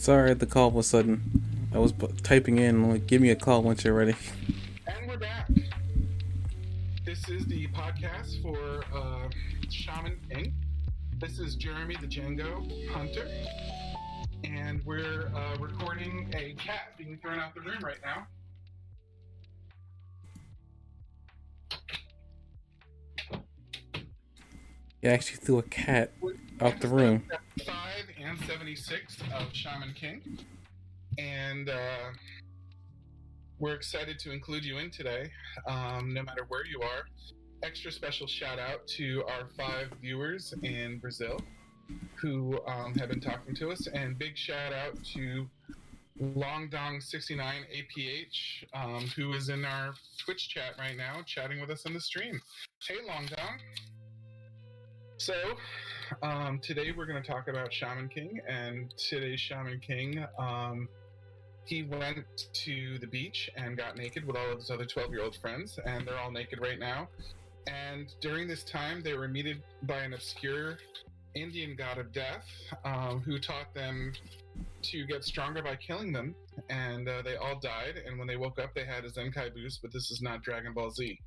Sorry, the call was sudden. I was typing in, like, give me a call once you're ready. And we're back. This is the podcast for Shaman King. This is Jeremy the Django Hunter. And we're recording a cat being thrown out the room right now. You actually threw a cat out the room. 5 and 76 of Shaman King. And we're excited to include you in today, no matter where you are. Extra special shout out to our 5 viewers in Brazil who have been talking to us, and big shout out to Longdong69APH, who is in our Twitch chat right now, chatting with us on the stream. Hey, Longdong. So, today we're going to talk about Shaman King, and today's Shaman King, he went to the beach and got naked with all of his other 12-year-old friends, and they're all naked right now. And during this time, they were meted by an obscure Indian god of death, who taught them to get stronger by killing them, and they all died, and when they woke up, they had a Zenkai boost, but this is not Dragon Ball Z.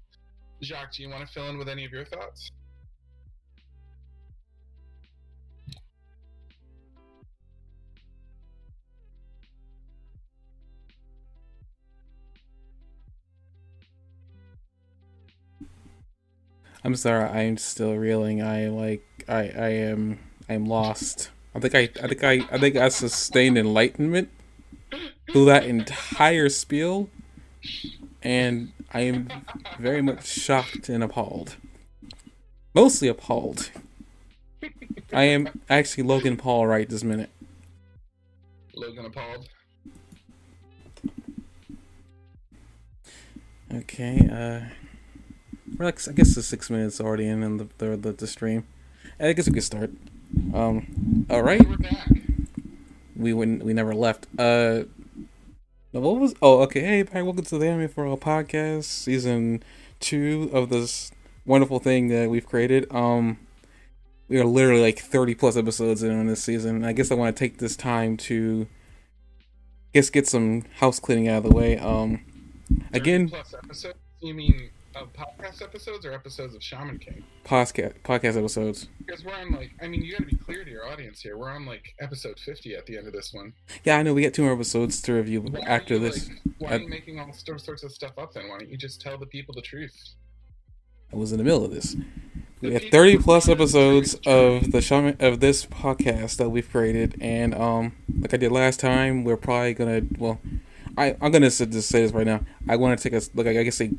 Jacques, do you want to fill in with any of your thoughts? I'm sorry, I'm still reeling. I'm lost. I think I sustained enlightenment through that entire spiel, and I am very much shocked and appalled. Mostly appalled. I am actually Logan Paul right this minute. Logan appalled. Okay, we're like, I guess it's 6 minutes already in the stream. I guess we could start. All right. We're back. We never left. What was? Oh, okay. Hey, everybody, welcome to the Anime4ALL podcast, season 2 of this wonderful thing that we've created. We are literally like 30 plus episodes in on this season. I guess I want to take this time to get some house cleaning out of the way. Again, plus episodes? You mean podcast episodes or episodes of Shaman King? Podcast episodes. Because we're on, like, I mean, you gotta be clear to your audience here. We're on, like, episode 50 at the end of this one. Yeah, I know. We got 2 more episodes to review after this. Why are you making all sorts of stuff up then? Why don't you just tell the people the truth? I was in the middle of this. We have 30 plus episodes of this podcast that we've created, and like I did last time, we're probably gonna, well, I'm gonna just say this right now. I want to take a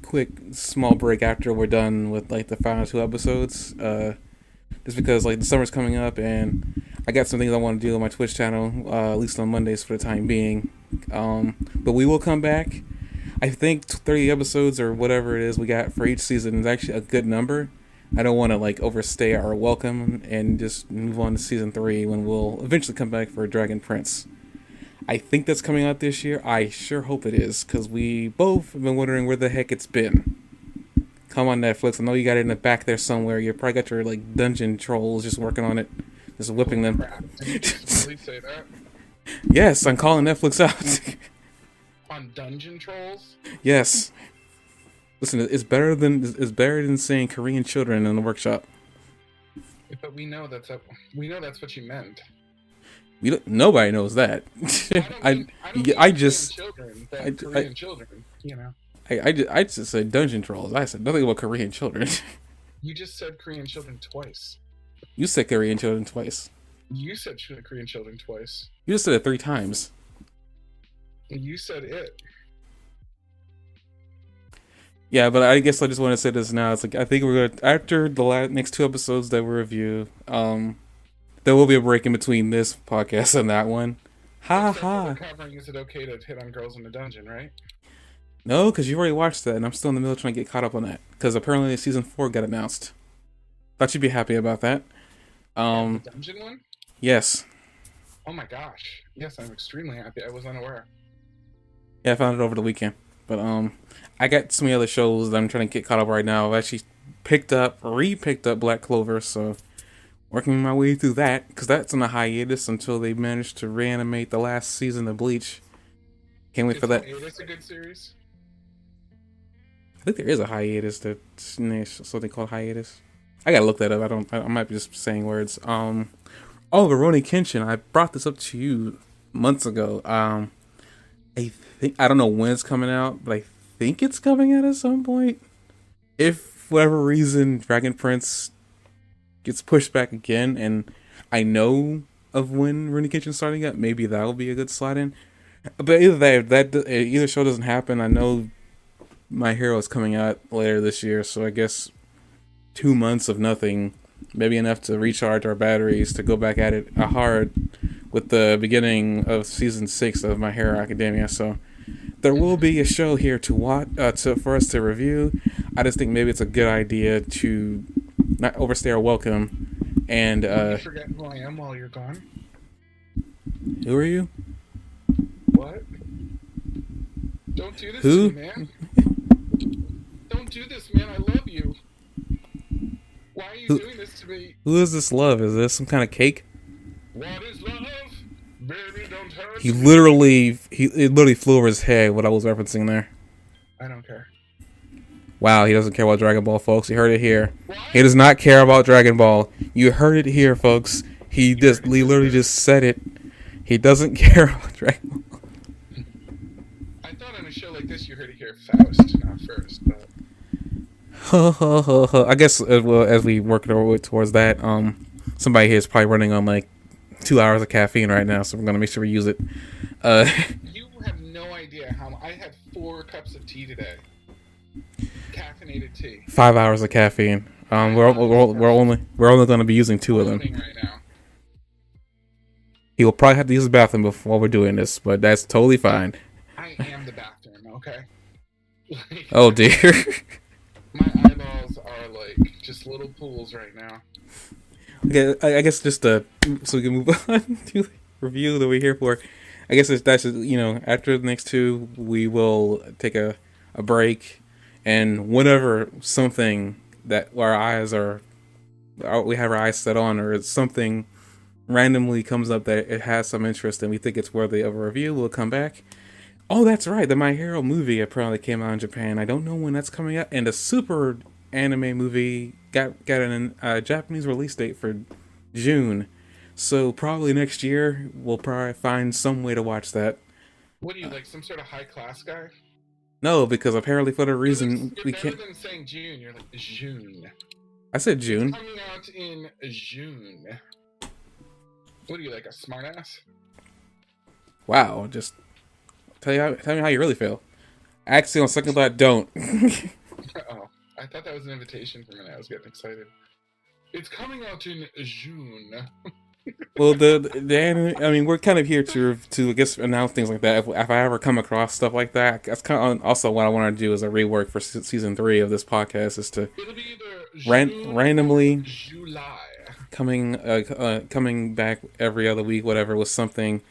quick small break after we're done with like the final 2 episodes, just because like the summer's coming up and I got some things I want to do on my Twitch channel, at least on Mondays for the time being. But we will come back. I think 30 episodes or whatever it is we got for each season is actually a good number. I don't want to like overstay our welcome and just move on to season 3 when we'll eventually come back for Dragon Prince. I think that's coming out this year. I sure hope it is, because we both have been wondering where the heck it's been. Come on, Netflix. I know you got it in the back there somewhere. You probably got your like dungeon trolls just working on it, just whipping them. Did you just really say that? Yes, I'm calling Netflix out. On dungeon trolls? Yes. Listen, it's better than saying Korean children in the workshop. But we know that's what you meant. Nobody knows that. I just Korean children, you know. I just said dungeon trolls. I said nothing about Korean children. You just said Korean children twice. You said Korean children twice. You said Korean children twice. You just said it 3 times. You said it. Yeah, but I guess I just want to say this now. It's like, I think we're gonna, after the next 2 episodes that we review, there will be a break in between this podcast and that one. Ha ha. Covering, is it okay to hit on girls in the dungeon, right? No, because you already watched that, and I'm still in the middle of trying to get caught up on that. Because apparently season 4 got announced. Thought you'd be happy about that. The dungeon one? Yes. Oh my gosh. Yes, I'm extremely happy. I was unaware. Yeah, I found it over the weekend. But I got so many other shows that I'm trying to get caught up right now. I've actually re-picked up Black Clover, so Working my way through that because that's on a hiatus until they manage to reanimate the last season of Bleach. Can't wait for that. Is a good series? I think there is a hiatus something called hiatus. I gotta look that up. I might be just saying words. Oh, Rurouni Kenshin. I brought this up to you months ago. I don't know when it's coming out, but I think it's coming out at some point. If for whatever reason Dragon Prince gets pushed back again, and I know of when Rurouni Kenshin's starting up, maybe that'll be a good slot in. But either show doesn't happen. I know My Hero is coming out later this year, so I guess 2 months of nothing, maybe enough to recharge our batteries to go back at it hard with the beginning of season 6 of My Hero Academia. So there will be a show here to watch, for us to review. I just think maybe it's a good idea to not overstay our welcome. And you forget who I am while you're gone. Who are you? What? Don't do this Who? to me, man. Don't do this, man. I love you. Why are you doing this to me? Who is this love? Is this some kind of cake? What is love? Baby, don't hurt He me. literally flew over his head what I was referencing there. I don't care. Wow, he doesn't care about Dragon Ball, folks. You heard it here. What? He does not care about Dragon Ball. You heard it here, folks. He literally just said it. He doesn't care about Dragon Ball. I thought on a show like this you heard it here Faust, not first, but I guess as we work our way towards that, somebody here is probably running on like 2 hours of caffeine right now, so we're gonna make sure we use it. you have no idea how I had 4 cups of tea today. Caffeinated tea. 5 hours of caffeine. We're only going to be using 2 of them. Right now. He will probably have to use the bathroom before we're doing this, but that's totally fine. I am the bathroom, okay? Oh dear. My eyeballs are like just little pools right now. Okay, I guess just so we can move on to the review that we're here for. I guess that's after the next 2 we will take a break, and whenever something that we have our eyes set on, or it's something randomly comes up that it has some interest and we think it's worthy of a review, we'll come back. Oh, that's right, the My Hero movie apparently came out in Japan. I don't know when that's coming out, and the Super anime movie got a Japanese release date for June, so probably next year we'll probably find some way to watch that. What are you, like some sort of high class guy? No, because apparently for the reason you're we better can't. than saying June. You're like June. I said June. It's coming out in June. What are you, like a smartass? Wow, just tell me how you really feel. Actually, on second thought, don't. Oh, I thought that was an invitation for a minute. I was getting excited. It's coming out in June. Well, the anime, I mean, we're kind of here to I guess announce things like that. If I ever come across stuff like that, that's kind of also what I want to do as a rework for season 3 of this podcast, is to It'll be either June randomly or July. coming back every other week, whatever, with something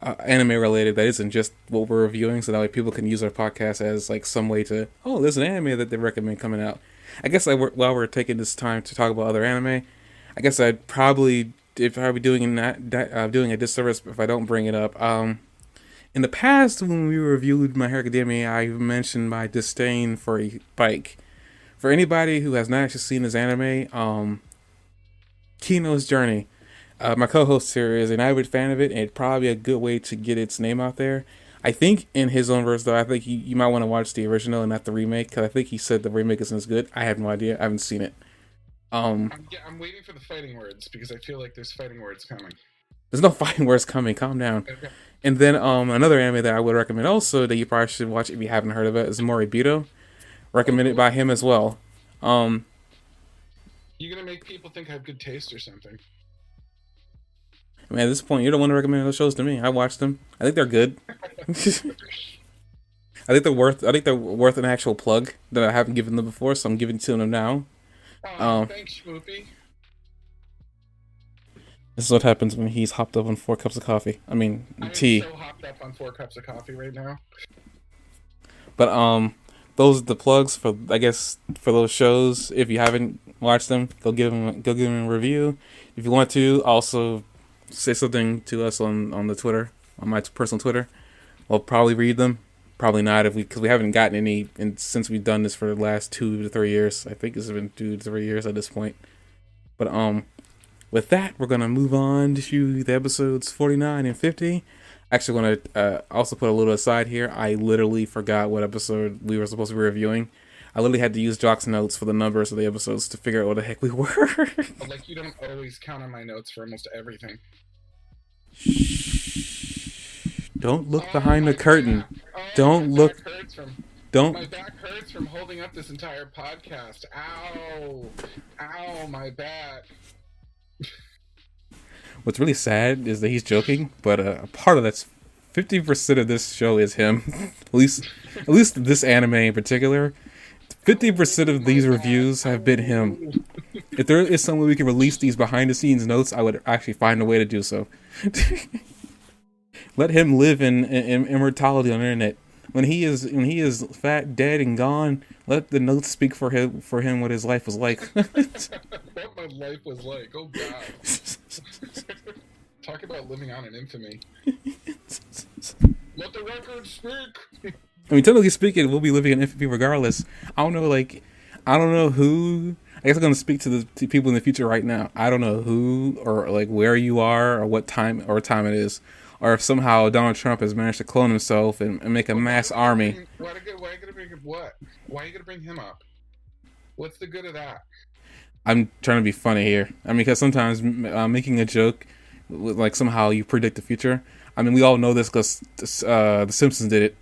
anime related that isn't just what we're reviewing, so that way people can use our podcast as like some way to, oh, there's an anime that they recommend coming out. I guess while we're taking this time to talk about other anime, I guess I'd probably, if I were doing a disservice if I don't bring it up. In the past, when we reviewed My Hero Academia, I mentioned my disdain for a bike. For anybody who has not actually seen this anime, Kino's Journey, my co-host here is an avid fan of it, and it's probably a good way to get its name out there. I think in his own verse, though, I think you might want to watch the original and not the remake, because I think he said the remake isn't as good. I have no idea. I haven't seen it. I'm waiting for the fighting words because I feel like there's fighting words coming. There's no fighting words coming. Calm down. Okay. And then another anime that I would recommend also that you probably should watch if you haven't heard of it is Moribito. Recommended by him as well. You're gonna make people think I have good taste or something. I mean, at this point, you're the one to recommend those shows to me. I watched them. I think they're good. I think they're worth an actual plug that I haven't given them before, so I'm giving it to them now. Thanks, Schmoopy. This is what happens when he's hopped up on 4 cups of coffee. I mean, tea. I'm so hopped up on 4 cups of coffee right now. But those are the plugs for, I guess, for those shows. If you haven't watched them, go give them a review. If you want to, also say something to us on the Twitter, on my personal Twitter. We'll probably read them. Probably not, if because we haven't gotten any since we've done this for the last 2 to 3 years. I think it's been 2 to 3 years at this point. But with that, we're gonna move on to the episodes 49 and 50. Actually, going to also put a little aside here. I literally forgot what episode we were supposed to be reviewing. I literally had to use Jock's notes for the numbers of the episodes to figure out what the heck we were. Like, you don't always count on my notes for almost everything. Don't look behind the curtain. Don't look. Don't. My back hurts from holding up this entire podcast. Ow. Ow, my back. What's really sad is that he's joking, but a part of that's 50% of this show is him. at least this anime in particular. 50% of these reviews have been him. If there is some way we can release these behind the scenes notes, I would actually find a way to do so. Let him live in immortality on the internet. When he is fat, dead, and gone, let the notes speak for him what his life was like. What my life was like. Oh God. Talk about living on in infamy. Let the record speak. I mean, technically speaking, we'll be living in infamy regardless. I don't know who. I guess I'm going to speak to people in the future right now. I don't know who or like where you are or what time it is, or if somehow Donald Trump has managed to clone himself and make a mass army. Why are you going to bring him up? What's the good of that? I'm trying to be funny here. I mean, because sometimes making a joke, like somehow you predict the future. I mean, we all know this because The Simpsons did it.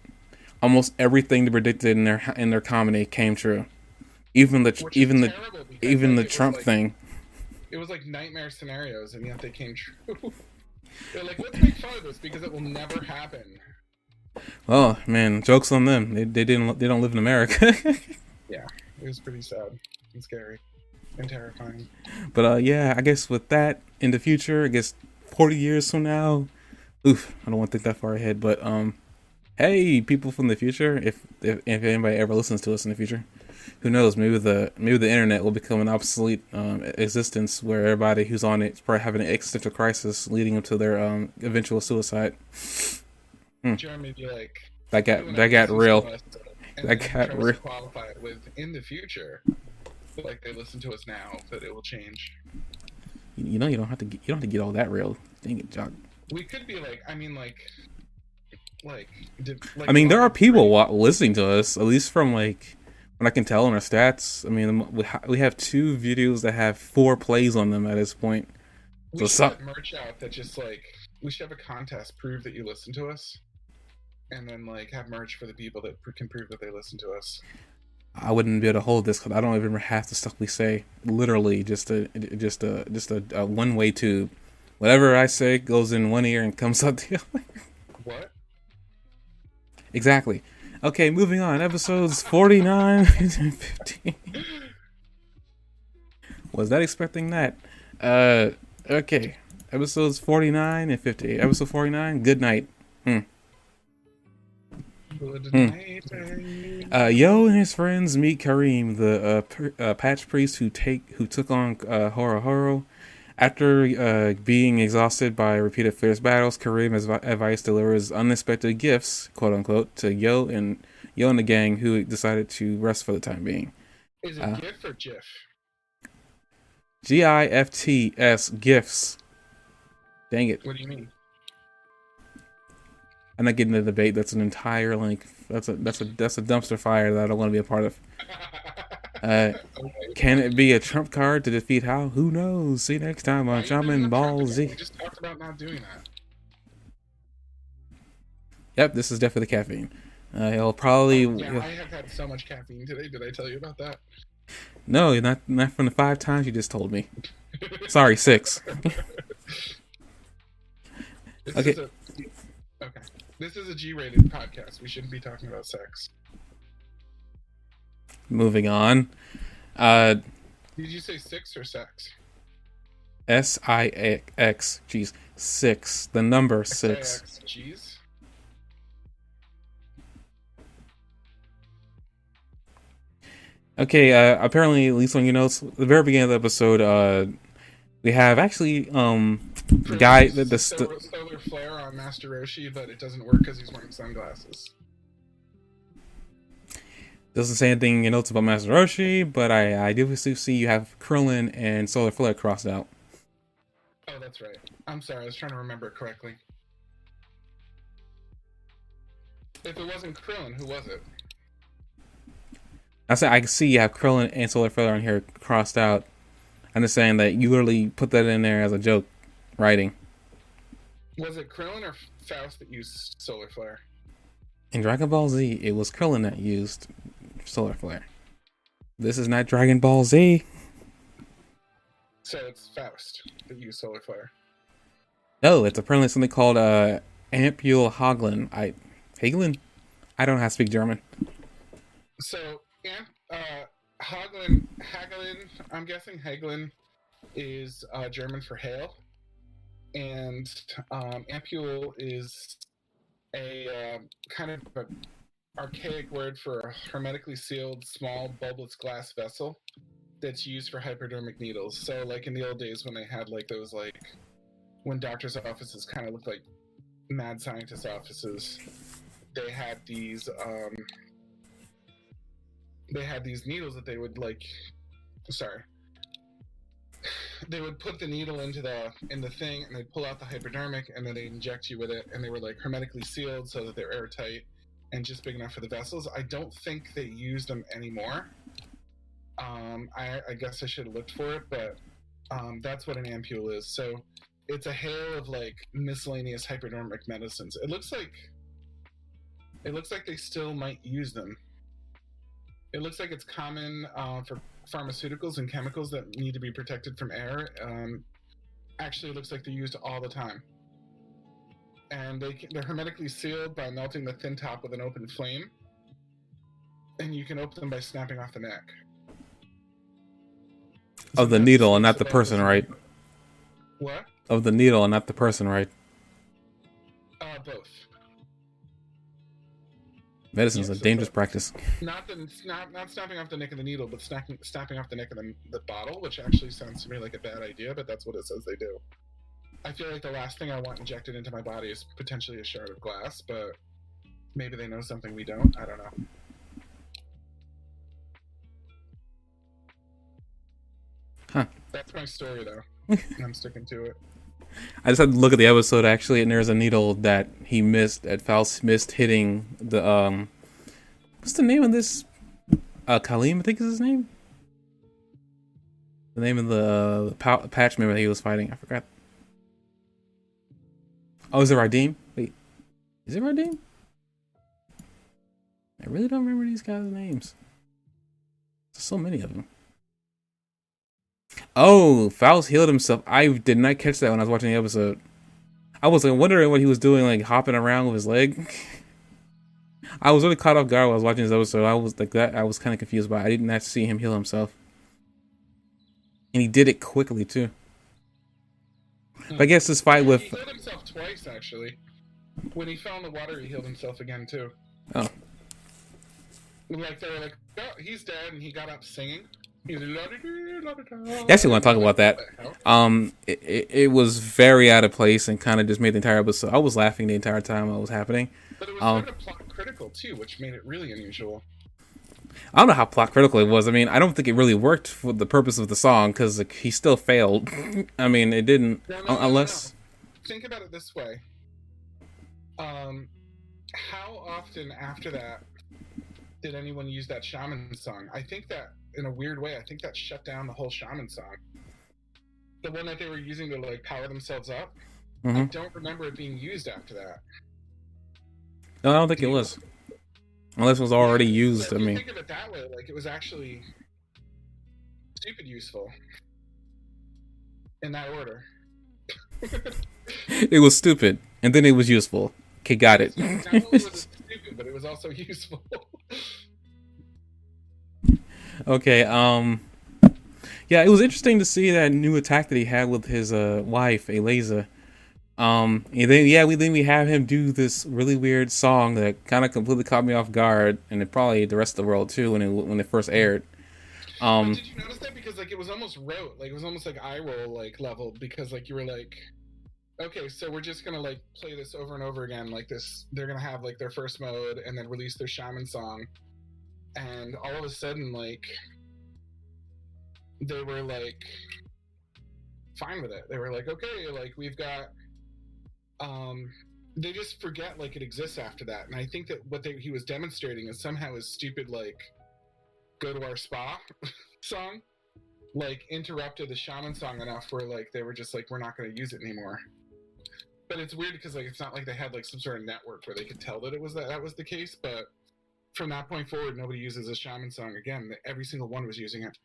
Almost everything they predicted in their comedy came true. Even the Trump thing. It was like nightmare scenarios, and yet they came true. They're like, let's make fun of this because it will never happen. Oh man, jokes on them. They don't live in America. Yeah, it was pretty sad and scary and terrifying. But yeah, I guess with that in the future, I guess 40 years from now, oof, I don't want to think that far ahead. But hey, people from the future, if anybody ever listens to us in the future, who knows? Maybe the internet will become an obsolete existence where everybody who's on it is probably having an existential crisis leading them to their eventual suicide. Jeremy be like, that got real. That got real. Qualify it with in the future, like they listen to us now, but it will change. You know, you don't have to get all that real. Dang it, Jock. We could be like, I mean, there are people listening to us, at least from like what I can tell in our stats. I mean, we have 2 videos that have 4 plays on them at this point. We should have merch out that just like, we should have a contest, prove that you listen to us, and then like have merch for the people that can prove that they listen to us. I wouldn't be able to hold this because I don't even remember half the stuff we say. Literally, just a one-way tube. Whatever I say goes in one ear and comes out the other. What? Exactly. Okay, moving on. Episodes 49 and 50. Was not expecting that. Okay. Episodes 49 and 50. Episode 49, Good Night. Yo and his friends meet Kareem, the patch priest who took on Horo. After being exhausted by repeated fierce battles, Kareem's advice delivers unexpected gifts, quote unquote, to Yo and the gang, who decided to rest for the time being. Is it GIF or GIF? GIFTS, gifts. Dang it! What do you mean? I'm not getting the debate. That's an entire that's a dumpster fire that I don't want to be a part of. Can it be a trump card to defeat Hao? Who knows? See you next time on Shaman Ball Z. We just talked about not doing that. Yep, this is definitely caffeine. He'll probably. Yeah, I have had so much caffeine today. Did I tell you about that? No, not from the 5 times you just told me. Sorry, 6. Okay. Okay. This is a G-rated podcast. We shouldn't be talking about sex. Moving on. Did you say 6 or sex? SIX. Jeez. 6. The number 6. Jeez. Okay, apparently, at least on your notes, the very beginning of the episode, we have actually the Krillin guy uses a solar flare on Master Roshi, but it doesn't work because he's wearing sunglasses. doesn't say anything in your notes about Master Roshi, but I do see you have Krillin and Solar Flare crossed out. Oh, that's right. I'm sorry, I was trying to remember it correctly. If it wasn't Krillin, who was it? I said I can see you have Krillin and Solar Flare on here crossed out. I'm just saying that you literally put that in there as a joke writing. Was it Krillin or Faust that used solar flare? In Dragon Ball Z, it was Krillin that used Solar Flare. This is not Dragon Ball Z. So it's Faust that used solar flare. No, it's apparently something called Ampule Hagelin. Hagelin? I don't know how to speak German. So Hagelin, I'm guessing Hagelin is German for hail, and ampule is a kind of an archaic word for a hermetically sealed, small, bulbous glass vessel that's used for hypodermic needles. So, like in the old days when they had like those when doctors' offices kind of looked like mad scientist offices, they had these needles that they would they would put the needle into the thing, and they'd pull out the hypodermic, and then they'd inject you with it, and they were like hermetically sealed so that they're airtight and just big enough for the vessels. I don't think they use them anymore. I guess I should have looked for it, but that's what an ampule is. So it's a hail of like miscellaneous hypodermic medicines. It looks like they still might use them. It looks like it's common for pharmaceuticals and chemicals that need to be protected from air. Actually, it looks like they're used all the time. And they're hermetically sealed by melting the thin top with an open flame. And you can open them by snapping off the neck. Of the needle and not the person, right? What? Of the needle and not the person, right? Both. Medicine's a dangerous practice. Not snapping off the neck of the needle, but snapping off the neck of the bottle, which actually sounds to me like a bad idea, but that's what it says they do. I feel like the last thing I want injected into my body is potentially a shard of glass, but maybe they know something we don't. I don't know. Huh. That's my story, though. I'm sticking to it. I just had to look at the episode actually, and there's a needle that he missed, that Faust missed hitting the what's the name of this? Kalim, I think is his name. The name of the patch member that he was fighting, I forgot. Oh, is it Radim? Wait, is it Radim? I really don't remember these guys' names. There's so many of them. Oh, Faust healed himself. I did not catch that when I was watching the episode. I was like wondering what he was doing, like hopping around with his leg. I was really caught off guard when I was watching this episode. I was like that. I was kind of confused by it. I didn't have to see him heal himself, and he did it quickly too. But I guess this fight with he healed himself twice actually. When he fell in the water, he healed himself again too. Oh, like they were like, "Oh, he's dead," and he got up singing. You actually want to talk about that. It was very out of place and kind of just made the entire episode. I was laughing the entire time it was happening. But it was kind of plot critical too, which made it really unusual. I don't know how plot critical it was. I mean, I don't think it really worked for the purpose of the song because he still failed. I mean, it didn't unless. No. Think about it this way. How often after that did anyone use that shaman song? I think that, in a weird way, I think that shut down the whole shaman song. The one that they were using to like power themselves up. Mm-hmm. I don't remember it being used after that. No, I don't think it was. Unless it was already used. I mean, think of it that way, like it was actually stupid useful in that order. It was stupid, and then it was useful. Okay, got it. Not only was it stupid, but it was also useful. Okay, yeah, it was interesting to see that new attack that he had with his wife, Eliza. And then we have him do this really weird song that kind of completely caught me off guard, and it probably the rest of the world too when it first aired. But Um, did you notice that? Because like it was almost rote, like it was almost like eye roll like level, because like you were like, okay, so we're just gonna like play this over and over again, like this. They're gonna have like their first mode and then release their shaman song, and all of a sudden like they were like fine with it. They were like, okay, like we've got. They just forget like it exists after that, and I think that what he was demonstrating is somehow his stupid like "Go to Our Spa" song like interrupted the shaman song enough where like they were just like, we're not going to use it anymore. But it's weird because like it's not like they had like some sort of network where they could tell that it was that was the case. But from that point forward, nobody uses a shaman song again. Every single one was using it.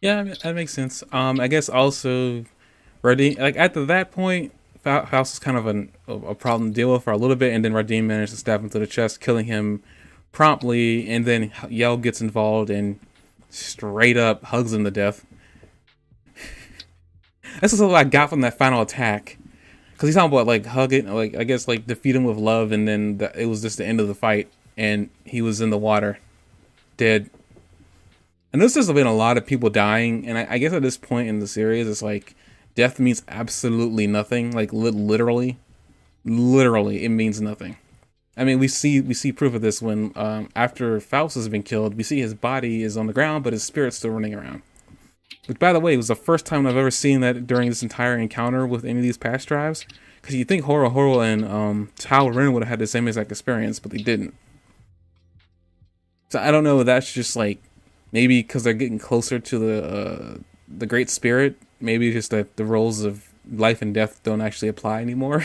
yeah, I mean, that makes sense. I guess also, Radim, like after that point, Faust is kind of a problem to deal with for a little bit, and then Radim manages to stab him to the chest, killing him promptly, and then Yell gets involved and straight up hugs him to death. This is what I got from that final attack. Because he's talking about like hugging, like I guess like defeat him with love, and then it was just the end of the fight, and he was in the water, dead. And this has been a lot of people dying, and I guess at this point in the series, it's like death means absolutely nothing. Like literally, it means nothing. I mean, we see proof of this when after Faust has been killed, we see his body is on the ground, but his spirit's still running around. Which, by the way, was the first time I've ever seen that during this entire encounter with any of these past drives. Because you think Horo and Tao Ren would have had the same exact experience, but they didn't. So I don't know if that's just like maybe because they're getting closer to the Great Spirit. Maybe just that the roles of life and death don't actually apply anymore.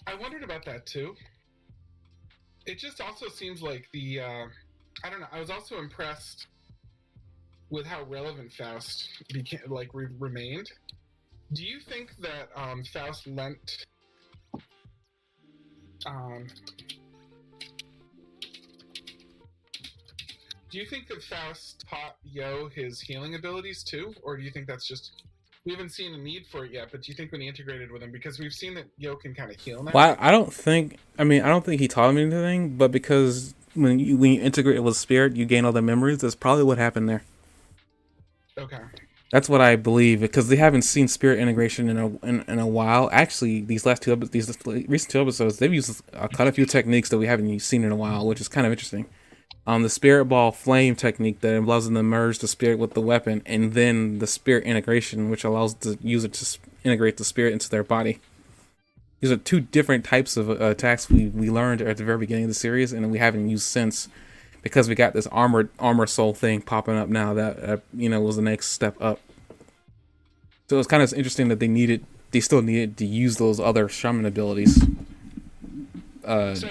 I wondered about that too. It just also seems like the I don't know. I was also impressed with how relevant Faust became, like remained. Do you think that Faust lent? Do you think that Faust taught Yo his healing abilities too, or do you think that's just we haven't seen a need for it yet? But do you think when he integrated with him, because we've seen that Yo can kind of heal now? Well, I don't think. I mean, I don't think he taught him anything, but because when you integrate it with spirit, you gain all the memories. That's probably what happened there. Okay. That's what I believe because they haven't seen spirit integration in a while. Actually, these recent two episodes, they've used quite a few techniques that we haven't seen in a while, which is kind of interesting. The spirit ball flame technique that allows them to merge the spirit with the weapon, and then the spirit integration, which allows the user to integrate the spirit into their body. These are two different types of attacks we learned at the very beginning of the series, and we haven't used since. Because we got this armor soul thing popping up now that was the next step up. So it's kind of interesting that they still needed to use those other shaman abilities. So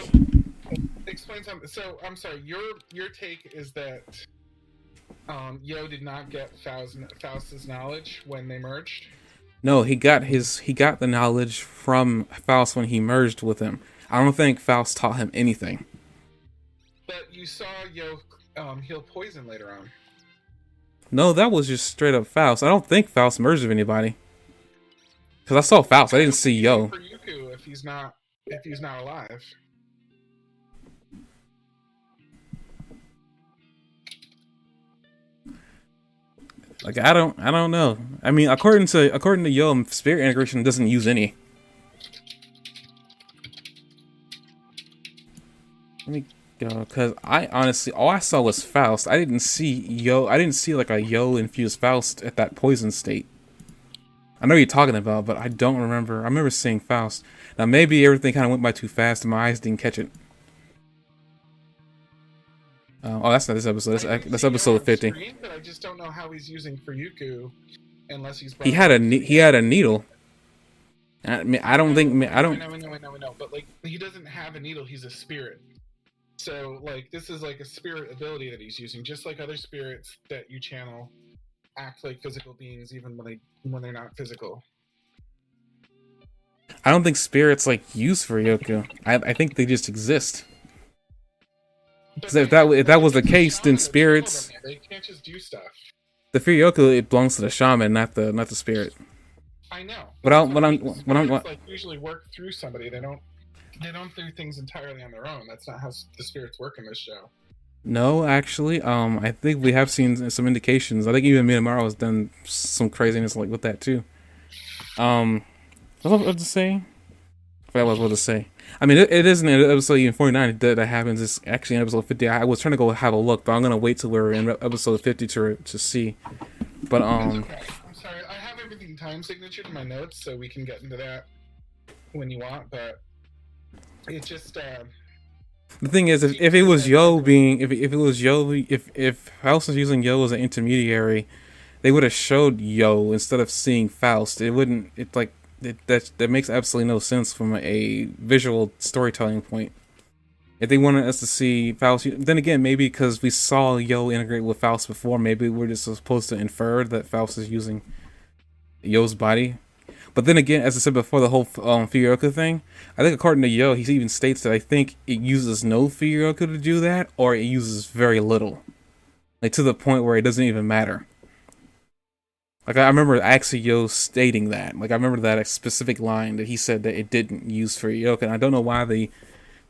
explain something. So I'm sorry. Your take is that Yo did not get Faust's knowledge when they merged. No, he got the knowledge from Faust when he merged with him. I don't think Faust taught him anything. But you saw Yo heal poison later on. No, that was just straight up Faust. I don't think Faust merged with anybody. Because I saw Faust, I didn't see Yo. For Yuku if he's not alive. Like I don't know. I mean, according to Yo, spirit integration doesn't use any. Let me go, because I honestly, all I saw was Faust. I didn't see Yo. I didn't see like a Yo infused Faust at that poison state. I know what you're talking about, but I don't remember. I remember seeing Faust. Now maybe everything kind of went by too fast and my eyes didn't catch it. Oh, that's not this episode. That's episode 50. Screen, but I just don't know how he's using Fuyuku unless he's. He had a needle. I mean, I don't. No. But like, he doesn't have a needle. He's a spirit. So like, this is like a spirit ability that he's using, just like other spirits that you channel act like physical beings, even when they're not physical. I don't think spirits like use Fuyuku. I think they just exist. Because if that was the case, then spirits. They can't just do stuff. The Fuyuku, it belongs to the shaman, not the spirit. I know. When I'm like usually work through somebody. They don't. They don't do things entirely on their own. That's not how the spirits work in this show. No, actually, I think we have seen some indications. I think even Miyamaro has done some craziness like with that too. What was I about to say? I forgot what I was about to say. I mean, it isn't in episode even 49 that happens. It's actually in episode 50. I was trying to go have a look, but I'm gonna wait till we're in episode 50 to see. But That's okay. I'm sorry. I have everything time signatured in my notes, so we can get into that when you want. But it just the thing is, if it was Yo being, if it was Yo, if Faust was using Yo as an intermediary, they would have showed Yo instead of seeing Faust. It wouldn't. It's like that makes absolutely no sense from a visual storytelling point. If they wanted us to see Faust, then again, maybe because we saw Yo integrate with Faust before, maybe we're just supposed to infer that Faust is using Yo's body. But then again, as I said before, the whole Furioka thing, I think according to Yo, he even states that I think it uses no Furioka to do that, or it uses very little. Like, to the point where it doesn't even matter. Like, I remember actually Yo stating that. Like, I remember that specific line that he said that it didn't use Furioka, and I don't know why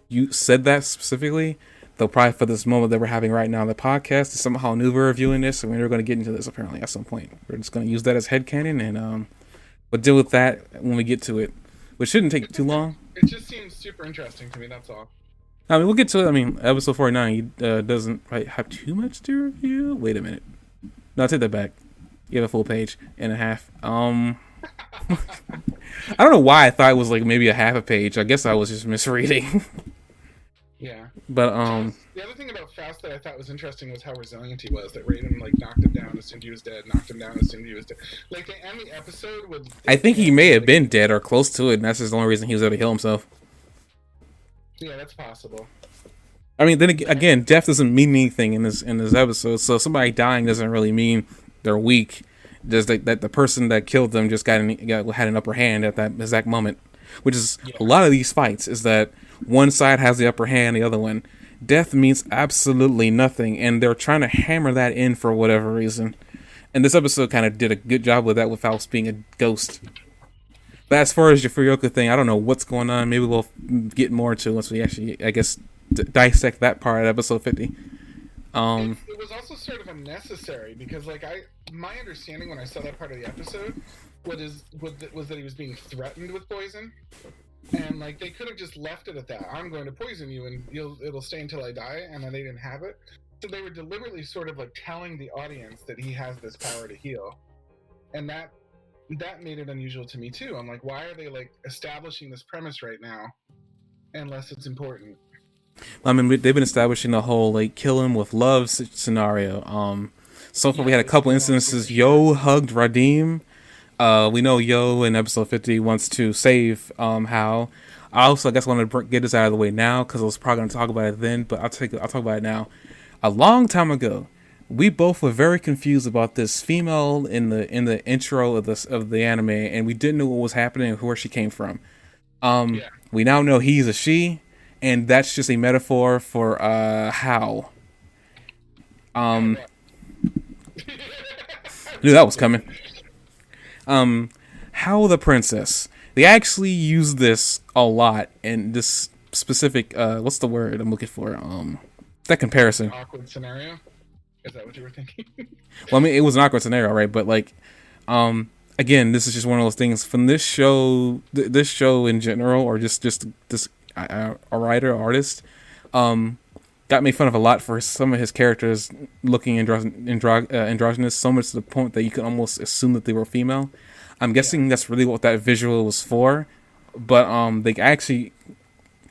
you said that specifically, though probably for this moment that we're having right now on the podcast, somehow knew we're reviewing this, and we're going to get into this apparently at some point. We're just going to use that as headcanon, and we'll deal with that when we get to it, which shouldn't take too long. It just seems super interesting to me, that's all. I mean, we'll get to it. I mean, episode 49 doesn't have too much to review. Wait a minute. No, I take that back. You have a full page and a half. I don't know why I thought it was like maybe a half a page. I guess I was just misreading. Yeah. But the other thing about Faust that I thought was interesting was how resilient he was. That Raiden like knocked him down as soon as he was dead, knocked him down as soon as he was dead. Like they end the episode with. I think he may have been dead or close to it, and that's just the only reason he was able to heal himself. Yeah, that's possible. I mean, then again, death doesn't mean anything in this episode. So somebody dying doesn't really mean they're weak. Just that the person that killed them just had an upper hand at that exact moment. Which is a lot of these fights is that one side has the upper hand, the other one. Death means absolutely nothing, and they're trying to hammer that in for whatever reason. And this episode kind of did a good job with that, with Faust being a ghost. But as far as your Furioka thing, I don't know what's going on. Maybe we'll get more into it once we actually, I guess, dissect that part at episode 50. It was also sort of unnecessary because, like, my understanding when I saw that part of the episode was that he was being threatened with poison, and like they could have just left it at that. I'm going to poison you, and it'll stay until I die, and then they didn't have it. So they were deliberately sort of like telling the audience that he has this power to heal, and that made it unusual to me too. I'm like, why are they like establishing this premise right now, unless it's important? I mean, they've been establishing the whole like kill him with love scenario. So far we had a couple instances. Yo hugged Radim. We know Yo in episode 50 wants to save Hao. I also, I guess, want to get this out of the way now because I was probably going to talk about it then, but I'll talk about it now. A long time ago, we both were very confused about this female in the intro of the anime, and we didn't know what was happening and where she came from. We now know he's a she, and that's just a metaphor for Hao. Knew that was coming. Hao the Princess. They actually use this a lot in this specific what's the word I'm looking for? That comparison. Awkward scenario? Is that what you were thinking? Well, I mean, it was an awkward scenario, right? But like, again, this is just one of those things from this show. This show in general, or just this a writer, artist, got made fun of a lot for some of his characters looking androgynous, so much to the point that you could almost assume that they were female. I'm guessing that's really what that visual was for, but they actually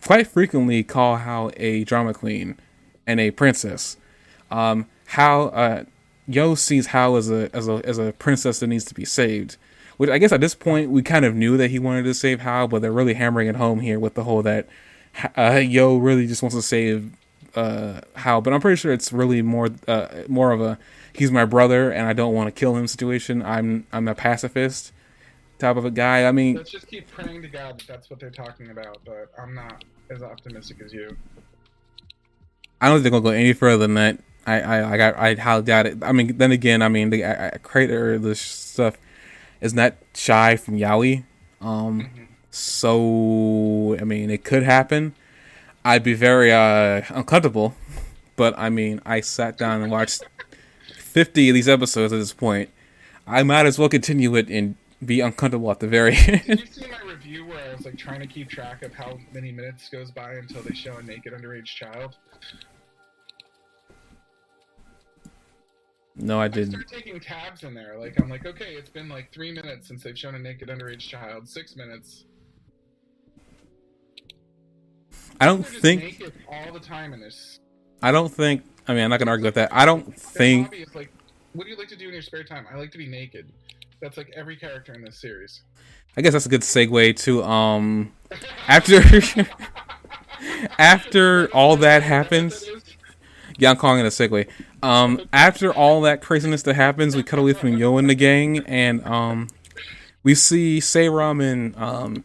quite frequently call Hao a drama queen and a princess. Yo sees Hao as a princess that needs to be saved, which I guess at this point we kind of knew that he wanted to save Hao, but they're really hammering it home here with the whole that Yo really just wants to save Hao, but I'm pretty sure it's really more of a he's my brother and I don't want to kill him situation. I'm a pacifist type of a guy. I mean, let's just keep praying to God that that's what they're talking about, but I'm not as optimistic as you. I don't think I'll go any further than that. I highly doubt it. I mean, then again, I mean, the creator of this stuff is not shy from yaoi. So, I mean, it could happen. I'd be very uncomfortable, but I mean, I sat down and watched 50 of these episodes at this point. I might as well continue it and be uncomfortable at the very Did end. you see my review where I was like trying to keep track of how many minutes goes by until they show a naked underage child? No, I I didn't. start taking tabs in there. Like I'm like, okay, it's been like 3 minutes since they've shown a naked underage child. 6 minutes. I don't They're just think. naked all the time in this. I don't think. I mean, I'm not gonna argue with that. I don't think. Hobby is like, what do you like to do in your spare time? I like to be naked. That's like every character in this series. I guess that's a good segue to after after all that happens. Yeah, I'm calling it a segue. After all that craziness that happens, we cut away from Yo and the gang, and we see Seiram and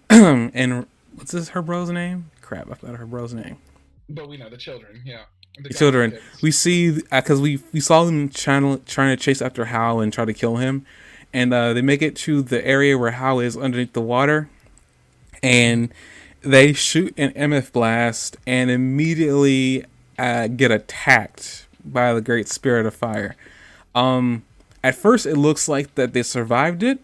and what's her bro's name? Crap, I forgot her bro's name. But we know the children, yeah. The children. We see because we saw them trying to chase after Hao and try to kill him, and they make it to the area where Hao is underneath the water, and they shoot an MF blast and immediately get attacked by the Great Spirit of Fire. At first, it looks like that they survived it,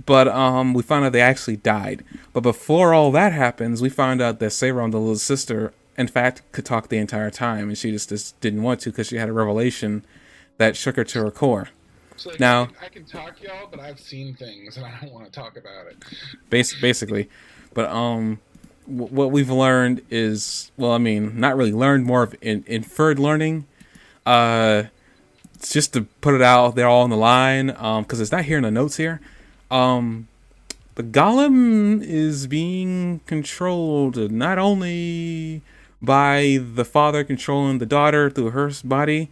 but we found out they actually died. But before all that happens, we find out that Seiram, the little sister, in fact, could talk the entire time, and she just didn't want to because she had a revelation that shook her to her core. So like, Now, I can talk, y'all, but I've seen things and I don't want to talk about it. basically, but what we've learned is, well, I mean, not really learned, more of inferred learning. It's just to put it out there all on the line, because it's not here in the notes here. The golem is being controlled not only by the father controlling the daughter through her body,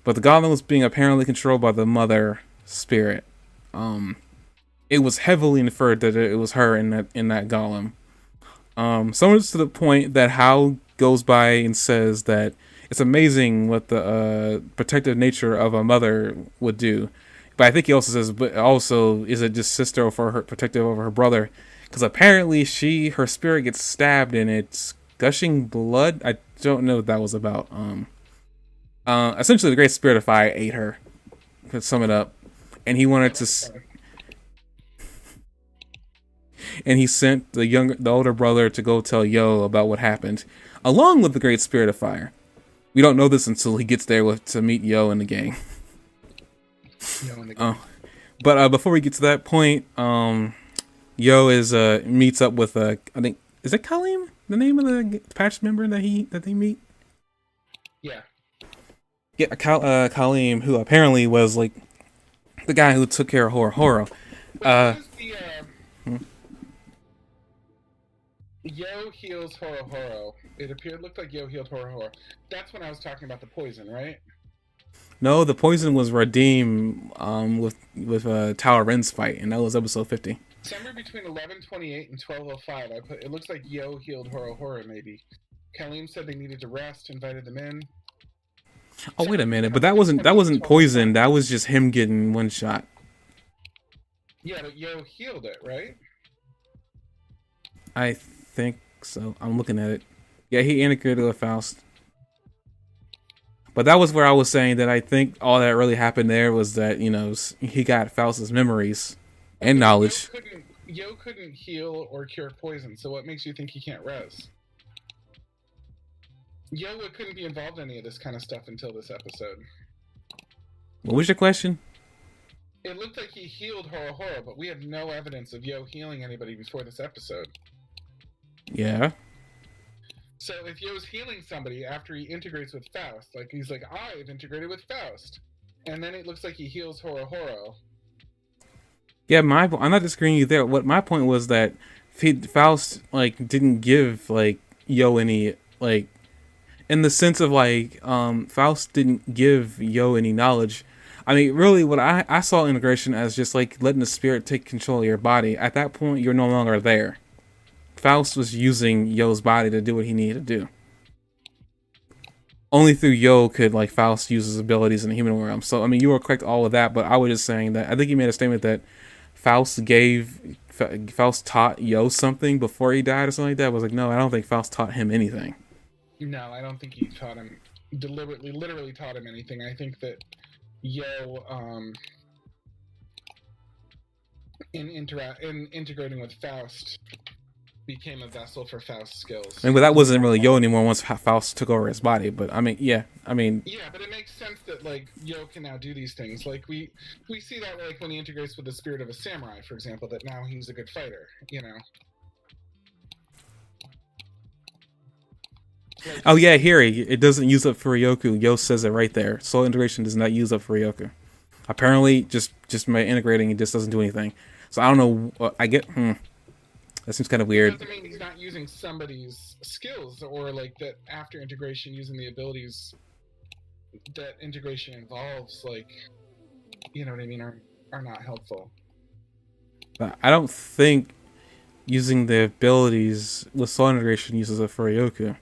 but the golem was being apparently controlled by the mother spirit. It was heavily inferred that it was her in that golem. So much to the point that Hao goes by and says that it's amazing what the protective nature of a mother would do. But I think he also says, but also, is it just sister for her protective over her brother? Because apparently her spirit gets stabbed and it's gushing blood. I don't know what that was about. Essentially, the Great Spirit of Fire ate her. To sum it up, and he wanted to, and he sent the older brother to go tell Yo about what happened, along with the Great Spirit of Fire. We don't know this until he gets there to meet Yo and the gang. But before we get to that point, Yo meets up with I think, is it Kaleem, the name of the patch member that they meet? Yeah. Yeah, Kaleem, who apparently was like the guy who took care of Horo. Yo heals Horo. It looked like Yo healed Horo. That's when I was talking about the poison, right? No, the poison was Radim with Tower Ren's fight, and that was episode 50. Somewhere between 11:28 and 12:05, it looks like Yo healed Horo maybe. Kaleem said they needed to rest, invited them in. Oh, wait a minute, but that wasn't poison. That was just him getting one shot. Yeah, but Yo healed it, right? I think so. I'm looking at it. Yeah, he integrated with Faust. But that was where I was saying that I think all that really happened there was that, he got Faust's memories and knowledge. Yo couldn't heal or cure poison, so what makes you think he can't res? Yo couldn't be involved in any of this kind of stuff until this episode. What was your question? It looked like he healed Horo, but we had no evidence of Yo healing anybody before this episode. Yeah. So if Yo's healing somebody after he integrates with Faust, like he's like, I've integrated with Faust, and then it looks like he heals Horo. Yeah, I'm not disagreeing with you there. What my point was that Faust didn't give Yo any in the sense of Faust didn't give Yo any knowledge. I mean, really, what I saw integration as just letting the spirit take control of your body. At that point, you're no longer there. Faust was using Yo's body to do what he needed to do. Only through Yo could Faust use his abilities in the human realm. So I mean, you were correct all of that, but I was just saying that I think you made a statement that Faust gave Faust taught Yo something before he died or something like that. I was like, no, I don't think Faust taught him anything. No, I don't think he taught him deliberately, literally taught him anything. I think that Yo, in integrating with Faust, became a vessel for Faust's skills. I mean, but that wasn't really Yo anymore once Faust took over his body. But I mean, yeah, but it makes sense that like Yo can now do these things. Like we see that like when he integrates with the spirit of a samurai, for example, that now he's a good fighter. You know. Like, oh yeah, here it doesn't use up Furyoku. Yo says it right there. Soul integration does not use up Furyoku. Apparently, just by integrating, it just doesn't do anything. So I don't know. I get. That seems kind of weird. It doesn't mean he's not using somebody's skills, or like that after integration, using the abilities that integration involves, like, you know what I mean, are not helpful. But I don't think using the abilities with soul integration uses a Furyoku.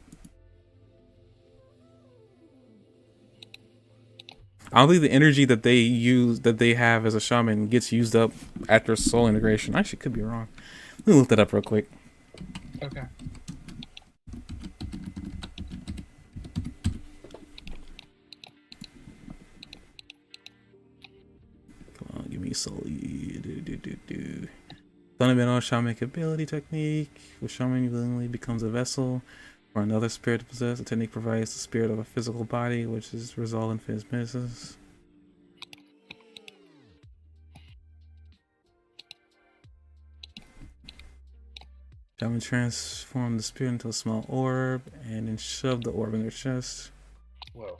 I don't think the energy that they have as a shaman gets used up after soul integration. Actually, could be wrong. Let me look that up real quick. Okay. Come on, give me soul. Fundamental shamanic ability technique. With shaman willingly becomes a vessel for another spirit to possess. The technique provides the spirit of a physical body, which is resolved in his business. Shaman transform the spirit into a small orb and then shove the orb in their chest. Whoa.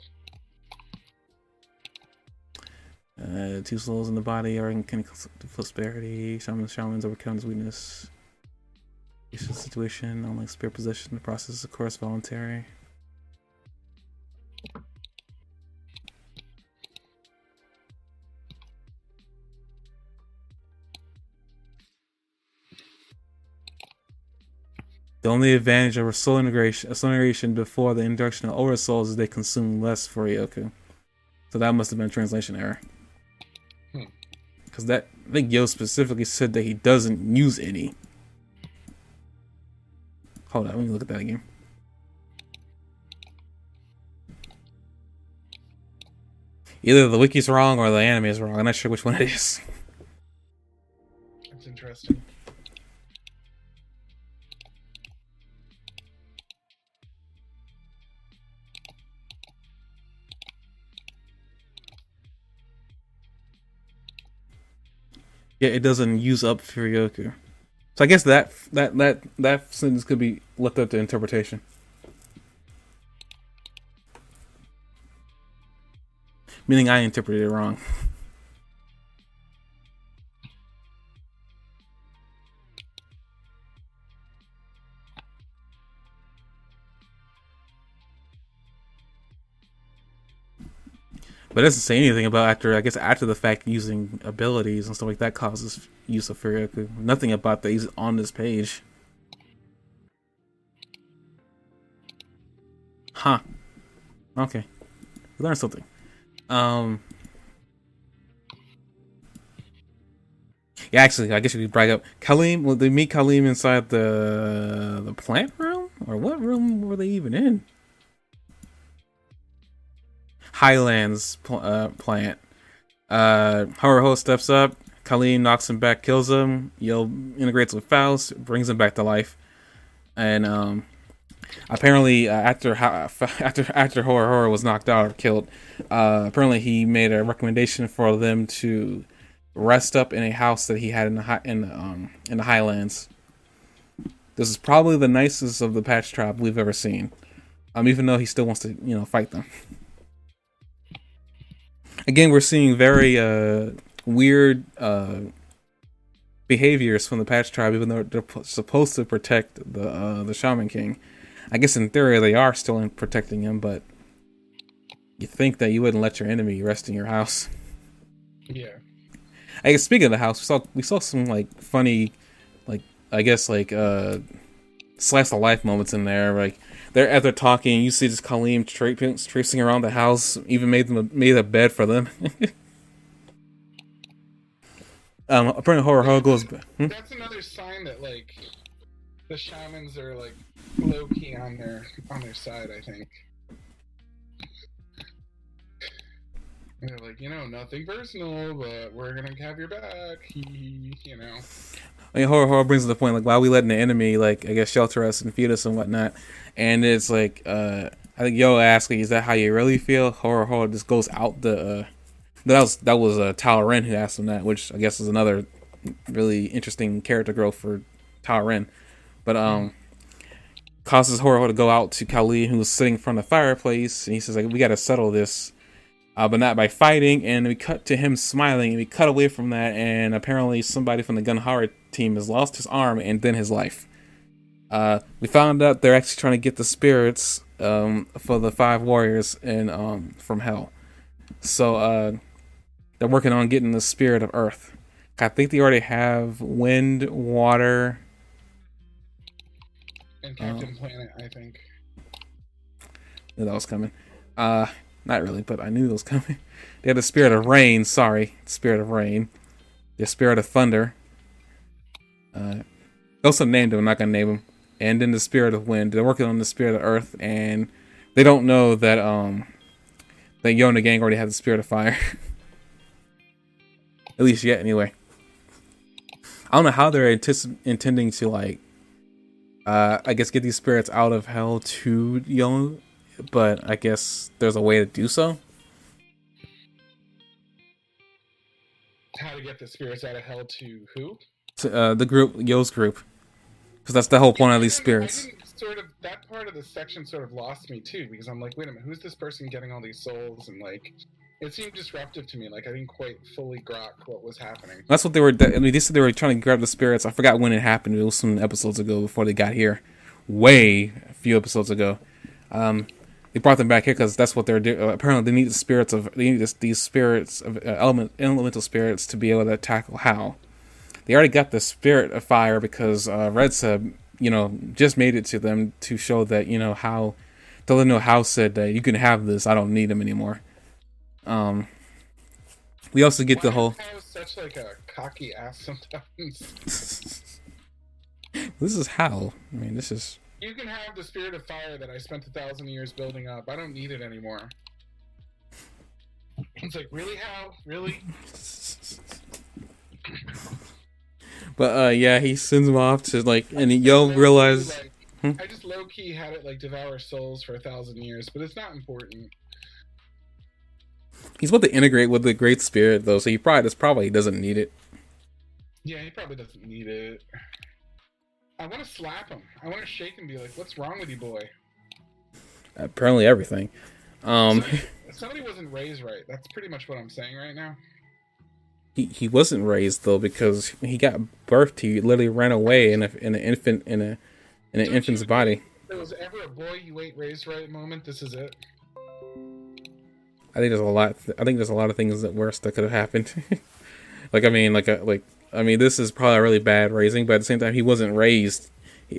2 souls in the body are in prosperity. Shamans overcome his weakness. Usual situation, unlike spirit possession, the process is of course voluntary. The only advantage of a soul integration before the introduction of Aura Souls is they consume less for Yoku. So that must have been a translation error. Because I think Yo specifically said that he doesn't use any. Hold on, let me look at that again. Either the wiki's wrong or the anime is wrong. I'm not sure which one it is. That's interesting. Yeah, it doesn't use up Furyoku. So I guess that sentence could be left up to interpretation. Meaning I interpreted it wrong. But it doesn't say anything about after the fact using abilities and stuff like that causes use of Furyoku. Nothing about that is on this page. Huh. Okay. We learned something. Yeah, actually, I guess we could brag up. Kaleem, will they meet Kaleem inside the plant room? Or what room were they even in? Highlands plant. Haruho steps up. Kaleem knocks him back, kills him. Yo integrates with Faust, brings him back to life. And apparently, after Haruho was knocked out or killed, apparently he made a recommendation for them to rest up in a house that he had in the Highlands. This is probably the nicest of the Patch Tribe we've ever seen. Even though he still wants to, fight them. Again, we're seeing very weird behaviors from the Patch Tribe, even though they're supposed to protect the Shaman King. I guess in theory they are still protecting him, but you think that you wouldn't let your enemy rest in your house. Yeah. I guess speaking of the house, we saw some funny, slice of life moments in there. Like as they're talking, you see just Kaleem tracing around the house. Even made a bed for them. Apparently horror goes. That's another sign that like the shamans are like low key on their side. I think they're like, nothing personal, but we're gonna have your back. I mean, horror brings to the point like, why are we letting the enemy like I guess shelter us and feed us and whatnot? And it's like I think Yo asked, like, is that how you really feel? Horror just goes out the. That was Tao Ren who asked him that, which I guess is another really interesting character growth for Tao Ren. But causes Horror to go out to Kali, who was sitting in front of the fireplace, and he says like, we got to settle this. But not by fighting, and we cut to him smiling, and we cut away from that, and apparently somebody from the Gunhara team has lost his arm and then his life. We found out they're actually trying to get the spirits for the 5 warriors in from Hell. So they're working on getting the spirit of Earth. I think they already have wind, water, and Captain Planet, I think. Knew that was coming. Not really, but I knew it was coming. They had the spirit of rain. Sorry, spirit of rain. The spirit of thunder. Also named him. I'm not gonna name him. And then the spirit of wind. They're working on the spirit of earth, and they don't know that that Yo and the gang already have the spirit of fire. At least yet, anyway. I don't know how they're intending to like. I guess get these spirits out of hell to Yo, but I guess there's a way to do so. How to get the spirits out of hell to who? To the group, Yo's group, because that's the whole point of these spirits. That part of the section sort of lost me too, because I'm like, wait a minute, who's this person getting all these souls? And like, it seemed disruptive to me. Like, I didn't quite fully grok what was happening. That's what they were. I mean, they said they were trying to grab the spirits. I forgot when it happened. It was some episodes ago before they got here. Way a few episodes ago. They brought them back here because that's what they're doing. Apparently, they need the spirits of these spirits of elemental spirits to be able to tackle Hal. They already got the spirit of fire because Red said, just made it to them to show that how. To let them know Hal said that you can have this. I don't need them anymore. We also get the whole. Hal is such like a cocky ass sometimes. This is Hal. I mean, this is. You can have the spirit of fire that I spent 1,000 years building up. I don't need it anymore. It's like, really, Hal? Really? But yeah, he sends him off to like, and Yo realizes. I just low key had it like devour souls for 1,000 years, but it's not important. He's about to integrate with the Great Spirit though, so he probably doesn't need it. Yeah, he probably doesn't need it. I want to slap him. I want to shake him and be like, what's wrong with you, boy? Apparently everything. Somebody wasn't raised right. That's pretty much what I'm saying right now. He wasn't raised though, because when he got birthed, he literally ran away in an infant's body. If there was ever a boy you ain't raised right moment, this is it. I think there's a lot. I think there's a lot of things that worse that could have happened. This is probably a really bad raising, but at the same time, he wasn't raised.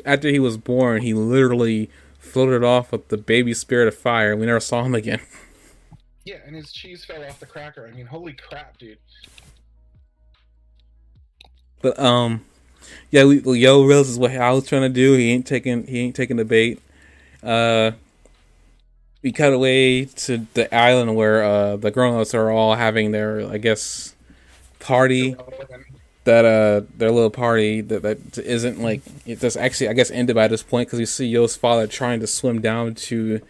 After he was born, he literally floated off with the baby spirit of fire, and we never saw him again. Yeah, and his cheese fell off the cracker. I mean, holy crap, dude. But yeah, Yo realizes what I was trying to do. He ain't taking the bait. We cut away to the island where the grown-ups are all having their, I guess, party. Their little party that isn't like, it does actually, I guess, ended by this point because you see Yo's father trying to swim down to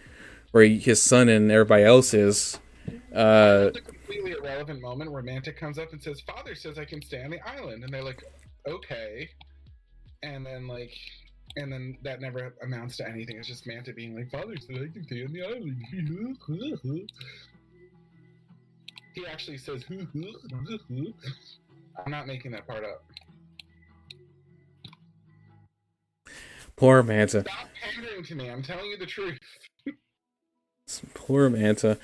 where his son and everybody else is. It's a completely irrelevant moment where Mantic comes up and says, "Father says I can stay on the island," and they're like, "Okay," and then that never amounts to anything. It's just Mantic being like, "Father said I can stay on the island." He actually says, I'm not making that part up. Poor Manta. Stop pandering to me. I'm telling you the truth. Poor Manta.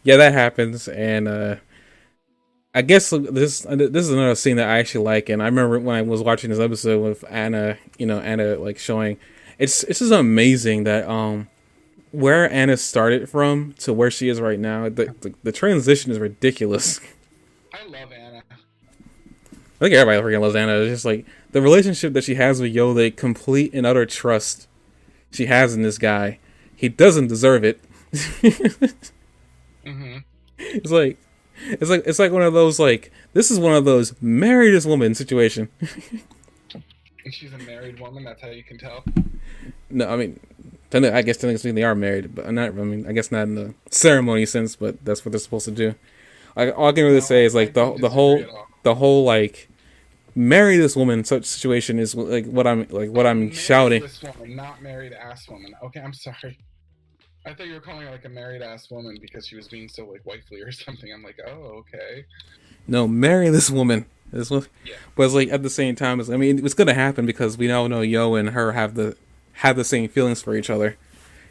Yeah, that happens, and I guess this is another scene that I actually like, and I remember when I was watching this episode with Anna, Anna like showing. It's just amazing that where Anna started from to where she is right now. The transition is ridiculous. I love Anna. I think everybody freaking loves Anna. It's just like the relationship that she has with Yo, the complete and utter trust she has in this guy. He doesn't deserve it. Mm-hmm. It's like one of those like this is one of those marry this woman situation. And she's a married woman. That's how you can tell. No, I mean, I guess technically they are married, but not. I mean, I guess not in the ceremony sense, but that's what they're supposed to do. Like all I can really say is like the whole like marry this woman such situation is like what I'm shouting. This woman, not married ass woman. Okay, I'm sorry. I thought you were calling her like a married ass woman because she was being so like wifely or something. I'm like, oh, okay. No, marry this woman. This one, Yeah. but it's like at the same time, I mean, it's gonna happen because we now know Yo and her have the same feelings for each other.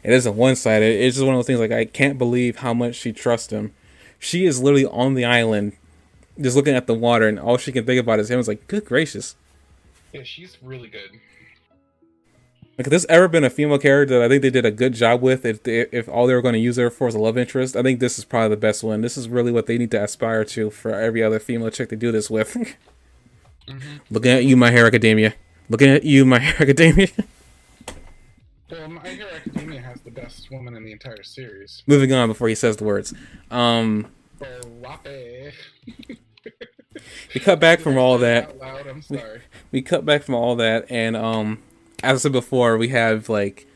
It isn't one sided. It's just one of those things like I can't believe how much she trusts him. She is literally on the island, just looking at the water, and all she can think about is him. It's like, good gracious. Yeah, she's really good. Like, if there's ever been a female character that I think they did a good job with, if all they were going to use her for was a love interest, I think this is probably the best one. This is really what they need to aspire to for every other female chick they do this with. Mm-hmm. Looking at you, My Hero Academia. Looking at you, My Hero Academia. Well, My Hero Academia has the best woman in the entire series. Moving on before he says the words. Wape. We cut back from all that. Out loud, I'm sorry. We cut back from all that, and as I said before, we have like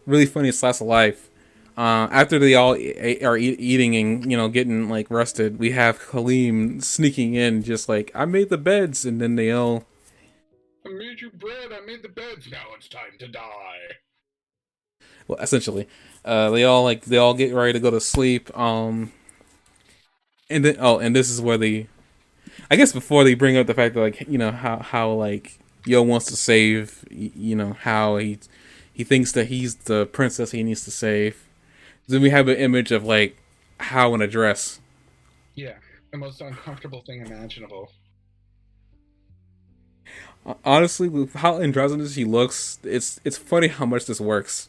really funny slice of life. After they all are eating and getting like rested, we have Kaleem sneaking in, just like I made the beds, and then they all. I made you bread. I made the beds. Now it's time to die. Well, essentially, they all get ready to go to sleep. And then and this is where I guess before they bring up the fact that like how like Yo wants to save how he thinks that he's the princess he needs to save. Then we have an image of like how in a dress. Yeah, the most uncomfortable thing imaginable. Honestly, with how androgynous he looks, it's funny how much this works.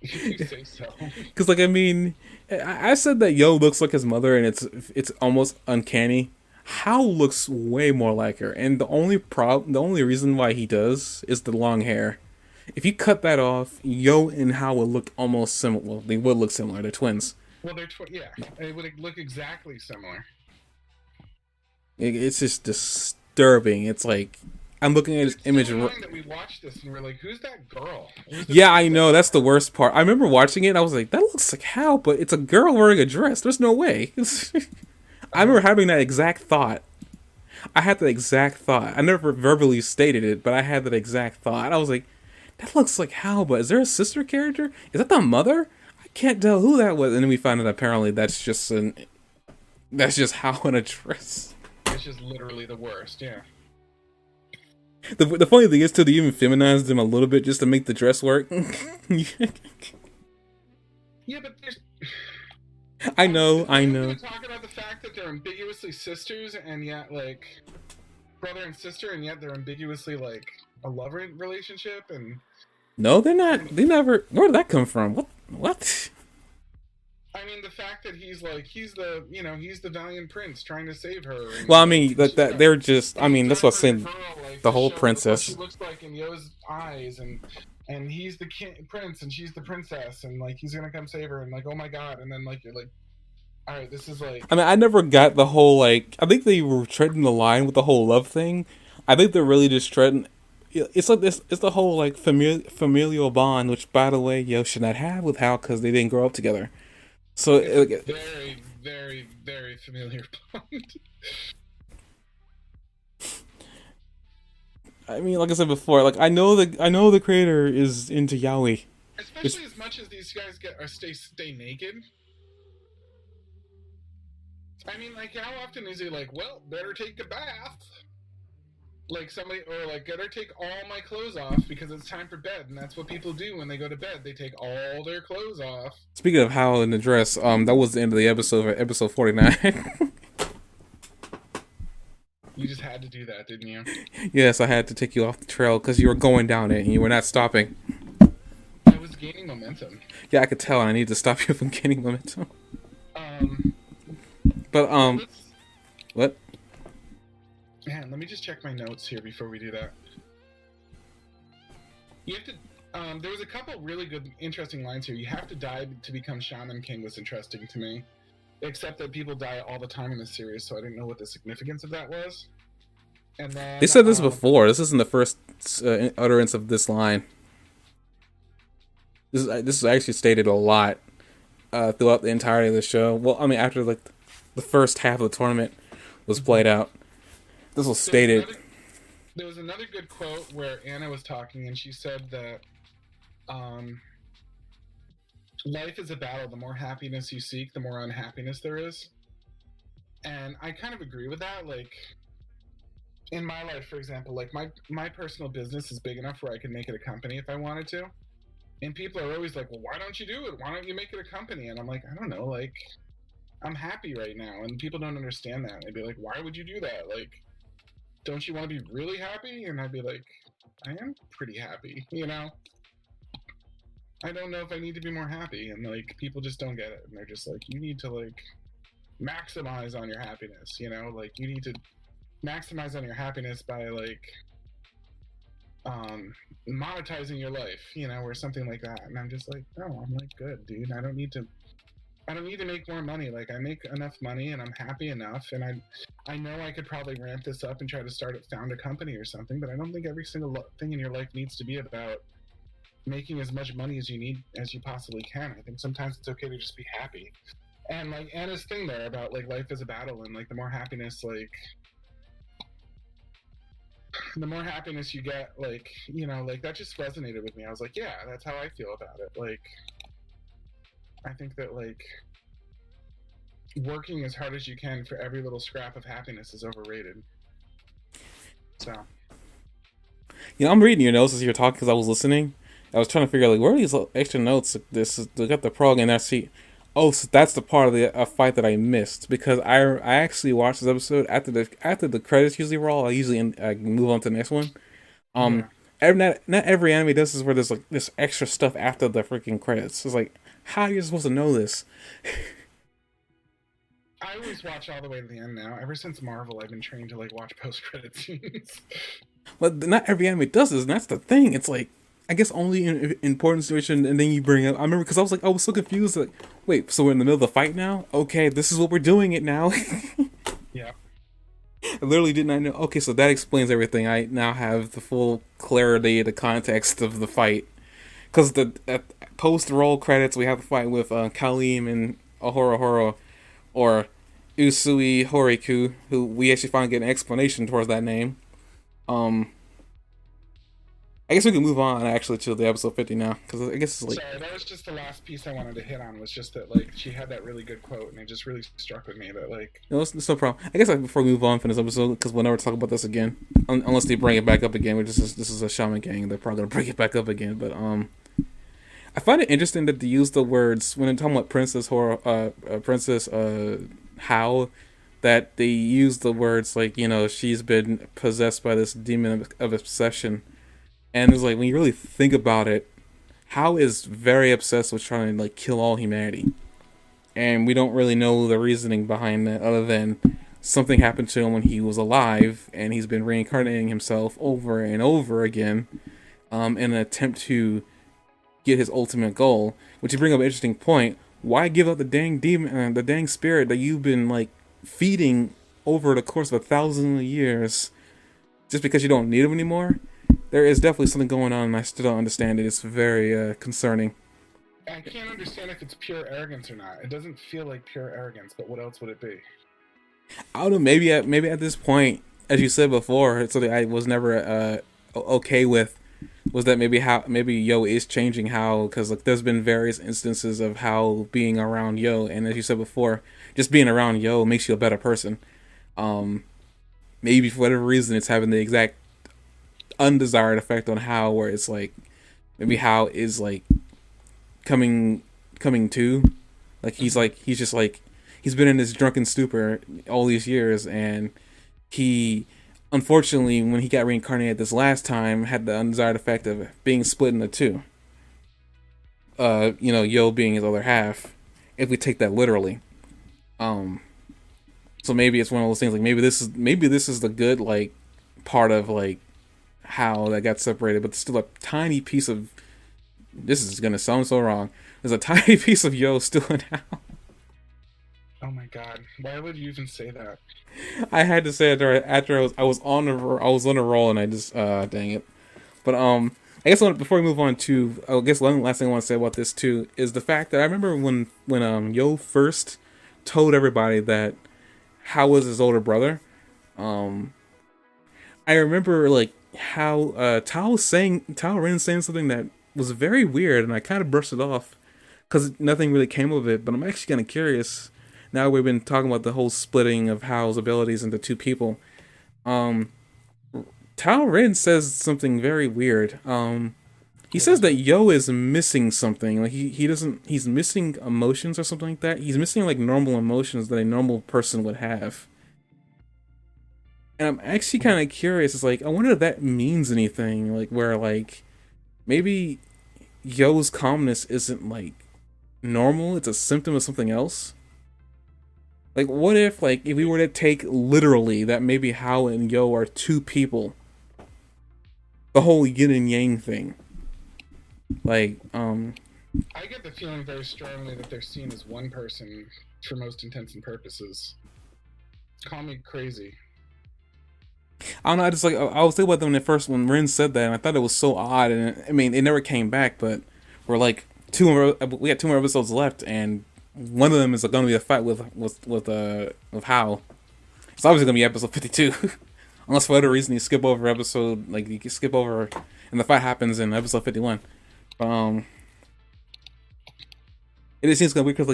You say so. Because like I mean, I said that Yo looks like his mother, and it's almost uncanny. How looks way more like her, and the only reason why he does is the long hair. If you cut that off, Yo and How would look almost similar. Well, they would look similar. They're twins. Well, yeah, they would look exactly similar. It's just disturbing. It's like I'm looking at his image. That we watched this and we're like, "Who's that girl?" Yeah, I know. That's the worst part. I remember watching it. And I was like, "That looks like How," but it's a girl wearing a dress. There's no way. I remember having that exact thought. I had that exact thought. I never verbally stated it, but I had that exact thought. I was like, that looks like How, but is there a sister character? Is that the mother? I can't tell who that was. And then we found out apparently that's just How in a dress. It's just literally the worst, yeah. The funny thing is, too, they even feminized them a little bit just to make the dress work. Yeah, but there's... I know. We're going to talk about the fact that they're ambiguously sisters, and yet, like, brother and sister, and yet they're ambiguously, like, a lover relationship, and... No, they're not. They never... Where did that come from? What? I mean, the fact that he's the valiant prince trying to save her. And, well, I mean, they're just... I mean, that's what I'm saying. Girl, like, the whole princess. What she looks like in Yo's eyes, and he's the prince and she's the princess, and like he's gonna come save her, and like, oh my god, and then like you're like, all right, this is like. I mean, I never got the whole like. I think they were treading the line with the whole love thing. I think they're really just treading. It's like this. It's the whole like familial bond, which by the way, Yo should not have with Hal because they didn't grow up together. So it's very, very, very familiar bond. I mean, like I said before, like I know the creator is into yaoi. Especially as much as these guys stay naked. I mean, like, how often is he like, well, better take a bath? Like somebody, or like, better take all my clothes off because it's time for bed, and that's what people do when they go to bed. They take all their clothes off. Speaking of How in the dress, that was the end of the episode, episode 49. You just had to do that, didn't you? Yes, I had to take you off the trail because you were going down it and you were not stopping. I was gaining momentum. Yeah, I could tell. I need to stop you from gaining momentum. But What? Man, let me just check my notes here before we do that. You have to. There was a couple really good, interesting lines here. You have to die to become Shaman King was interesting to me. Except that people die all the time in this series, so I didn't know what the significance of that was. And then They said this before. This isn't the first utterance of this line. This is actually stated a lot throughout the entirety of the show. Well, I mean, after like the first half of the tournament was played out, this was stated. There was another good quote where Anna was talking, and she said that life is a battle. The more happiness you seek, the more unhappiness there is. And I kind of agree with that. Like, in my life, for example, like my personal business is big enough where I could make it a company if I wanted to. And people are always like, well, why don't you do it? Why don't you make it a company? And I'm like, I don't know, like, I'm happy right now. And people don't understand that. They'd be like, why would you do that? Like, don't you want to be really happy? And I'd be like, I am pretty happy, you know? I don't know if I need to be more happy. And, like, people just don't get it. And they're just like, you need to, like, maximize on your happiness, you know? Like, you need to maximize on your happiness by, like, monetizing your life, you know, or something like that. And I'm just like, no, I'm like, good, dude. I don't need to make more money. Like, I make enough money and I'm happy enough. And I know I could probably ramp this up and try to found a company or something, but I don't think every single thing in your life needs to be about making as much money as you possibly can. I think sometimes it's okay to just be happy. And like Anna's thing there about like life is a battle, and like the more happiness, like the more happiness you get, like, you know, like that just resonated with me. I was like, yeah, that's how I feel about it. Like, I think that like working as hard as you can for every little scrap of happiness is overrated. So, You know, I'm reading your notes as you're talking because I was listening. I was trying to figure out like where are these extra notes. This is, they got the prologue and that see. Oh, so that's the part of the fight that I missed because I actually watched this episode after the credits usually roll. I usually move on to the next one. Not every anime does this where there's like this extra stuff after the freaking credits. It's like, how are you supposed to know this? I always watch all the way to the end now. Ever since Marvel, I've been trained to like watch post-credit scenes. But not every anime does this, and that's the thing. It's like, I guess only in important situation, and then you bring up. I remember because I was so confused. Like, wait, so we're in the middle of the fight now? Okay, this is what we're doing it now. Yeah. I literally did not know. Okay, so that explains everything. I now have the full clarity, the context of the fight. Because the post-roll credits, we have the fight with Kalim and Ahura, or Usui Horiku, who we actually finally get an explanation towards that name. I guess we can move on actually to the episode 50 now, because I guess it's like. Sorry, that was just the last piece I wanted to hit on. Was just that like she had that really good quote, and it just really struck with me that like. No, it's no problem. I guess before we move on from this episode, because we'll never talk about this again, unless they bring it back up again. Which is this is a Shaman Gang, they're probably gonna bring it back up again. But I find it interesting that they use the words when they're talking about Princess How, that they use the words like, you know, she's been possessed by this demon of obsession. And it's like, when you really think about it, How is very obsessed with trying to like kill all humanity, and we don't really know the reasoning behind that other than something happened to him when he was alive, and he's been reincarnating himself over and over again in an attempt to get his ultimate goal. Which you bring up an interesting point. Why give up the dang demon, the dang spirit that you've been like feeding over the course of 1,000 years, just because you don't need him anymore? There is definitely something going on, and I still don't understand it. It's very concerning. I can't understand if it's pure arrogance or not. It doesn't feel like pure arrogance, but what else would it be? I don't know. Maybe at this point, as you said before, it's something I was never okay with. Was that maybe Yo is changing How, because like there's been various instances of How being around Yo, and as you said before, just being around Yo makes you a better person. Maybe for whatever reason, it's having the exact undesired effect on How, where it's like maybe How is like coming to, like he's been in this drunken stupor all these years, and he unfortunately, when he got reincarnated this last time, had the undesired effect of being split into two. Yo being his other half, if we take that literally. So So maybe it's one of those things like maybe this is the good like part of like how that got separated, but still a tiny piece of this is gonna sound so wrong. There's a tiny piece of Yo still in Hal. Oh my god! Why would you even say that? I had to say it after I was on a roll and I just dang it. But I guess before we move on to I guess one last thing I want to say about this too is the fact that I remember when Yo first told everybody that Hal was his older brother. I remember like how Tao Ren saying something that was very weird, and I kind of brushed it off because nothing really came of it. But I'm actually kind of curious. Now we've been talking about the whole splitting of Hal's abilities into two people. Tao Ren says something very weird. He says that Yo is missing something. Like he's missing emotions or something like that. He's missing like normal emotions that a normal person would have. And I'm actually kind of curious. It's like I wonder if that means anything. Like where like maybe Yo's calmness isn't like normal. It's a symptom of something else. Like what if we were to take literally that maybe Hal and Yo are two people. The whole yin and yang thing. I get the feeling very strongly that they're seen as one person for most intents and purposes. Call me crazy. I don't know. I just I was thinking about them when Ren said that, and I thought it was so odd. And I mean, it never came back. But we got 2 more episodes left, and one of them is going to be a fight with Hal. It's obviously going to be episode 52, unless for whatever reason you skip over episode you can skip over, and the fight happens in episode 51. It seems kind of weird because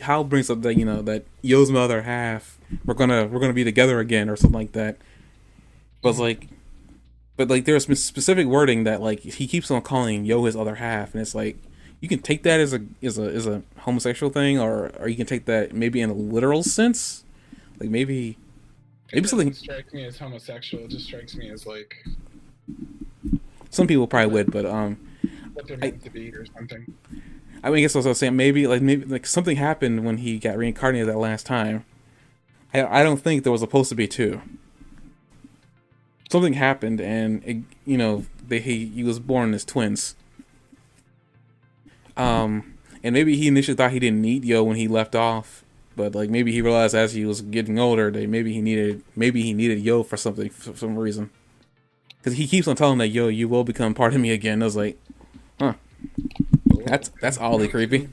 Hal brings up that that Yo's my other half. We're gonna be together again or something like that. But there's specific wording that he keeps on calling Yo his other half, and it's like you can take that as a homosexual thing, or you can take that maybe in a literal sense, maybe something. It doesn't strike me as homosexual. It just strikes me as some people probably would, but what they're meant to be or something. I mean, I guess what I was saying maybe something happened when he got reincarnated that last time. I don't think there was supposed to be two. Something happened, and he was born as twins. And maybe he initially thought he didn't need Yo when he left off, but maybe he realized as he was getting older that maybe he needed Yo for some reason. Because he keeps on telling that Yo, you will become part of me again. I was like, huh, that's oddly creepy.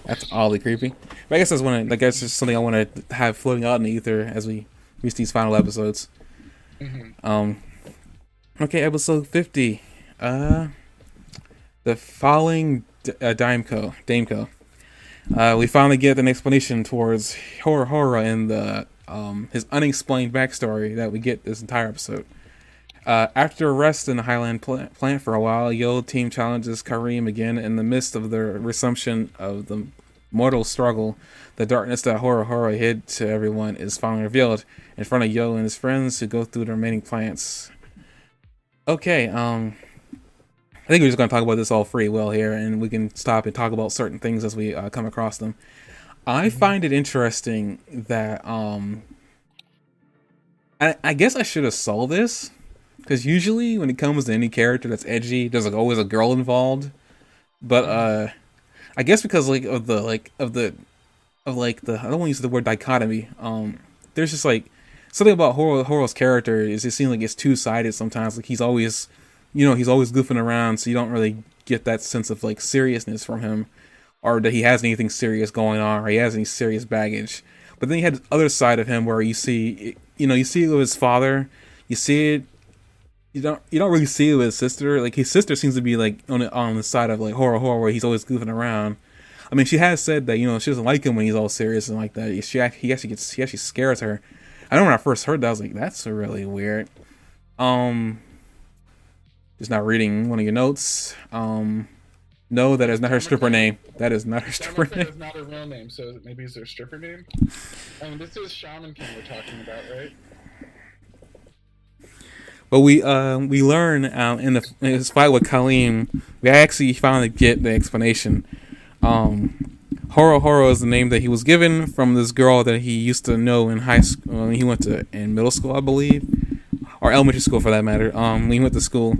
That's oddly creepy. But I guess that's just something I want to have floating out in the ether as we reach these final episodes. Mm-hmm. Okay, episode 50. The Falling Dameco. We finally get an explanation towards Hora and the his unexplained backstory that we get this entire episode. After a rest in the Highland plant for a while, Yo team challenges Kareem again in the midst of the resumption of the mortal struggle. The darkness that Hora hid to everyone is finally revealed in front of Yo and his friends who go through the remaining plants. Okay, I think we're just going to talk about this all free will here, and we can stop and talk about certain things as we come across them. I find it interesting that I guess I should have saw this, because usually when it comes to any character that's edgy, there's always a girl involved. But I guess because I don't want to use the word dichotomy. There's just something about Horo's character is it seems like it's two-sided sometimes. He's always goofing around, so you don't really get that sense of seriousness from him, or that he has anything serious going on, or he has any serious baggage. But then you had the other side of him where you see it with his father. You see it. You don't really see it with his sister. His sister seems to be on the side of Horo, where he's always goofing around. I mean, she has said that she doesn't like him when he's all serious and like that. He actually scares her. I know when I first heard that, I was like, that's really weird. Just not reading one of your notes. No, that is not her stripper name. That is not her stripper name. It's not her real name, so maybe it's her stripper name. This is Shaman King we're talking about, right? But we learn in his fight with Kaleem, we actually finally get the explanation. Horo is the name that he was given from this girl that he used to know in high school. He went to in middle school, I believe, or elementary school for that matter. When he went to school,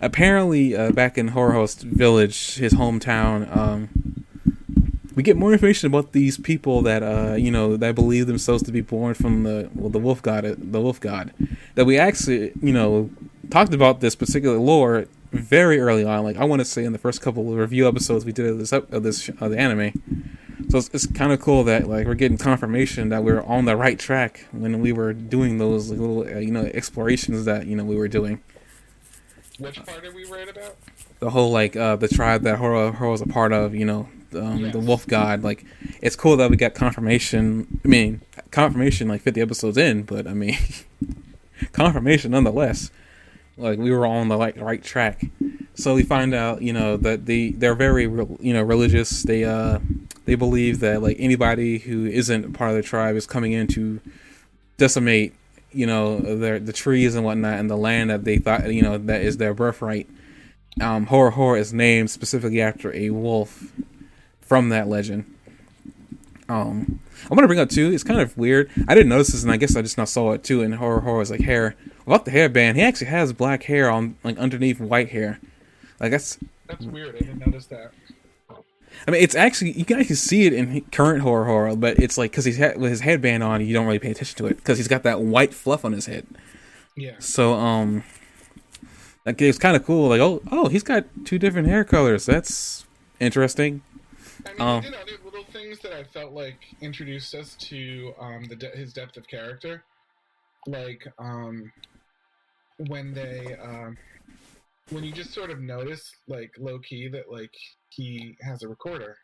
apparently back in Horo's village, his hometown, we get more information about these people that that believe themselves to be born from the wolf god, that we actually talked about this particular lore very early on. Like I want to say in the first couple of review episodes we did of the anime. So it's kind of cool that like we're getting confirmation that we're on the right track when we were doing those little explorations that we were doing. Which part are we right about? The whole the tribe that Horo is a part of, yes. The wolf god. Like it's cool that we got confirmation. I mean, confirmation like 50 episodes in, but I mean, confirmation nonetheless. Like we were on the right track. So we find out, that they're very, religious. They believe that like anybody who isn't part of the tribe is coming in to decimate, the trees and whatnot and the land that they thought, that is their birthright. Horo is named specifically after a wolf from that legend. I'm gonna bring up too. It's kind of weird. I didn't notice this, and I guess I just now saw it too. In Horo's like hair. About the hairband, he actually has black hair on like underneath white hair. Like that's weird. I didn't notice that. I mean, it's actually you can actually see it in current Horo, but it's like because with his headband on, you don't really pay attention to it because he's got that white fluff on his head. Yeah. So like it's kind of cool. Like oh, he's got two different hair colors. That's interesting. I mean, he did other little things that I felt like introduced us to his depth of character, like when you just sort of notice like low key that like he has a recorder,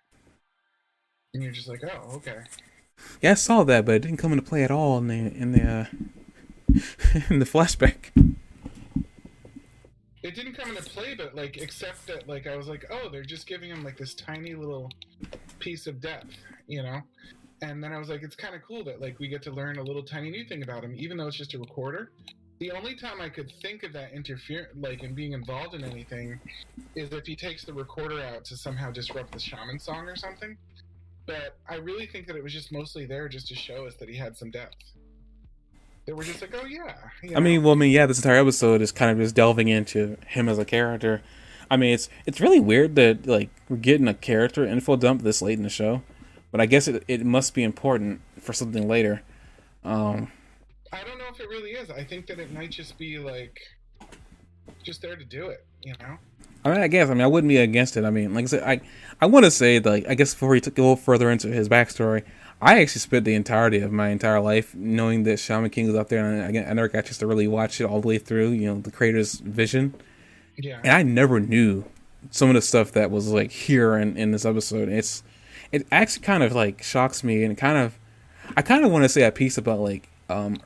and you're just like, oh, okay. Yeah, I saw that, but it didn't come into play at all in the in the flashback. It didn't come into play, but like, except that like I was like, oh, they're just giving him like this tiny little piece of depth, And then I was like, it's kind of cool that like we get to learn a little tiny new thing about him, even though it's just a recorder. The only time I could think of that in being involved in anything, is if he takes the recorder out to somehow disrupt the shaman song or something. But I really think that it was just mostly there just to show us that he had some depth. They were just like, oh yeah. I mean, yeah, this entire episode is kind of just delving into him as a character. I mean, it's really weird that like we're getting a character info dump this late in the show, but I guess it must be important for something later. I don't know if it really is. I think that it might just be like just there to do it, I mean, I wouldn't be against it. I mean, like I said, I want to say like I guess before we go a little further into his backstory. I actually spent the entirety of my entire life knowing that Shaman King was out there, and I never got to really watch it all the way through, the creator's vision. Yeah. And I never knew some of the stuff that was like here in this episode. It actually kind of like shocks me, and I kind of want to say a piece about like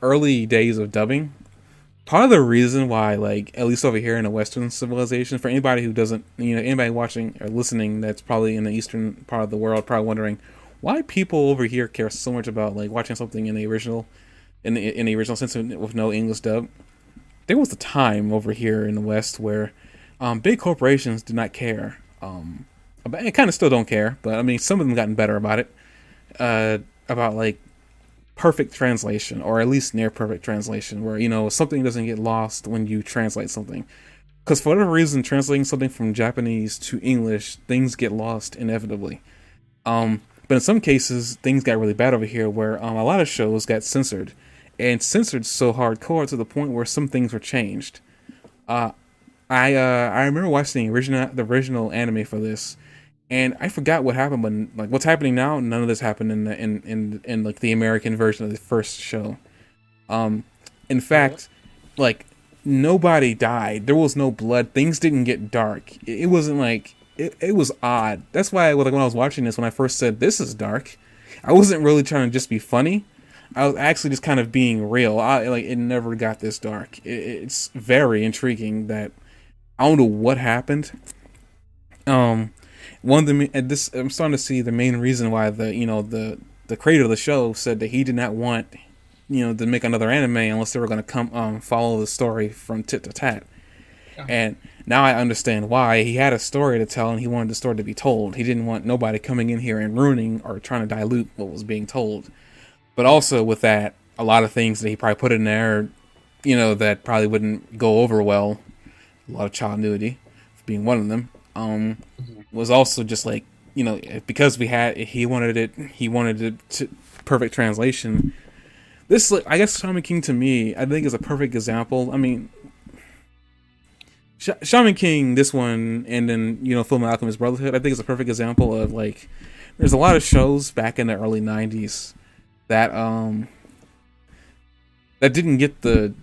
early days of dubbing. Part of the reason why, like at least over here in the Western civilization, for anybody who doesn't, anybody watching or listening that's probably in the Eastern part of the world, probably wondering why people over here care so much about like watching something in the original sense with no English dub. There was a time over here in the West where big corporations did not care. It kind of still don't care, but I mean, some of them gotten better about it. About like perfect translation, or at least near perfect translation, where something doesn't get lost when you translate something. Because for whatever reason, translating something from Japanese to English, things get lost inevitably. But in some cases, things got really bad over here where a lot of shows got censored. And censored so hardcore to the point where some things were changed. I remember watching the original anime for this, and I forgot what happened when like what's happening now. None of this happened in like the American version of the first show. In fact, like nobody died. There was no blood. Things didn't get dark. It wasn't like. It was odd. That's why like when I was watching this, when I first said this is dark, I wasn't really trying to just be funny. I was actually just kind of being real. It never got this dark. It's very intriguing that I don't know what happened. I'm starting to see the main reason why the creator of the show said that he did not want to make another anime unless they were going to come follow the story from tit to tat. And now I understand why. He had a story to tell and he wanted the story to be told. He didn't want nobody coming in here and ruining or trying to dilute what was being told. But also with that, a lot of things that he probably put in there, that probably wouldn't go over well. A lot of child nudity being one of them. Was also just like, because he wanted it to perfect translation. This, I guess, Shaman King to me, I think is a perfect example. I mean, Shaman King, this one, and then Fullmetal Alchemist Brotherhood, I think is a perfect example of like, there's a lot of shows back in the early '90s that that didn't get the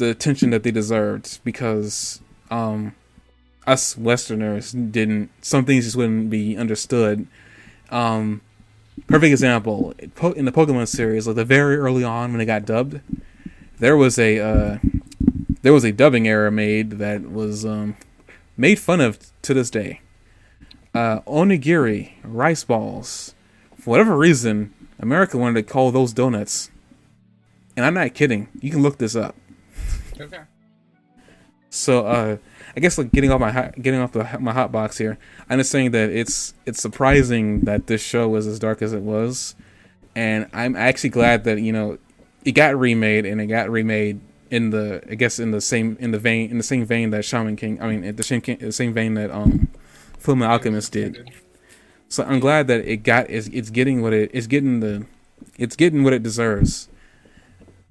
attention that they deserved because us Westerners didn't. Some things just wouldn't be understood. Perfect example in the Pokemon series, like the very early on when it got dubbed, there was a dubbing error made that was made fun of to this day. Onigiri, rice balls. For whatever reason, America wanted to call those donuts. And I'm not kidding. You can look this up. Okay. So, I guess like getting off my hot box here, I'm just saying that it's surprising that this show was as dark as it was, and I'm actually glad that it got remade, and it got remade in the same vein that Shaman King. I mean, the same vein that Fullmetal Alchemist did. So I'm glad that it's getting what it deserves.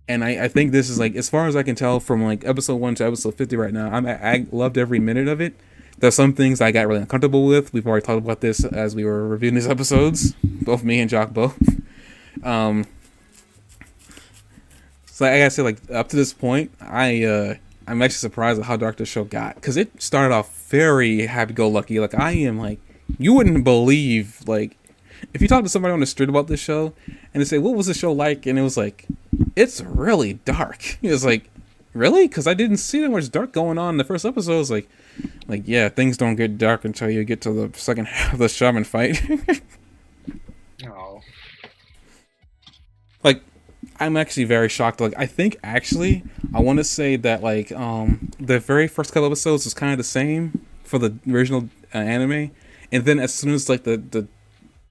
And I think this is like, as far as I can tell from like episode 1 to episode 50 right now, I loved every minute of it. There's some things I got really uncomfortable with. We've already talked about this as we were reviewing these episodes, both me and Jock both. So I gotta say, like, up to this point, I'm actually surprised at how dark the show got, because it started off very happy-go-lucky. Like, I am like, you wouldn't believe, like, if you talk to somebody on the street about this show and they say, what was the show like? And it was like, it's really dark. It was like, really? Because I didn't see that much dark going on in the first episode. It was like, yeah, things don't get dark until you get to the second half of the shaman fight. Oh. Like, I'm actually very shocked. Like, I think actually, I want to say that like, the very first couple episodes was kind of the same for the original anime, and then as soon as like the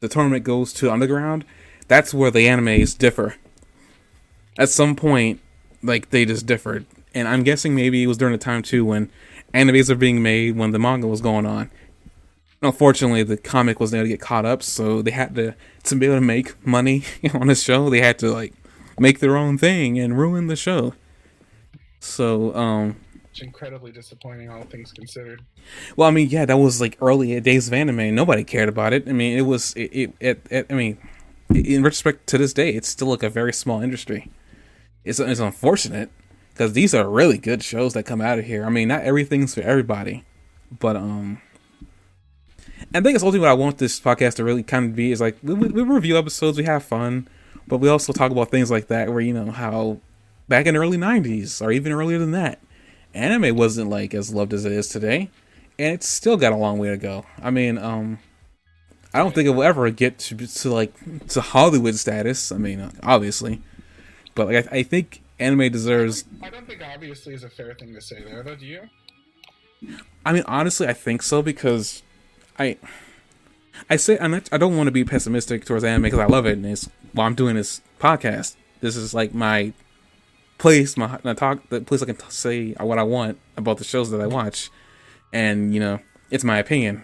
tournament goes to underground, that's where the animes differ. At some point, like, they just differed. And I'm guessing maybe it was during the time, too, when animes were being made, when the manga was going on. Unfortunately, the comic wasn't able to get caught up, so they had to be able to make money on the show, they had to, like, make their own thing and ruin the show. So, It's incredibly disappointing, all things considered. Well, I mean, yeah, that was, like, early days of anime. Nobody cared about it. I mean, in retrospect, to this day, it's still, like, a very small industry. It's unfortunate, because these are really good shows that come out of here. I mean, not everything's for everybody, but I think it's ultimately what I want this podcast to really kind of be, is like, we review episodes, we have fun, but we also talk about things like that, where, how back in the early 90s, or even earlier than that, anime wasn't, like, as loved as it is today, and it's still got a long way to go. I mean, I don't think it will ever get to Hollywood status, I mean, obviously. But like, I think anime deserves. I don't think obviously is a fair thing to say there, though. Do you? I mean, honestly, I think so, because I don't want to be pessimistic towards anime, because I love it, and it's while I'm doing this podcast. This is like my place, the place I can say what I want about the shows that I watch, and it's my opinion.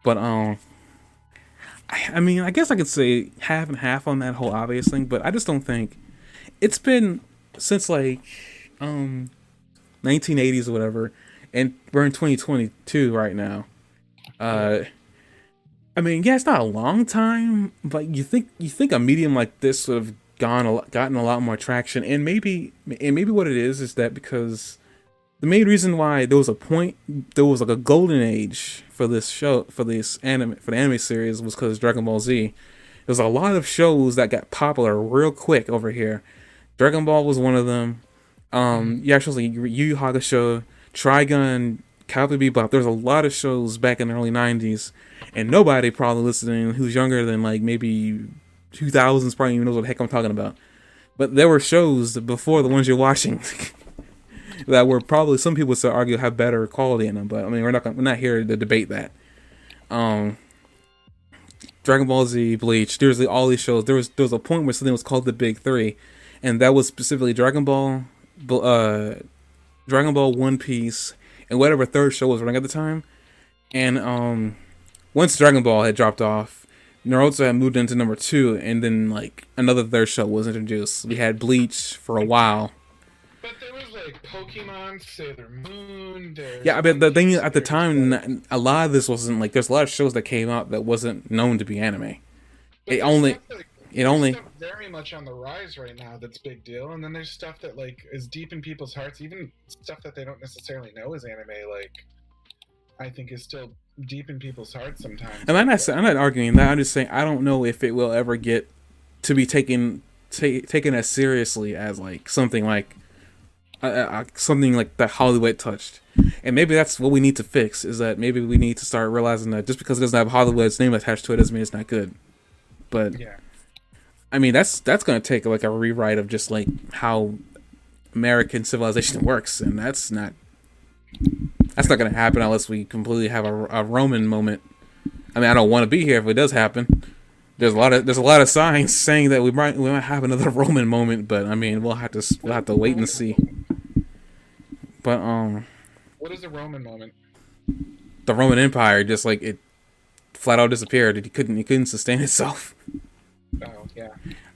But I mean, I guess I could say half and half on that whole obvious thing, but I just don't think. It's been since like 1980s or whatever, and we're in 2022 right now. I mean, yeah, it's not a long time, but you think a medium like this would have gotten a lot more traction, and maybe what it is that because the main reason why there was like a golden age for this show, for the anime series, was because Dragon Ball Z. There's a lot of shows that got popular real quick over here. Dragon Ball was one of them. Yeah, actually, Yu Yu Hakusho, Trigun, Cowboy Bebop. There's a lot of shows back in the early 90s, and nobody probably listening who's younger than like maybe 2000s probably even knows what the heck I'm talking about. But there were shows before the ones you're watching. that were probably some people would argue have better quality in them. But I mean, we're not here to debate that. Um, Dragon Ball Z, Bleach. There's all these shows. There was a point where something was called the Big Three, and that was specifically Dragon Ball, One Piece, and whatever third show was running at the time. And once Dragon Ball had dropped off, Naruto had moved into number two, and then like another third show was introduced. We had Bleach for a while. But there was like Pokemon, Sailor Moon. Yeah, but the thing is, at the time, a lot of this wasn't like. There's a lot of shows that came out that wasn't known to be anime. It only stuff very much on the rise right now that's big deal, and then there's stuff that like is deep in people's hearts, even stuff that they don't necessarily know is anime, like I think is still deep in people's hearts sometimes. And I'm not arguing that. I'm just saying I don't know if it will ever get to be taken as seriously as like something like that Hollywood touched. And maybe that's what we need to fix, is that maybe we need to start realizing that just because it doesn't have Hollywood's name attached to it doesn't mean it's not good. But yeah. I mean, that's going to take like a rewrite of just like how American civilization works, and that's not going to happen unless we completely have a Roman moment. I mean, I don't want to be here if it does happen. There's a lot of signs saying that we might have another Roman moment, but I mean, we'll have to wait and see. But what is a Roman moment? The Roman Empire just like it flat out disappeared. It couldn't sustain itself. Oh yeah.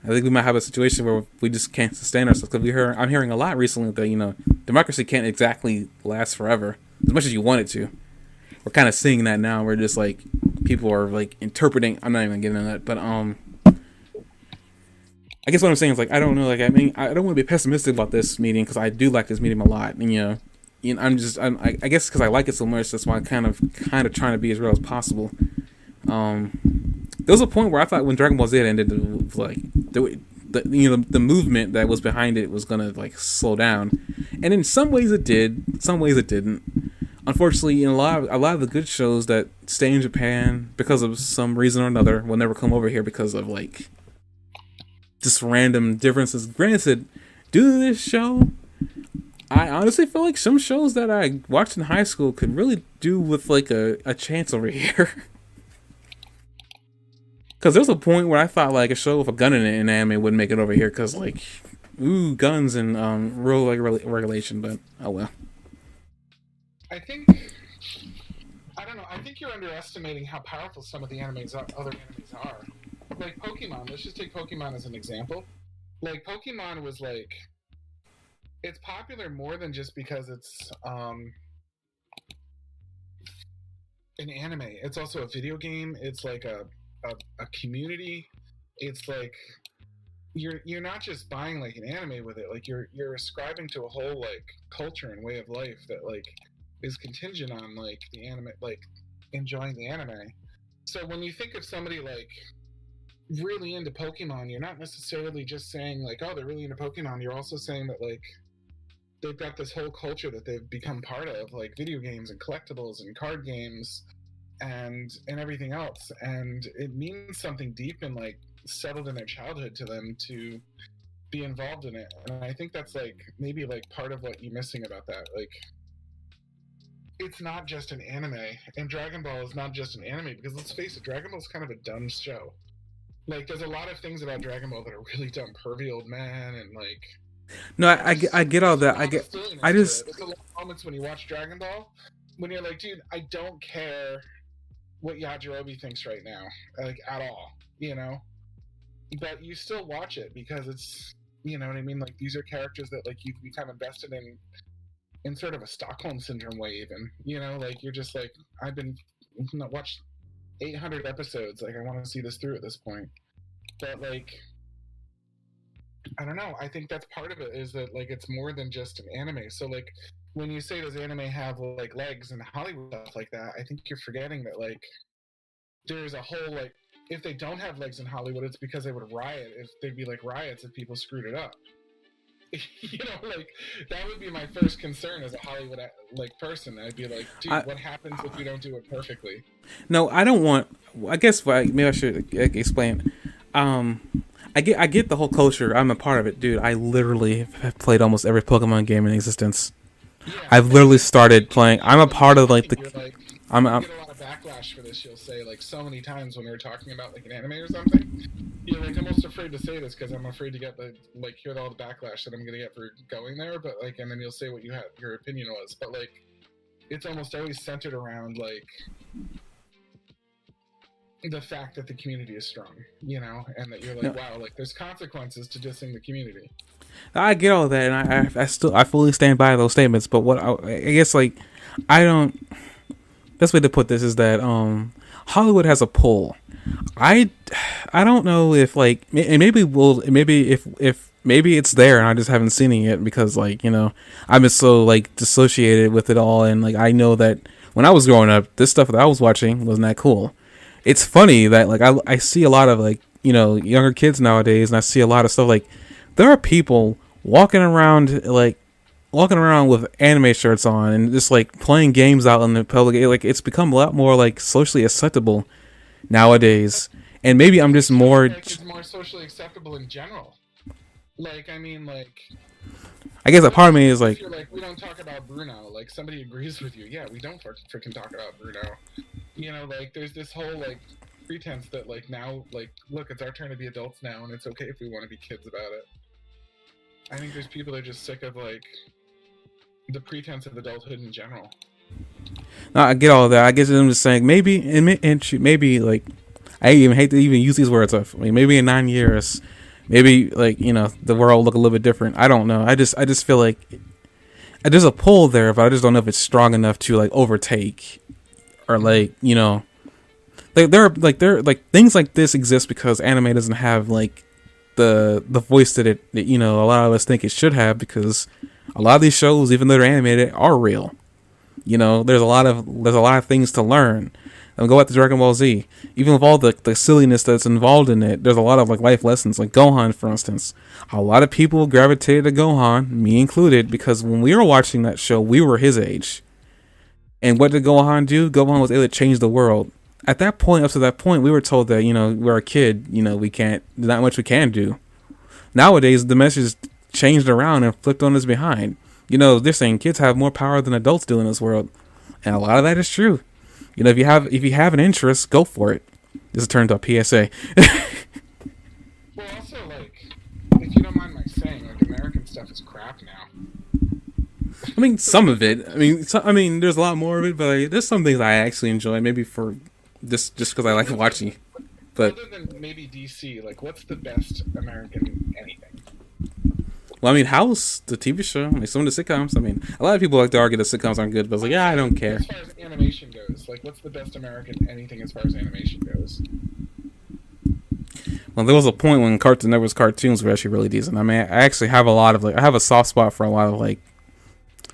I think we might have a situation where we just can't sustain ourselves, because I'm hearing a lot recently that democracy can't exactly last forever as much as you want it to. We're kind of seeing that now. We're just like people are like interpreting. I'm not even getting into that, but I guess what I'm saying is like I don't know. Like I mean, I don't want to be pessimistic about this meeting because I do like this meeting a lot, and I guess because I like it so much, that's why I'm kind of trying to be as real as possible. There was a point where I thought when Dragon Ball Z ended, like the movement that was behind it was gonna like slow down, and in some ways it did, some ways it didn't. Unfortunately, a lot of the good shows that stay in Japan because of some reason or another will never come over here because of like just random differences. Granted, due to this show, I honestly feel like some shows that I watched in high school could really do with like a chance over here. Because there was a point where I thought like a show with a gun in it in anime wouldn't make it over here because like, guns and rule like regulation. But oh well. I don't know. I think you're underestimating how powerful some of the other animes are. Like Pokemon. Let's just take Pokemon as an example. Like Pokemon was like, it's popular more than just because it's an anime. It's also a video game. It's like a community. It's like you're not just buying like an anime with it. Like you're ascribing to a whole like culture and way of life that like is contingent on like the anime, like enjoying the anime. So when you think of somebody like really into Pokemon, you're not necessarily just saying like, oh, they're really into Pokemon. You're also saying that like they've got this whole culture that they've become part of, like video games and collectibles and card games and everything else, and it means something deep and like settled in their childhood to them to be involved in it. And I think that's like maybe like part of what you're missing about that. Like it's not just an anime, and Dragon Ball is not just an anime, because let's face it, Dragon Ball is kind of a dumb show. Like there's a lot of things about Dragon Ball that are really dumb. Pervy old man and like no, I get all that. There's a lot of moments when you watch Dragon Ball when you're like, dude, I don't care what Yajirobe thinks right now, like at all, but you still watch it because it's, you know what I mean, like these are characters that like you become invested in sort of a Stockholm syndrome way, even, like you're just like, I've been watched 800 episodes, like I want to see this through at this point. But like I don't know, I think that's part of it, is that like it's more than just an anime. So like when you say does anime have like legs and Hollywood stuff like that, I think you're forgetting that like there's a whole like, if they don't have legs in Hollywood, it's because they would riot. If they'd be like riots if people screwed it up. Like that would be my first concern as a Hollywood like person. I'd be like, dude, what happens if you don't do it perfectly? No, I don't want. I guess maybe I should explain. I get the whole culture. I'm a part of it, dude. I literally have played almost every Pokemon game in existence. Yeah, I've and literally started playing. I'm a when you're part of like talking, the. you're like, you I'm get a lot of backlash for this. You'll say like so many times when we're talking about like an anime or something. You're like almost afraid to say this because I'm afraid to get the like hear all the backlash that I'm gonna get for going there. But like, and then you'll say what you had your opinion was. But like, it's almost always centered around like the fact that the community is strong, you know, and that you're like, no, wow, like there's consequences to dissing the community. I get all that, and I fully stand by those statements. But what I guess like I don't. Best way to put this is that Hollywood has a pull. I I don't know if like and maybe if maybe it's there and I just haven't seen it yet because like I've been so like dissociated with it all, and like I know that when I was growing up this stuff that I was watching wasn't that cool. It's funny that like I see a lot of like younger kids nowadays, and I see a lot of stuff like there are people walking around with anime shirts on and just like playing games out in the public. Like it's become a lot more like socially acceptable nowadays, and maybe I'm just more. Like it's more socially acceptable in general. Like I mean, like I guess a part of me is like, you're like we don't talk about Bruno. Like somebody agrees with you. Yeah, we don't freaking talk about Bruno. You know, like there's this whole like pretense that like now like look, it's our turn to be adults now, and it's okay if we want to be kids about it. I think there's people that are just sick of like the pretense of adulthood in general. no, I get all of that. I guess I'm just saying maybe maybe like I even hate to even use these words. I mean, maybe in 9 years, maybe like the world will look a little bit different. I don't know. I just feel like there's a pull there, but I just don't know if it's strong enough to like overtake or like there are things like this exist because anime doesn't have like the voice that it a lot of us think it should have, because a lot of these shows, even though they're animated, are real. There's a lot of things to learn. And go back to Dragon Ball Z. Even with all the silliness that's involved in it, there's a lot of like life lessons. Like Gohan, for instance. A lot of people gravitated to Gohan, me included, because when we were watching that show, we were his age. And what did Gohan do? Gohan was able to change the world. At that point, up to that point, we were told that, we're a kid, we can't, there's not much we can do. Nowadays, the message changed around and flipped on us behind. They're saying kids have more power than adults do in this world. And a lot of that is true. If you have an interest, go for it. This is turned to a PSA. Well, also, like, if you don't mind my saying, like, American stuff is crap now. I mean, some of it. I mean, there's a lot more of it, but like, there's some things I actually enjoy. Maybe for just because I like watching. But other than maybe DC, like, what's the best American anything? well, I mean, House, the TV show, like some of the sitcoms. I mean, a lot of people like to argue that sitcoms aren't good, but it's like, yeah, I don't care. As far as animation goes, like, what's the best American anything as far as animation goes? Well, there was a point when Cartoon Network's cartoons were actually really decent. I mean, I actually have a lot of like, I have a soft spot for a lot of like.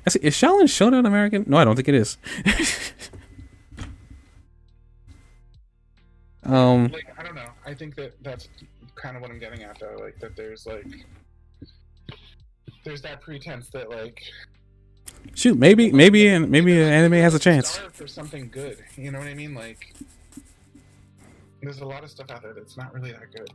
Is Shaolin Showdown American? No, I don't think it is. Like, I don't know. I think that's kind of what I'm getting at, though. Like, that there's that pretense that like. Shoot, maybe an anime has a chance. For something good, you know what I mean? Like, there's a lot of stuff out there that's not really that good.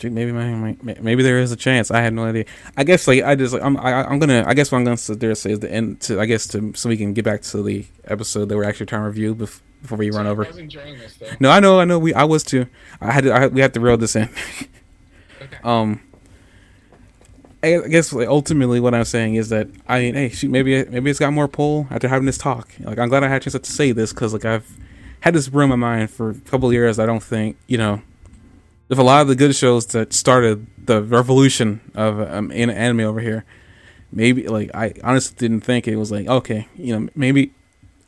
Maybe there is a chance. I had no idea. I guess like I guess what I'm gonna sit there and say is the end so we can get back to the episode that we're actually trying to review before we run over. I was enjoying this though. No, I know I was too. We had to reel this in. Okay. I guess like, ultimately what I'm saying is that hey, shoot, maybe it's got more pull after having this talk. Like I'm glad I had a chance to say this because like I've had this brew in my mind for a couple of years. I don't think if a lot of the good shows that started the revolution of anime over here, maybe like I honestly didn't think it was like okay, maybe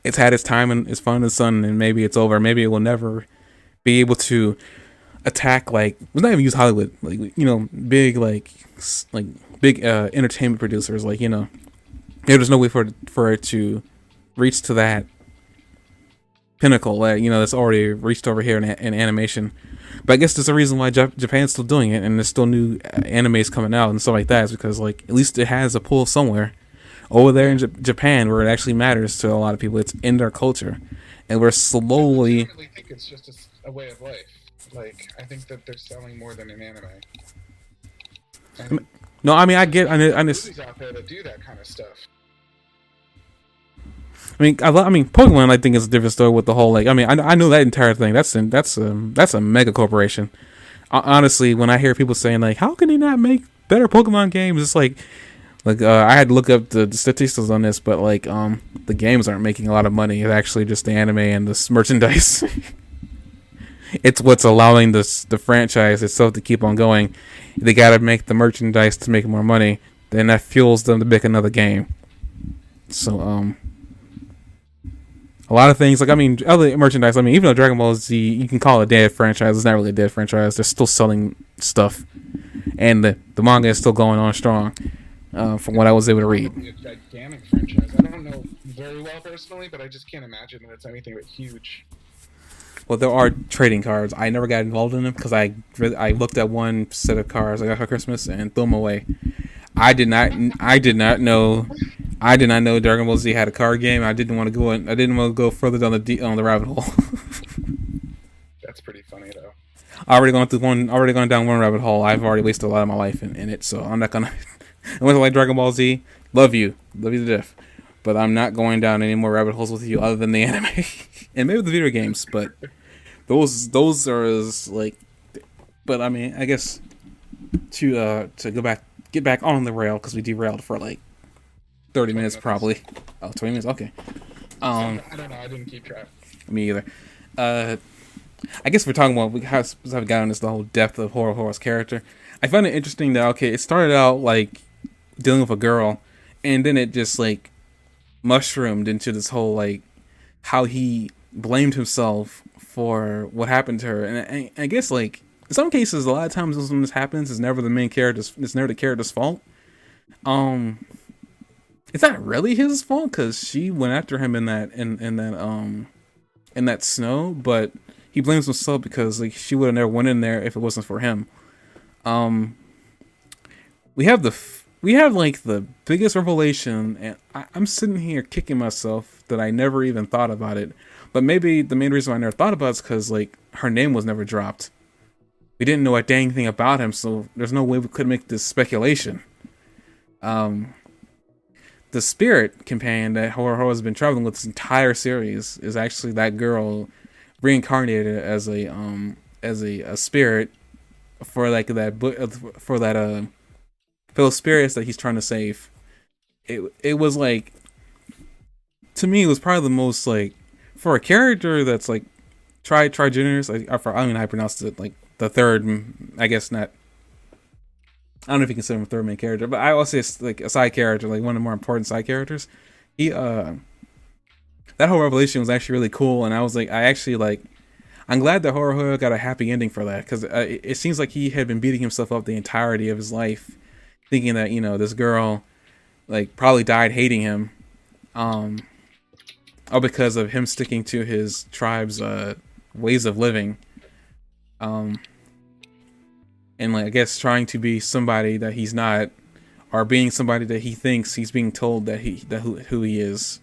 it's had its time and it's fun and sun and maybe it's over. Maybe it will never be able to attack like let's not even use Hollywood like big big entertainment producers like there's no way for it to reach to that pinnacle that that's already reached over here in animation. But I guess there's a reason why Japan's still doing it and there's still new animes coming out and stuff like that is because like at least it has a pull somewhere over there in Japan where it actually matters to a lot of people. It's in their culture and we're slowly. I really think it's just a way of life. Like I think that they're selling more than an anime. No, I mean I get. There's I just. movies out there that do that kind of stuff. I mean, Pokemon. I think is a different story with the whole like. I mean, I know that entire thing. That's a mega corporation. Honestly, when I hear people saying like, "How can they not make better Pokemon games?" It's like I had to look up the statistics on this, but like the games aren't making a lot of money. It's actually just the anime and the merchandise. It's what's allowing the franchise itself to keep on going. They got to make the merchandise to make more money. Then that fuels them to make another game. So a lot of things like other merchandise. I mean, even though Dragon Ball Z, you can call it a dead franchise. It's not really a dead franchise. They're still selling stuff, and the manga is still going on strong. From what I was able to read. It's a gigantic franchise. I don't know very well personally, but I just can't imagine that it's anything but huge. Well, there are trading cards. I never got involved in them because I looked at one set of cards I got for Christmas and threw them away. I did not know Dragon Ball Z had a card game. I didn't want to go further down the rabbit hole. That's pretty funny though. Already gone down one rabbit hole. I've already wasted a lot of my life in it, so I'm not gonna. Unless I like Dragon Ball Z, love you to death. But I'm not going down any more rabbit holes with you other than the anime and maybe the video games. But those are like. But I mean, I guess to get back on the rail because we derailed for like 30 minutes probably. Oh, 20 minutes. Okay. I don't know. I didn't keep track. Me either. I guess we're talking about how we got on this the whole depth of Horo's character. I find it interesting that it started out like dealing with a girl, and then it just like mushroomed into this whole like how he blamed himself for what happened to her, and I guess like in some cases, a lot of times when this happens, it's never the character's fault. It's not really his fault because she went after him in that snow, but he blames himself because like she would have never went in there if it wasn't for him. We have like the biggest revelation, and I'm sitting here kicking myself that I never even thought about it. But maybe the main reason I never thought about it is because like her name was never dropped. We didn't know a dang thing about him, so there's no way we could make this speculation. The spirit companion that Horo has been traveling with this entire series is actually that girl reincarnated as a spirit for like for those spirits that he's trying to save. It was like, to me, it was probably the most like for a character that's like trigenerous. I don't know how I pronounced it. Like the third, I guess not. I don't know if you consider him a third main character, but I will say it's like a side character, like one of the more important side characters. That whole revelation was actually really cool, and I was like, I'm glad that Horo got a happy ending for that, because it seems like he had been beating himself up the entirety of his life, thinking that this girl like probably died hating him, all because of him sticking to his tribe's ways of living, and like I guess trying to be somebody that he's not, or being somebody that he thinks he's being told that who he is.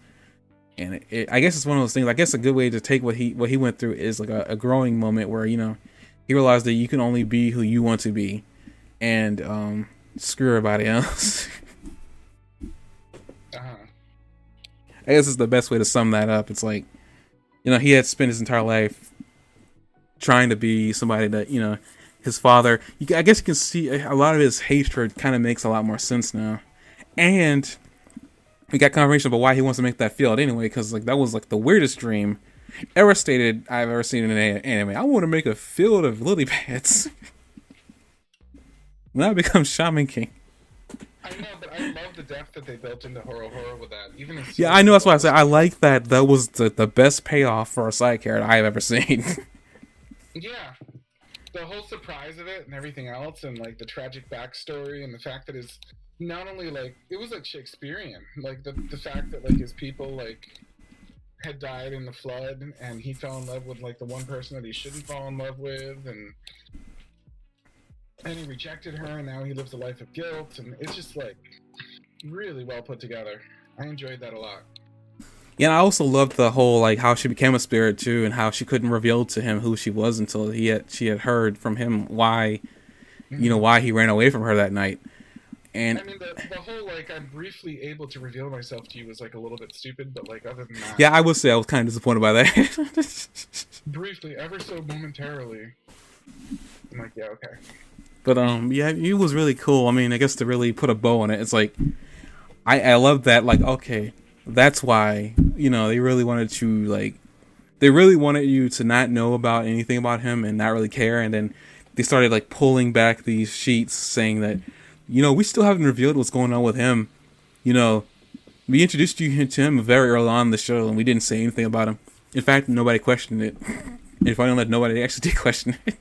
And I guess it's one of those things. I guess a good way to take what he went through is like a growing moment where he realized that you can only be who you want to be, and screw everybody else. I guess it's the best way to sum that up. It's like, he had spent his entire life trying to be somebody that his father. I guess you can see a lot of his hatred kind of makes a lot more sense now, and we got confirmation about why he wants to make that field anyway, because like that was like the weirdest dream ever stated I've ever seen in an anime. I want to make a field of lily pads when I become Shaman King. I know, but I love the depth that they built into Horo with that. Yeah, I know, that's why I said I like that. That was the best payoff for a side character I've ever seen. Yeah. The whole surprise of it and everything else, and like the tragic backstory, and the fact that it's not only like it was like Shakespearean, like the fact that like his people like had died in the flood, and he fell in love with like the one person that he shouldn't fall in love with, and he rejected her, and now he lives a life of guilt, and it's just like really well put together. I enjoyed that a lot. Yeah, and I also loved the whole like how she became a spirit too, and how she couldn't reveal to him who she was until she had heard from him why, why he ran away from her that night. And I mean, the whole like I'm briefly able to reveal myself to you was like a little bit stupid, but like other than that, yeah, I would say I was kind of disappointed by that. briefly, ever so momentarily, I'm like, yeah, okay. But yeah, it was really cool. I mean, I guess to really put a bow on it, it's like I love that. Like, okay, that's why they really wanted to like they really wanted you to not know about anything about him and not really care, and then they started like pulling back these sheets saying that we still haven't revealed what's going on with him. You know, we introduced you to him very early on in the show, and we didn't say anything about him. In fact, nobody questioned it. If I don't let nobody actually did question it.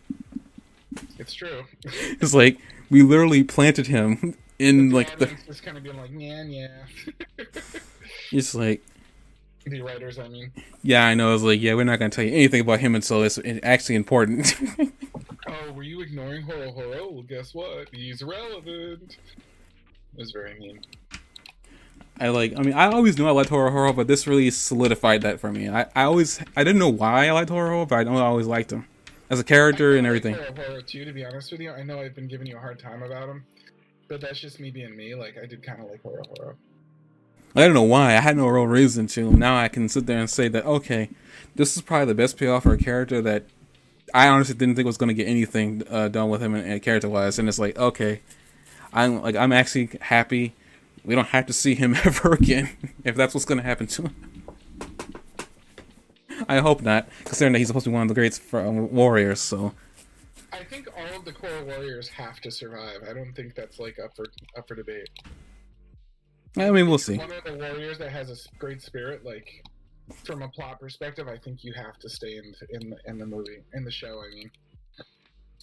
It's true. It's like we literally planted him in the like the. audience just kind of being like, yeah. It's like The writers, I mean. yeah, I know. It's like yeah, we're not gonna tell you anything about him until it's actually important. Oh, were you ignoring Horo Horo? Well, guess what? He's relevant. It was very mean. I mean, I always knew I liked Horo Horo, but this really solidified that for me. I didn't know why I liked Horo Horo, but I know I always liked him as a character and everything. I like Horo Horo too, to be honest with you. I know I've been giving you a hard time about him, but that's just me being me. Like, I did kind of like Horo Horo. I don't know why. I had no real reason to. Now I can sit there and say that, okay, this is probably the best payoff for a character that I honestly didn't think was going to get anything done with him and character-wise. And it's like, okay, I'm actually happy. We don't have to see him ever again if that's what's going to happen to him. I hope not, considering that he's supposed to be one of the greatest warriors. So I think all of the core warriors have to survive. I don't think that's like up for debate. I mean, we'll see. One of the warriors that has a great spirit, like from a plot perspective, I think you have to stay in the movie, in the show. I mean,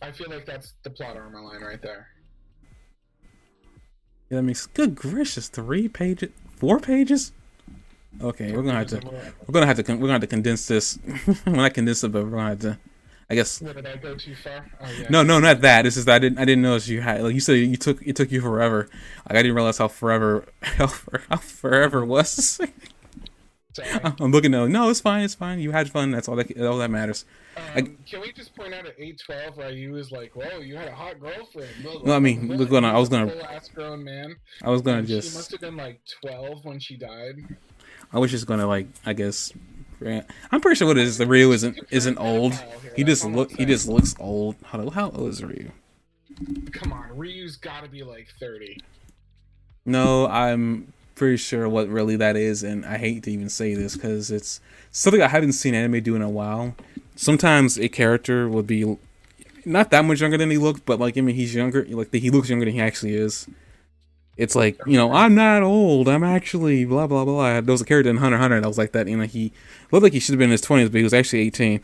I feel like that's the plot armor line right there. Yeah, that makes good gracious, 3 pages, 4 pages. Okay, we're gonna have to condense this. Well, not condense it, but we're gonna have to. I guess. What, did I go too far? Oh, yeah. No, not that. It's just that I didn't notice you had, like you said, it took you forever. Like I didn't realize how forever was. I'm looking at no, it's fine. You had fun. That's all that matters. Can we just point out at 8:12 Ryu is like, "Whoa, you had a hot girlfriend." Well, I mean, I was gonna. Full-ass grown man. I was gonna just. She must have been like 12 when she died. I was just gonna like, I guess. I'm pretty sure what it is. The Ryu isn't old. He just looks old. How old is Ryu? Come on, Ryu's got to be like 30. No, I'm pretty sure what really that is, and I hate to even say this because it's something I haven't seen anime do in a while. Sometimes a character would be not that much younger than he looks, but like I mean, he's younger. Like he looks younger than he actually is. It's like I'm not old. I'm actually blah blah blah. There was a character in Hunter x Hunter that was like that. He looked like he should have been in his 20s, but he was actually 18.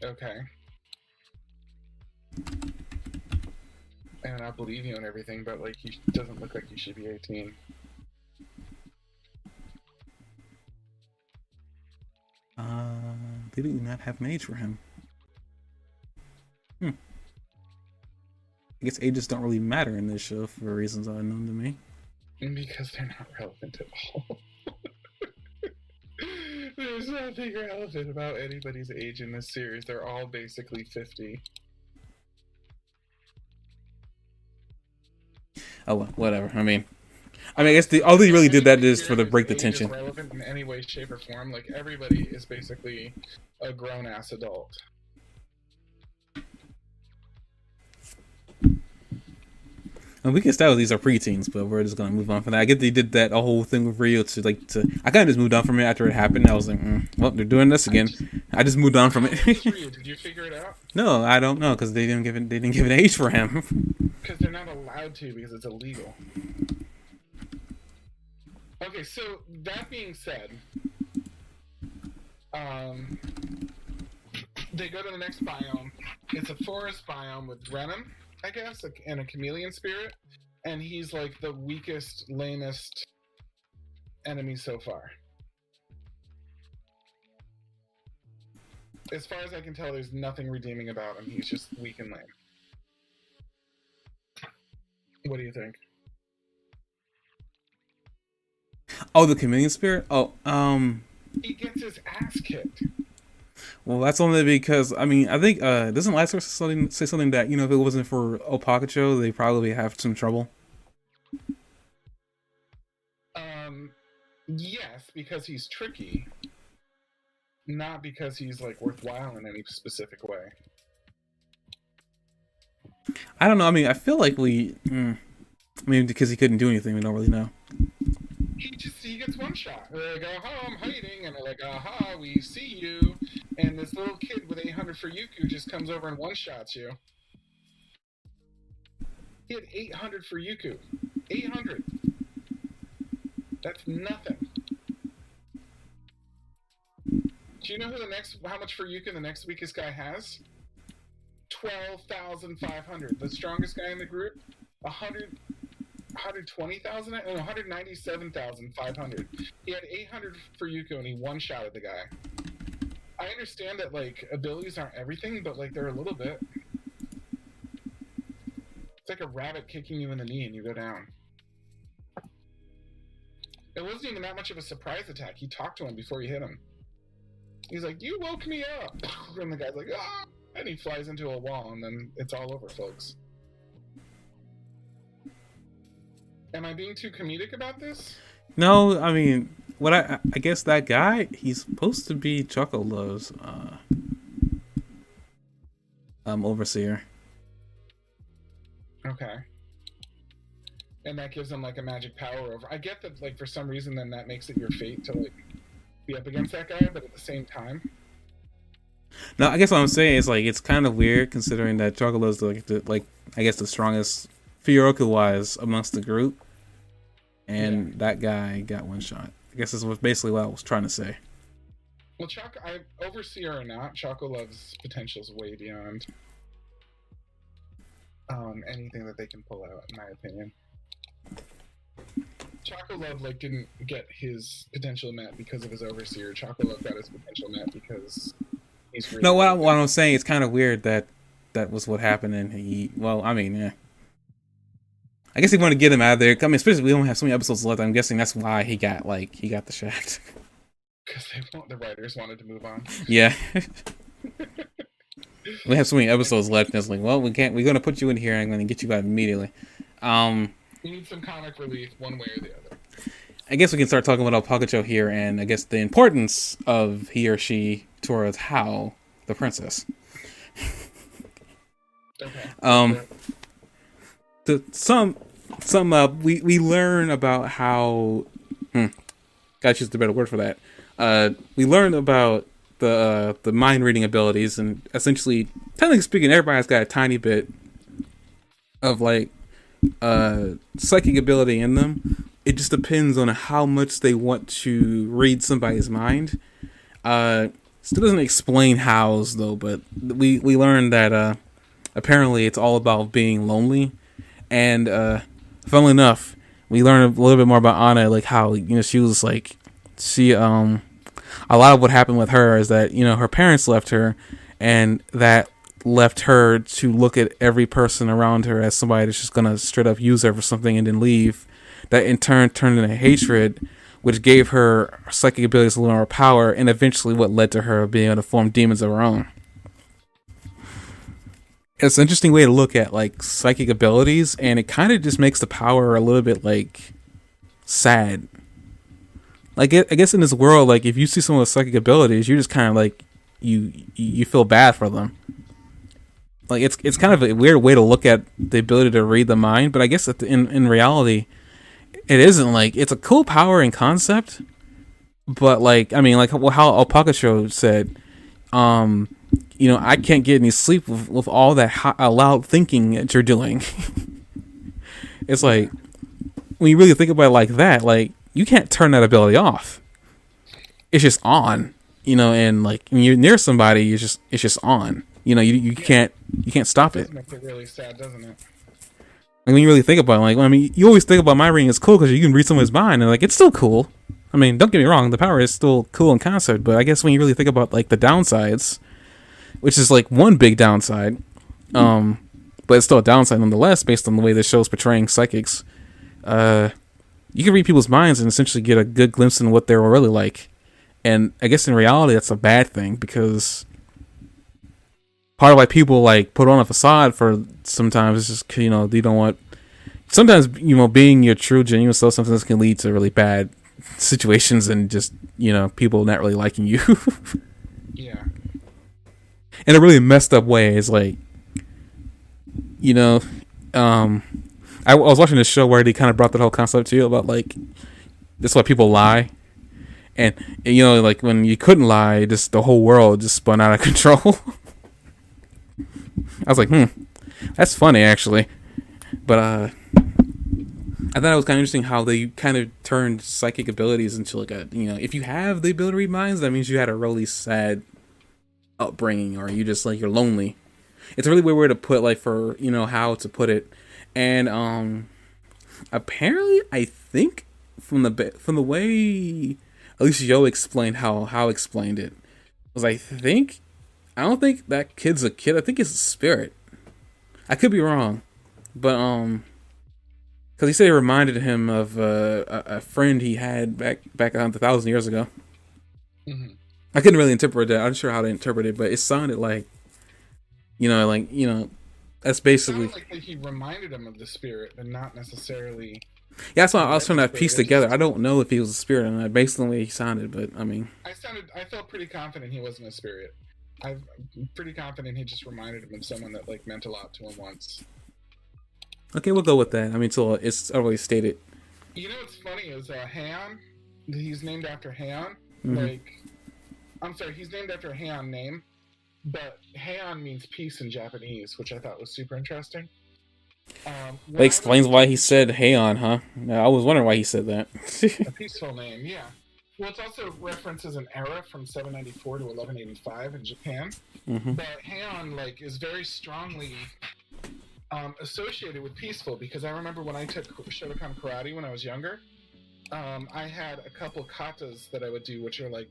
Okay. And I believe you and everything, but like he doesn't look like he should be 18. They do not have an age for him. I guess ages don't really matter in this show for reasons unknown to me. Because they're not relevant at all. There's nothing relevant about anybody's age in this series. They're all basically 50. Oh well, whatever. I mean, I guess all they really did that is for the break the tension. Relevant in any way, shape, or form. Like everybody is basically a grown-ass adult. And we can start with these are preteens, but we're just gonna move on from that. I get they did that whole thing with Rio to. I kind of just moved on from it after it happened. I was like, well, they're doing this again. I just moved on from it. Did you figure it out? No, I don't know because they didn't give an age for him. Because they're not allowed to because it's illegal. Okay, so that being said, they go to the next biome. It's a forest biome with Renom, I guess, and a chameleon spirit, and he's like the weakest, lamest enemy so far. As far as I can tell, there's nothing redeeming about him. He's just weak and lame. What do you think? Oh, the chameleon spirit? Oh, He gets his ass kicked. Well, that's only because I mean I think doesn't Last Source say something that if it wasn't for Opakacho, they probably have some trouble. Yes, because he's tricky, not because he's like worthwhile in any specific way. I don't know. I mean, I feel like I mean, because he couldn't do anything, we don't really know. He gets one shot. They're like, aha, I'm hiding, and they're like, aha, we see you. And this little kid with 800 for Yuku just comes over and one shots you. He had 800 for Yuku. 800. That's nothing. Do you know how much for Yuku the next weakest guy has? 12,500. The strongest guy in the group, 120,000? No, 197,500. He had 800 for Yuko and he one shot at the guy. I understand that like abilities aren't everything, but like they're a little bit. It's like a rabbit kicking you in the knee and you go down. It wasn't even that much of a surprise attack. He talked to him before he hit him. He's like, "You woke me up," and the guy's like, "Ah!" And he flies into a wall, and then it's all over, folks. Am I being too comedic about this? No, I mean, what I guess that guy, he's supposed to be Chocolove's overseer. Okay. And that gives him like a magic power over. I get that, like for some reason, then that makes it your fate to like be up against that guy, but at the same time. No, I guess what I'm saying is like it's kind of weird considering that Chocolove's like I guess the strongest Fioroku wise amongst the group, and that guy got one shot. I guess this was basically what I was trying to say. Well, overseer or not, Chocolove's potential is way beyond anything that they can pull out, in my opinion. Chocolove like didn't get his potential met because of his overseer. Chocolove got his potential met because he's really what I'm saying, it's kind of weird that was what happened, and I guess he wanted to get him out of there. I mean, especially we don't have so many episodes left. I'm guessing that's why he got the shaft. Because the writers wanted to move on. Yeah. We have so many episodes left, and it's like, well, we're gonna put you in here, and I'm gonna get you out immediately. You need some comic relief, one way or the other. I guess we can start talking about Pakacho here, and I guess the importance of he or she towards Hao, the princess. Okay. We learn about how. Gotta choose the better word for that. We learn about the mind reading abilities, and essentially, technically speaking, everybody's got a tiny bit of like psychic ability in them. It just depends on how much they want to read somebody's mind. Still doesn't explain hows though, but we learned that apparently it's all about being lonely, and funnily enough, we learned a little bit more about Anna, like how she was like a lot of what happened with her is that her parents left her, and that left her to look at every person around her as somebody that's just gonna straight up use her for something and then leave. That in turn turned into hatred, which gave her psychic abilities a little more power, and eventually what led to her being able to form demons of her own. It's an interesting way to look at like psychic abilities, and it kind of just makes the power a little bit like sad. Like I guess in this world, like if you see someone with psychic abilities, you just kind of like you feel bad for them. Like it's kind of a weird way to look at the ability to read the mind, but I guess in reality, it isn't. Like it's a cool power and concept, but like I mean, like how Alpakacho said, I can't get any sleep with all that loud thinking that you're doing. It's like when you really think about it like that, like you can't turn that ability off. It's just on, and like when you're near somebody, it's just on. You can't stop it. It makes it really sad, doesn't it? Like when you really think about it, like I mean, you always think about my ring is cool because you can read someone's mind, and like it's still cool. I mean, don't get me wrong, the power is still cool in concept, but I guess when you really think about like the downsides, which is like one big downside, but it's still a downside nonetheless based on the way the show's portraying psychics. You can read people's minds and essentially get a good glimpse into what they're really like, And I guess in reality, that's a bad thing because part of why people like put on a facade for sometimes is just they don't want. Sometimes being your true genuine self sometimes can lead to really bad situations and just people not really liking you. Yeah. In a really messed up way. It's like I was watching this show where they kind of brought that whole concept to you about like this is why people lie. And like when you couldn't lie, just the whole world just spun out of control. I was like, that's funny actually. But I thought it was kind of interesting how they kind of turned psychic abilities into like if you have the ability to read minds, that means you had a really sad upbringing, or you just like you're lonely. It's a really weird way to put like for how to put it, and apparently I think from the way at least Yo explained how explained it was I don't think that kid's a kid. I think it's a spirit. I could be wrong, but because he said it reminded him of a friend he had back 1,000 years ago. Mm-hmm. I couldn't really interpret that. I'm not sure how to interpret it, but it sounded like, that's basically. It sounded like he reminded him of the spirit, but not necessarily. Yeah, that's why I was trying to piece together. I don't know if he was a spirit or not, based on the way he sounded, but I mean. I felt pretty confident he wasn't a spirit. I'm pretty confident he just reminded him of someone that like meant a lot to him once. Okay, we'll go with that. I mean, until it's already stated. You know what's funny is Heian. He's named after Heian. Mm-hmm. I'm sorry, he's named after a Heian name, but Heian means peace in Japanese, which I thought was super interesting. That explains why he said Heian, huh? I was wondering why he said that. A peaceful name, yeah. Well, it also references an era from 794 to 1185 in Japan. Mm-hmm. But Heian is very strongly associated with peaceful, because I remember when I took Shotokan karate when I was younger, I had a couple katas that I would do, which are like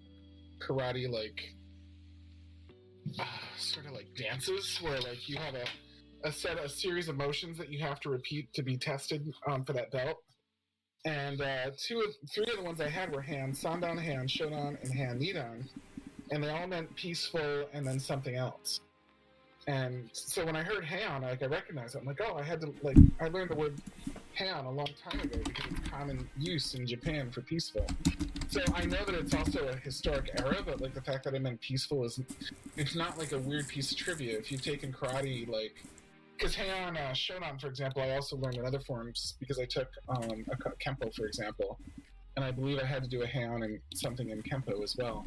karate, sort of like dances, where like you have a series of motions that you have to repeat to be tested for that belt. And three of the ones I had were Han Sandan, Han Shodan, and Han Nidan, and they all meant peaceful and then something else. And so when I heard Han, I recognized it. I'm like, oh, I learned the word Han a long time ago because it's common use in Japan for peaceful. So I know that it's also a historic era, but the fact that it meant peaceful it's not like a weird piece of trivia. If you've taken karate, because Heian Shodan, for example, I also learned in other forms because I took Kempo, for example, and I believe I had to do a Heian and something in Kempo as well.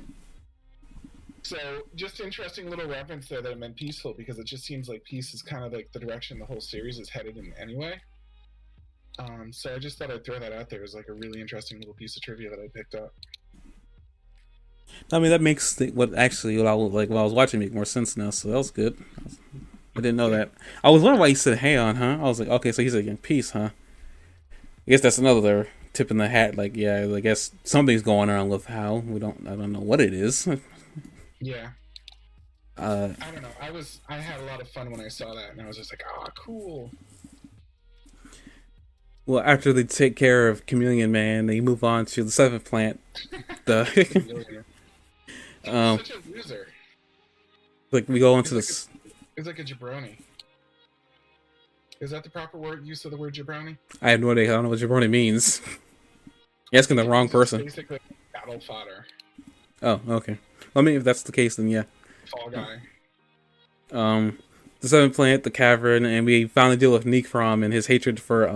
So just interesting little reference there that it meant peaceful, because it just seems like peace is kind of like the direction the whole series is headed in anyway. So I just thought I'd throw that out there as a really interesting little piece of trivia that I picked up. I mean, that makes what I was watching make more sense now, so that was good. I didn't know that. I was wondering why he said Heian, huh? I was like, okay, so he's like in peace, huh? I guess that's another tip in the hat. I guess something's going on with how I don't know what it is. Yeah. I don't know. I had a lot of fun when I saw that, and I was just like, oh, cool. Well, after they take care of Chameleon Man, they move on to the seventh plant. Such a loser. We go into this. It's like a jabroni. Is that the proper use of the word jabroni? I have no idea. I don't know what jabroni means. You're asking the wrong person. Basically, battle fodder. Oh, okay. Well, I mean, if that's the case, then yeah. Fall guy. The seventh planet, the cavern, and we finally deal with Nikram and his hatred for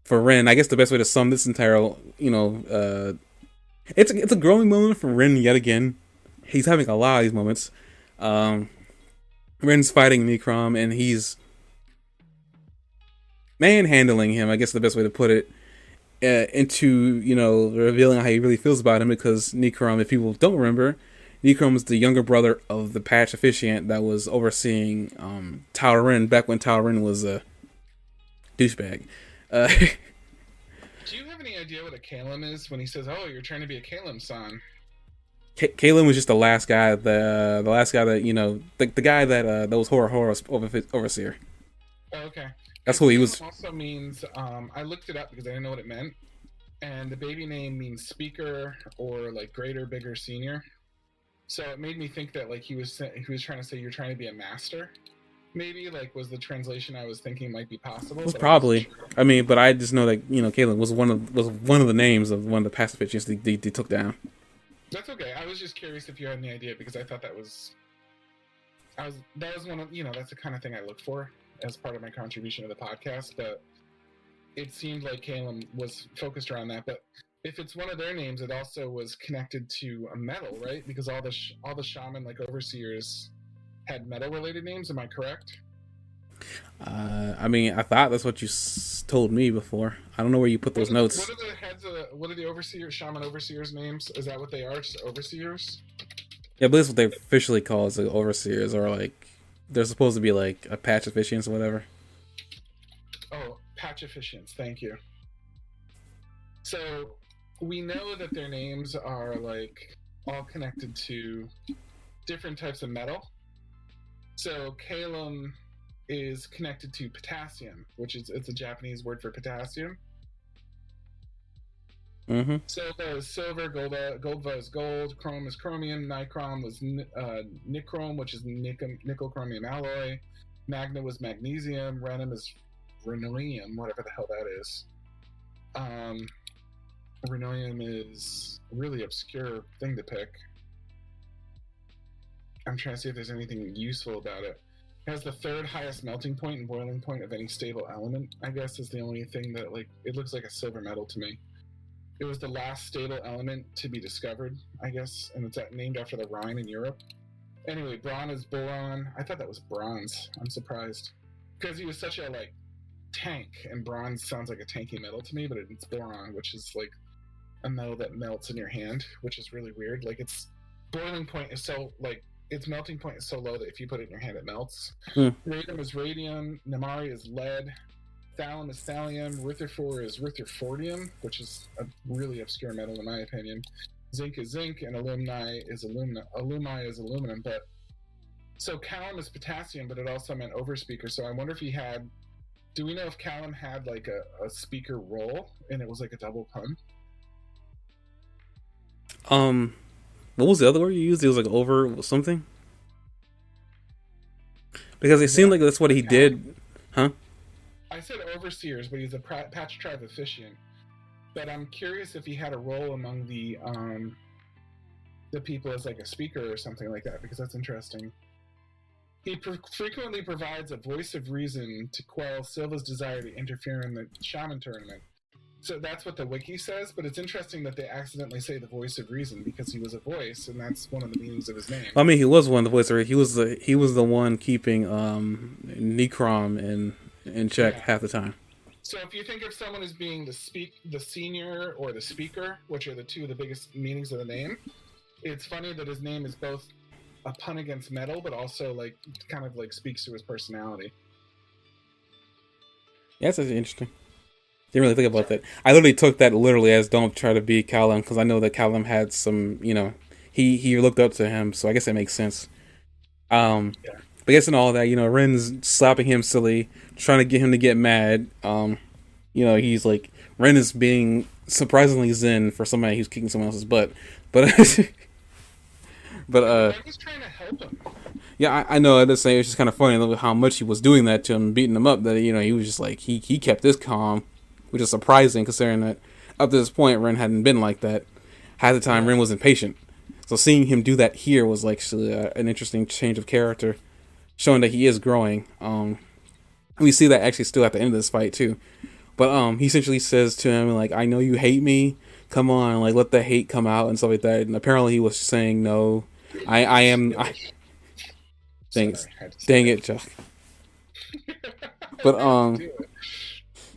Rin. I guess the best way to sum this entire, it's a growing moment for Rin yet again. He's having a lot of these moments. Rin's fighting Nikram, and he's manhandling him, I guess the best way to put it, into, revealing how he really feels about him, because Nikram, if people don't remember, Nikram was the younger brother of the patch officiant that was overseeing Tao Rin back when Tao Rin was a douchebag. Do you have any idea what a Kalem is when he says, oh, you're trying to be a Kalem-san? Kalem was just the last guy, the last guy that, the guy that was Horror's overseer. Oh, okay. That's who he was. Also means, I looked it up because I didn't know what it meant. and the baby name means speaker or like greater, bigger, senior. So it made me think that like he was trying to say you're trying to be a master. Maybe like was the translation I was thinking might be possible, Was but I wasn't probably. sure. I mean, but I just know that Caleb was one of the names of one of the pacifists they took down. That's okay. I was just curious if you had any idea because I thought that was one of that's the kind of thing I look for as part of my contribution to the podcast. But it seemed like Caleb was focused around that. But if it's one of their names, it also was connected to a metal, right? Because all the shaman like overseers had metal related names. Am I correct? I mean, I thought that's what you told me before. I don't know where you put those What notes. are the heads of what are the overseers, shaman overseers names? Is that what they are? Just overseers? Yeah, but that's what they officially call as the overseers, or like they're supposed to be like a patch officiants or whatever. Oh, patch officiants. Thank you. So we know that their names are like all connected to different types of metal. So Kalum is connected to potassium, which is it's a Japanese word for potassium. Mm-hmm. Silva is silver, Goldva is gold, chrome is chromium, nichrome was nichrome, which is nickel chromium alloy. Magna was magnesium, rhenium is rhenium, whatever the hell that is. Rhenium is a really obscure thing to pick. I'm trying to see if there's anything useful about it. It has the third highest melting point and boiling point of any stable element, I guess is the only thing that, like, it looks like a silver metal to me. It was the last stable element to be discovered, I guess, and it's named after the Rhine in Europe. Anyway, Bron is boron. I thought that was bronze. I'm surprised. Because he was such a, like, tank, and bronze sounds like a tanky metal to me, but it's boron, which is, like, a metal that melts in your hand, which is really weird. Like, its boiling point is so, like, its melting point is so low that if you put it in your hand, it melts. Radium is radium. Namari is lead. Thallium is thallium. Rutherford is rutherfordium, which is a really obscure metal in my opinion. Zinc is zinc, and alumni is aluminum. Alumi is aluminum. But so Callum is potassium, but it also meant overspeaker. So I wonder if he had. Do we know if Callum had like a speaker role, and it was like a double pun? What was the other word you used? It was like over something. Because it seemed like that's what he did, huh? I said overseers, but he's a patch tribe officiant. But I'm curious if he had a role among the people as like a speaker or something like that, because that's interesting. He frequently provides a voice of reason to quell Silva's desire to interfere in the shaman tournament. So that's what the wiki says, but it's interesting that they accidentally say the voice of reason because he was a voice, and that's one of the meanings of his name. I mean, he was one of the voices. He was the one keeping Necrom in check half the time. So if you think of someone as being the senior or the speaker, which are the two of the biggest meanings of the name, it's funny that his name is both a pun against metal, but also like kind of like speaks to his personality. Yeah, that's interesting. Didn't really think about that. I literally took that literally as don't try to be Callum because I know that Callum had some, he looked up to him, so I guess that makes sense. But I guess in all that, Ren's slapping him silly, trying to get him to get mad. He's like Ren is being surprisingly zen for somebody who's kicking someone else's butt, but I was trying to help him. Yeah, I know. At the same, it's just kind of funny how much he was doing that to him, beating him up. That he was just like he kept this calm, which is surprising considering that up to this point Ren hadn't been like that. Half the time Ren was impatient, so seeing him do that here was like an interesting change of character, showing that he is growing. We see that actually still at the end of this fight too, but he essentially says to him like, "I know you hate me. Come on, like let the hate come out and stuff like that." And apparently he was saying no. I am. Thanks. Dang it, Chuck. But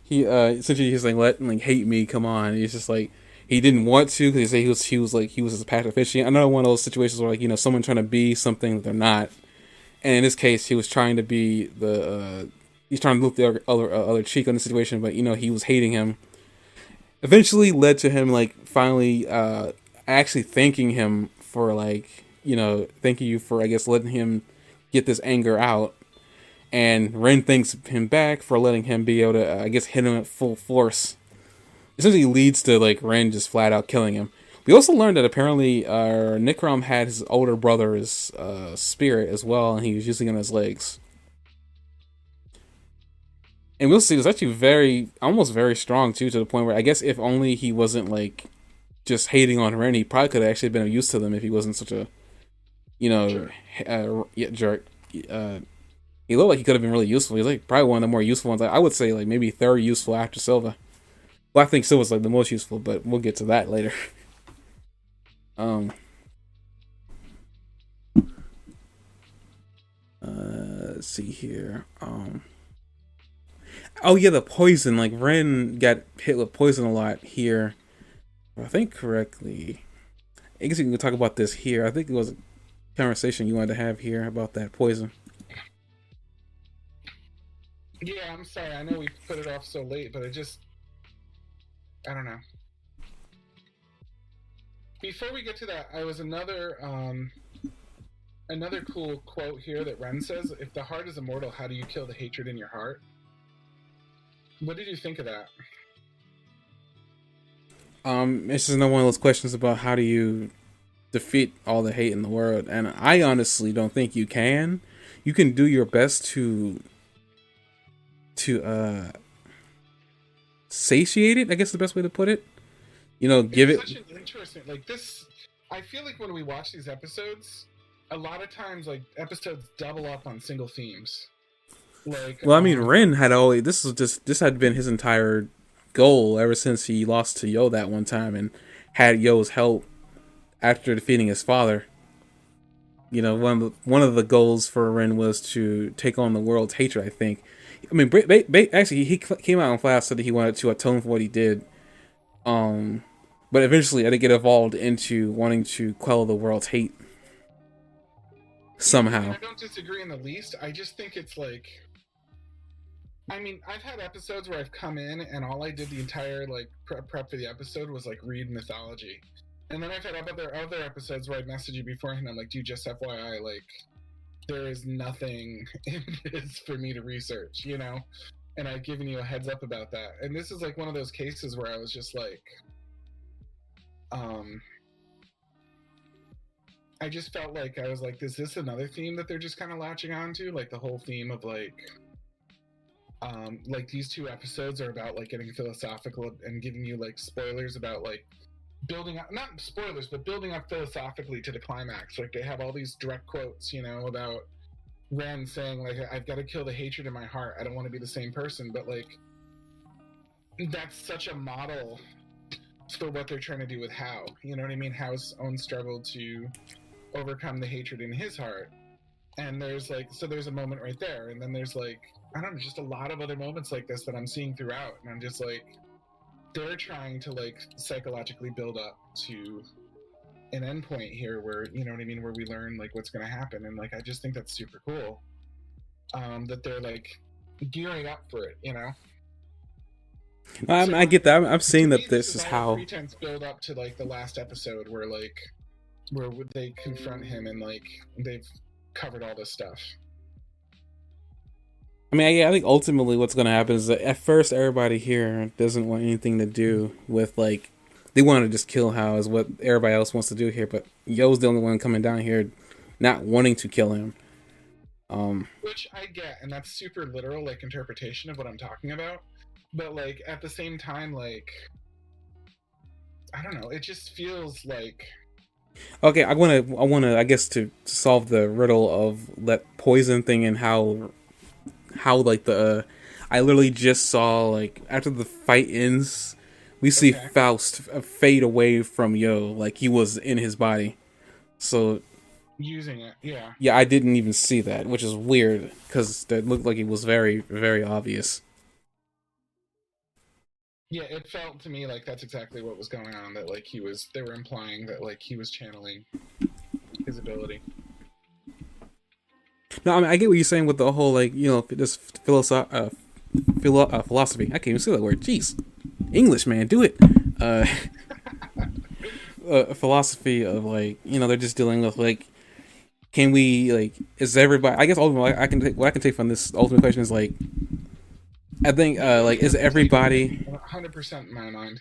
he essentially he's like let hate me. Come on. He's just like he didn't want to because he was a passive officiant. Another one of those situations where someone trying to be something that they're not. And in this case, he was trying to be he's trying to look the other cheek on the situation, but he was hating him. Eventually led to him finally actually thanking him for thanking you for I guess letting him get this anger out, and Ren thanks him back for letting him be able to I guess hit him at full force essentially leads to like Ren just flat out killing him. We also learned that apparently Nikram had his older brother's spirit as well, and he was using it on his legs. And we'll see. It's actually almost very strong too, to the point where I guess if only he wasn't like just hating on Ren, he probably could have actually been of use to them if he wasn't such a, Sure. jerk. He looked like he could have been really useful. He's like probably one of the more useful ones. I would say like maybe third useful after Silva. Well, I think Silva's like the most useful, but we'll get to that later. Um. Let's see here. Oh yeah, the poison. Like Ren got hit with poison a lot here. If I think correctly. I guess we can talk about this here. I think it was a conversation you wanted to have here about that poison. Yeah, I'm sorry. I know we put it off so late, but I don't know. Before we get to that, I was another cool quote here that Ren says, "If the heart is immortal, how do you kill the hatred in your heart?" What did you think of that? It's just another one of those questions about how do you defeat all the hate in the world, and I honestly don't think you can. You can do your best to satiate it. I guess the best way to put it. Give It's it. such an interesting, like this. I feel like when we watch these episodes, a lot of times like episodes double up on single themes. Like, Well, I mean, Ren had always this had been his entire goal ever since he lost to Yo that one time and had Yo's help after defeating his father. One of the goals for Ren was to take on the world's hatred. I think. I mean, actually, he came out in class said that he wanted to atone for what he did. But eventually, I think it evolved into wanting to quell the world's hate somehow. I don't disagree in the least. I just think it's like, I mean, I've had episodes where I've come in and all I did the entire like prep for the episode was like read mythology, and then I've had other episodes where I'd message you beforehand. I'm like, dude, just FYI, like, there is nothing in this for me to research, and I've given you a heads up about that. And this is like one of those cases where I was just like, I just felt like I was like, is this another theme that they're just kind of latching on to? Like the whole theme of like these two episodes are about like getting philosophical and giving you like spoilers about like building up, not spoilers, but building up philosophically to the climax. Like they have all these direct quotes, about Ren saying like, I've got to kill the hatred in my heart. I don't want to be the same person. But like, that's such a model for what they're trying to do with Hao. You know what I mean? Hao's own struggle to overcome the hatred in his heart. And there's like, so there's a moment right there. And then there's like, I don't know, just a lot of other moments like this that I'm seeing throughout. And I'm just like, they're trying to like psychologically build up to an endpoint here where, you know what I mean, where we learn like what's going to happen. And like, I just think that's super cool. That they're like gearing up for it, I get that. I'm saying that this this is all how. pretense build up to like the last episode where they confront him and like they've covered all this stuff. I mean, I think ultimately what's going to happen is that at first everybody here doesn't want anything to do with like they want to just kill Hao is what everybody else wants to do here, but Yo's the only one coming down here not wanting to kill him. Which I get, and that's super literal like interpretation of what I'm talking about. But like at the same time, like I don't know, it just feels like Okay, I wanna I guess to solve the riddle of that poison thing and how like the I literally just saw like after the fight ends, we see Okay. Faust fade away from Yo like he was in his body. So using it, yeah. yeah, I didn't even see that, which is weird because that looked like it was very very obvious. Yeah, it felt to me like that's exactly what was going on. That like they were implying that like he was channeling his ability. No, I mean I get what you're saying with the whole like this philosophy. I can't even say that word. Jeez, English man, do it. Uh, philosophy of like they're just dealing with like can we like is everybody I guess ultimately I can take what I can take from this ultimate question is like I think like is everybody 100% in my mind.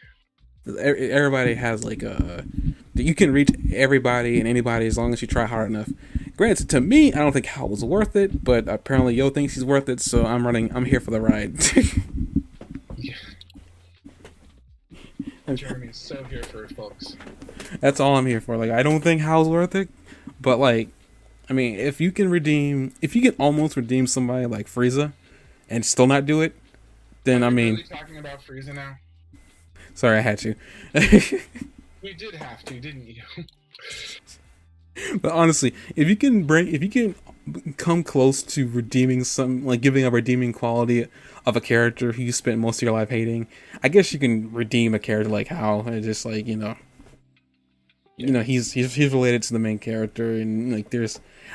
everybody has like you can reach everybody and anybody as long as you try hard enough. Granted, to me, I don't think Hal was worth it, but apparently Yo thinks he's worth it, so I'm here for the ride. Yeah. Jeremy's so here for it, folks. That's all I'm here for. Like, I don't think Hal's worth it, but like, I mean, if you can almost redeem somebody like Frieza and still not do it, then Are I we mean, really talking about Frieza now? sorry, I had to. We did have to, didn't you? But honestly, if you can come close to redeeming some, like giving a redeeming quality of a character who you spent most of your life hating, I guess you can redeem a character like Hal. And just like he's related to the main character, and like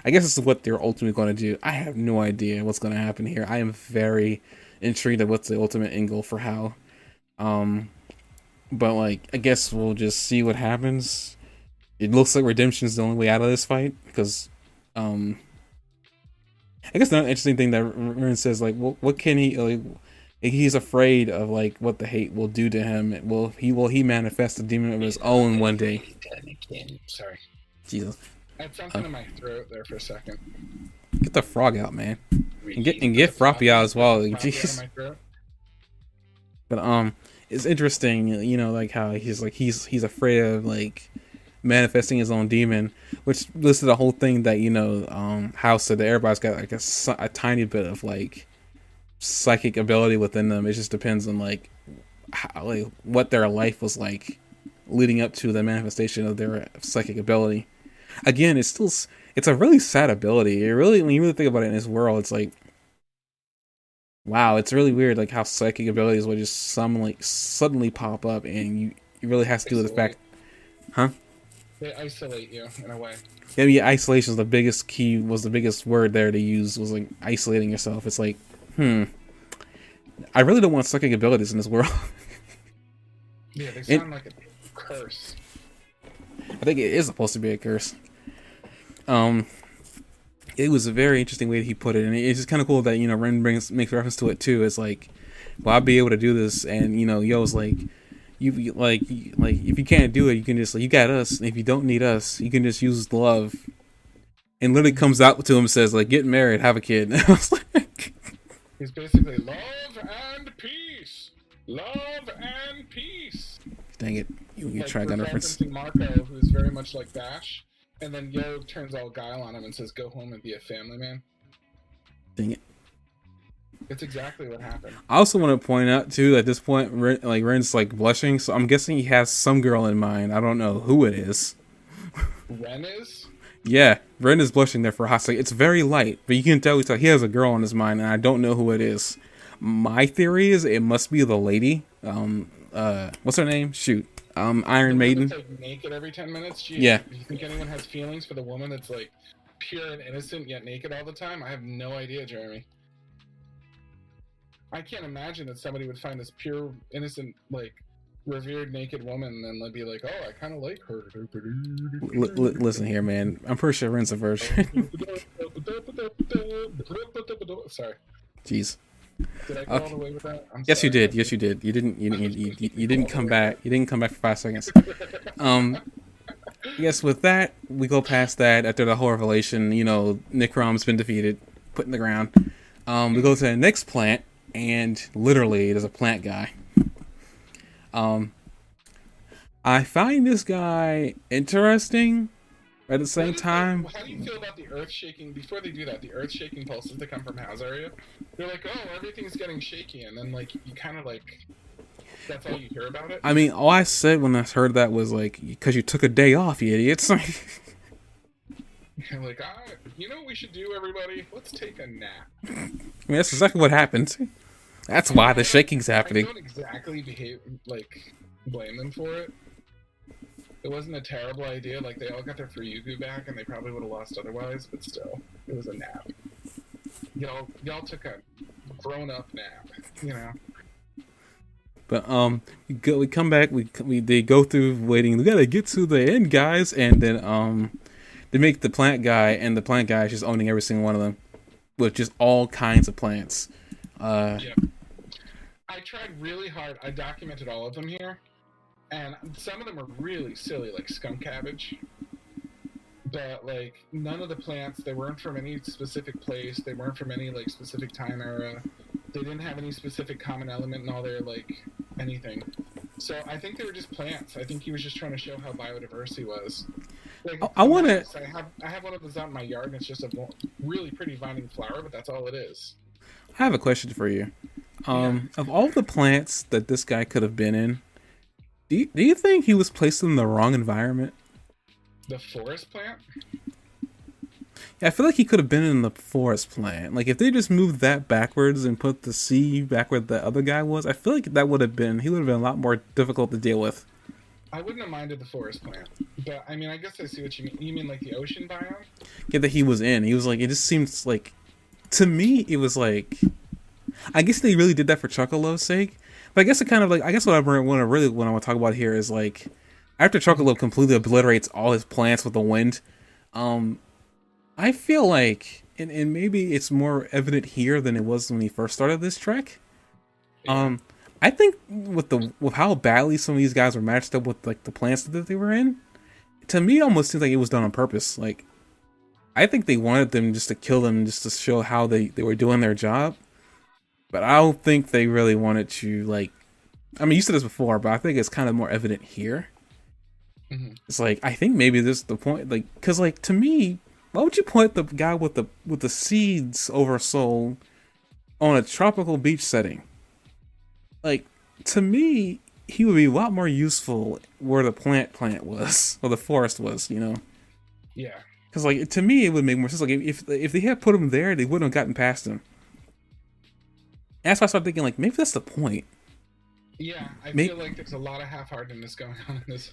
I guess this is what they're ultimately going to do. I have no idea what's going to happen here. I am very intrigued at what's the ultimate end goal for Hal. But like, I guess we'll just see what happens. It looks like redemption is the only way out of this fight because, I guess another interesting thing that Ren says, like, what can he like? He's afraid of like what the hate will do to him. Will he manifest a demon of his own one day? Sorry, Jesus. I had something in my throat there for a second. Get the frog out, man, and get Froppy out as well. Jeez. But it's interesting, like how he's afraid of like manifesting his own demon, which listed the whole thing that House said that everybody's got like a tiny bit of like psychic ability within them. It just depends on like how, like what their life was like leading up to the manifestation of their psychic ability. Again, it's a really sad ability. It really, when you really think about it in this world, it's like, wow, it's really weird like how psychic abilities will just suddenly pop up, and you really has to do with the fact, huh? They isolate you in a way. Yeah, isolation is the biggest word there to use, was like isolating yourself. It's like, I really don't want psychic abilities in this world. Yeah, they sound like a curse. I think it is supposed to be a curse. It was a very interesting way that he put it, and it's just kind of cool that Ren makes reference to it too. It's like, well, I'll be able to do this, and Yo's like, you like if you can't do it, you can just you got us, and if you don't need us, you can just use love. And literally comes out to him and says like, get married, have a kid. And I was like, he's basically love and peace, love and peace. Dang it, you like Trigun reference. Marco, who's very much like Bash, and then Yo turns all guile on him and says, "Go home and be a family man." Dang it. It's exactly what happened. I also want to point out too, at this point, Ren's like blushing, so I'm guessing he has some girl in mind. I don't know who it is. Ren is? Yeah, Ren is blushing there for a hot second. It's very light, but you can tell he has a girl on his mind, and I don't know who it is. My theory is it must be the lady. What's her name? Shoot. Iron Maiden. That's, like, naked every 10 minutes? Jeez. Yeah. Do you think anyone has feelings for the woman that's like pure and innocent yet naked all the time? I have no idea, Jeremy. I can't imagine that somebody would find this pure, innocent, like, revered naked woman and then be like, oh, I kind of like her. Listen here, man. I'm pretty sure Ren's a virgin. Sorry. Jeez. Did I go all the way with that? I'm yes, sorry. you did. Yes, you did. You didn't come back. You didn't come back for 5 seconds. Yes, with that, we go past that after the whole revelation. Necrom's been defeated, put in the ground. We go to the next plant, and literally, there's a plant guy. I find this guy interesting. At the same time, how do you feel about the earth shaking? Before they do that, the earth shaking pulses that come from House area, they're like, oh, everything's getting shaky, and then like you kind of like, that's all you hear about it. I mean, all I said when I heard that was like, because you took a day off, you idiots. You're like, you know what we should do, everybody? Let's take a nap. I mean, that's exactly what happened. That's why the shaking's happening. I don't exactly blame them for it. It wasn't a terrible idea. Like, they all got their Furyugu back, and they probably would have lost otherwise, but still, it was a nap. Y'all took a grown-up nap, But we come back. They go through waiting. We gotta get to the end, guys, and then they make the plant guy, and the plant guy is just owning every single one of them, with just all kinds of plants. Yeah. tried really hard. I documented all of them here, and some of them are really silly, like skunk cabbage. But like none of the plants, they weren't from any specific place. They weren't from any like specific time era. They didn't have any specific common element in all their like anything. So I think they were just plants. I think he was just trying to show how biodiverse he was. Like I want to. I have one of those out in my yard, and it's just a really pretty vining flower, but that's all it is. I have a question for you. Of all the plants that this guy could have been in, do you think he was placed in the wrong environment? The forest plant? Yeah, I feel like he could have been in the forest plant. Like, if they just moved that backwards and put the sea back where the other guy was, I feel like he would have been a lot more difficult to deal with. I wouldn't have minded the forest plant. But, I mean, I guess I see what you mean. You mean like the ocean biome? Yeah, that he was in. He was like, it just seems like, to me, it was like, I guess they really did that for Chocolo's sake. But I guess it kind of like, I guess what I want to talk about here is like, after Chocolo completely obliterates all his plants with the wind, I feel like, and maybe it's more evident here than it was when he first started this trek. Yeah. I think with how badly some of these guys were matched up with like the plants that they were in, to me it almost seems like it was done on purpose. Like, I think they wanted them just to kill them just to show how they were doing their job. But I don't think they really wanted to, like, I mean, you said this before, but I think it's kind of more evident here. Mm-hmm. It's like, I think maybe this is the point, like, because like to me, why would you point the guy with the seeds over soul on a tropical beach setting? Like, to me, he would be a lot more useful where the plant was, or the forest was, you know? Yeah. Because, like, to me, it would make more sense. Like, if they had put him there, they wouldn't have gotten past him. And that's why I started thinking, like, maybe that's the point. Yeah, I feel like there's a lot of half-heartedness going on in this.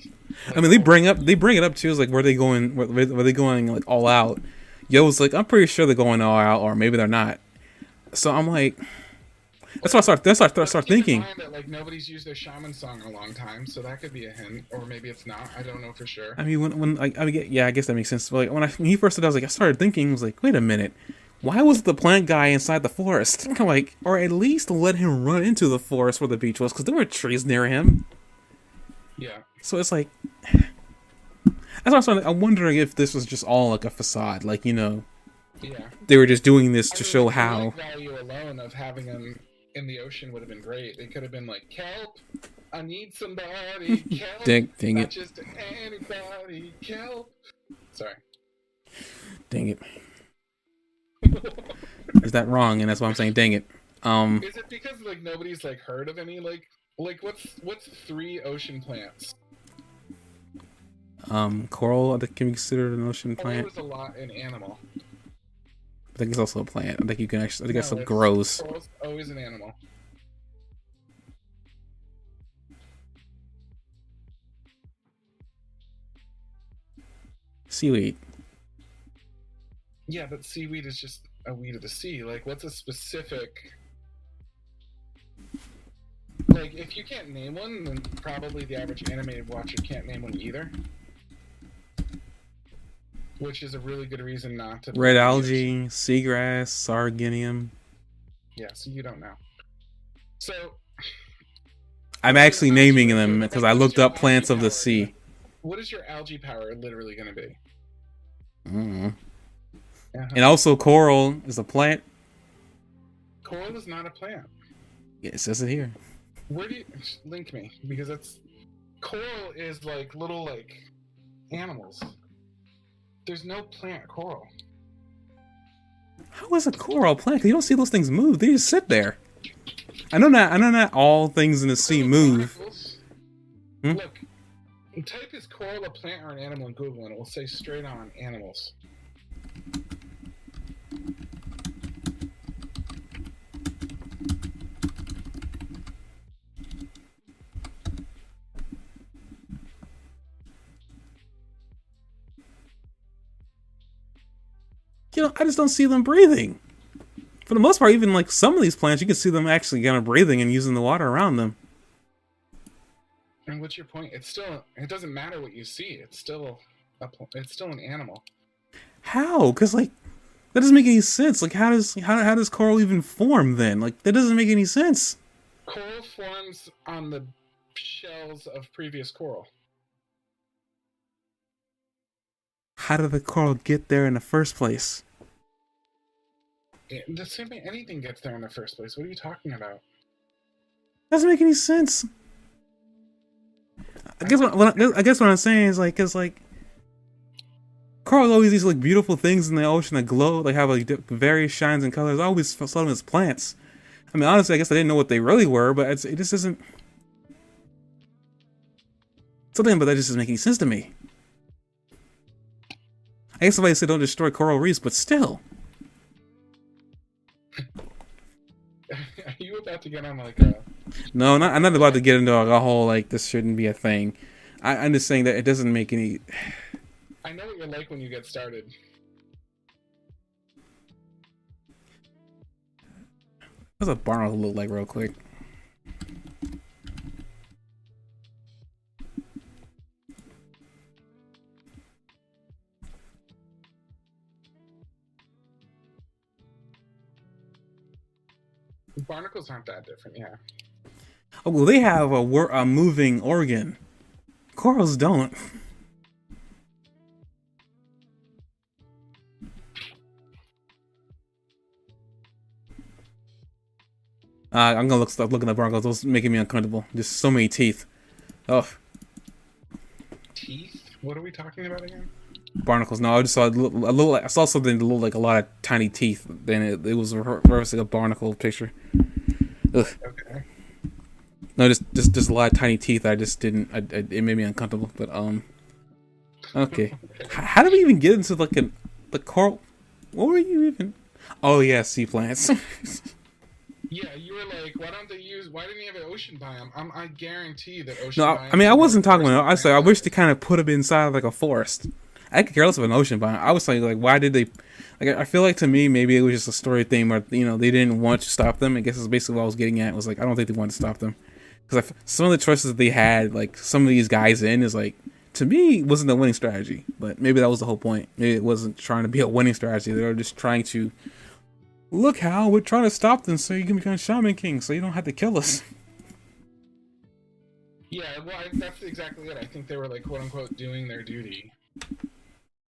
Like, I mean, they bring it up too. Is like, were they going like all out? Yo's like, I'm pretty sure they're going all out, or maybe they're not. So I'm like, that's why I start thinking. Keep in mind that like nobody's used their shaman song in a long time, so that could be a hint, or maybe it's not. I don't know for sure. I mean, I guess that makes sense. But like when he first said, I was like, I started thinking, I was like, wait a minute. Why was the plant guy inside the forest? I'm like, or at least let him run into the forest where the beach was, because there were trees near him. Yeah. So it's like, that's why I'm wondering if this was just all like a facade, like, you know. Yeah. They were just doing this to show how. The value alone of having him in the ocean would have been great. They could have been like, kelp, I need somebody. Kelp, dang not it. just anybody. Kelp. Sorry. Dang it. Is that wrong? And that's why I'm saying, dang it. Is it because like nobody's like heard of any like what's 3 ocean plants? Coral, I think, can be considered an ocean plant. Coral is a lot an animal. I think it's also a plant. I think you can actually. I think that stuff grows. Coral's always an animal. Seaweed. Yeah, but seaweed is just a weed of the sea. Like, what's a specific... Like, if you can't name one, then probably the average animated watcher can't name one either. Which is a really good reason not to... Red algae, seagrass, sarginium. Yeah, so you don't know. So... I'm actually naming them because I looked up plants of the sea. What is your algae power literally going to be? Mm-hmm. And also, coral is a plant. Coral is not a plant. Yeah, it says it here. Where do you link me? Because it's coral is like little like animals. There's no plant coral. How is a coral a plant? You don't see those things move. They just sit there. I know not all things in the sea move. Look, type is coral a plant or an animal in Google, and it will say straight on animals. You know, I just don't see them breathing. For the most part, even like some of these plants, you can see them actually kind of breathing and using the water around them. And what's your point? It doesn't matter what you see. It's still an animal. How? Because like that doesn't make any sense. Like how does coral even form then? Like that doesn't make any sense. Coral forms on the shells of previous coral. How did the coral get there in the first place? The same way anything gets there in the first place. What are you talking about? Doesn't make any sense. I guess what I'm saying is like, cause like corals always these like beautiful things in the ocean that glow, like have like various shines and colors. I always saw them as plants. I mean, honestly, I guess I didn't know what they really were, but it just isn't something. But that just doesn't make any sense to me. I guess somebody said don't destroy coral reefs, but still. Are you about to get on like a... No, I'm not about to get into a whole like this shouldn't be a thing. I'm just saying that it doesn't make any. I know what you're like when you get started. What's a barnacle look like, real quick? Barnacles aren't that different, yeah. Oh, well, they have a moving organ. Corals don't. I'm gonna stop looking at barnacles. Those making me uncomfortable. Just so many teeth. Oh, Teeth? What are we talking about again? barnacles. No, I just saw a little. I saw something that looked like a lot of tiny teeth. Then it was reversing a barnacle picture. Ugh. Okay. No, just a lot of tiny teeth. I just didn't. It made me uncomfortable. But okay. How did we even get into like the coral? What were you even? Oh yeah, sea plants. Yeah, you were like, why didn't you have an ocean biome? I guarantee that ocean No, biome... I mean I wasn't talking about. I was like, I wish they kind of put them inside of like a forest. I could care less of an ocean biome. I was saying like, why did they? Like, I feel like to me maybe it was just a story thing where they didn't want to stop them. I guess is basically what I was getting at. Was like I don't think they wanted to stop them because some of the choices that they had, like some of these guys in, is like to me wasn't a winning strategy. But maybe that was the whole point. Maybe it wasn't trying to be a winning strategy. They were just trying to look how we're trying to stop them so you can become Shaman King, so you don't have to kill us. Yeah, well, that's exactly it. I think they were like, quote unquote, doing their duty.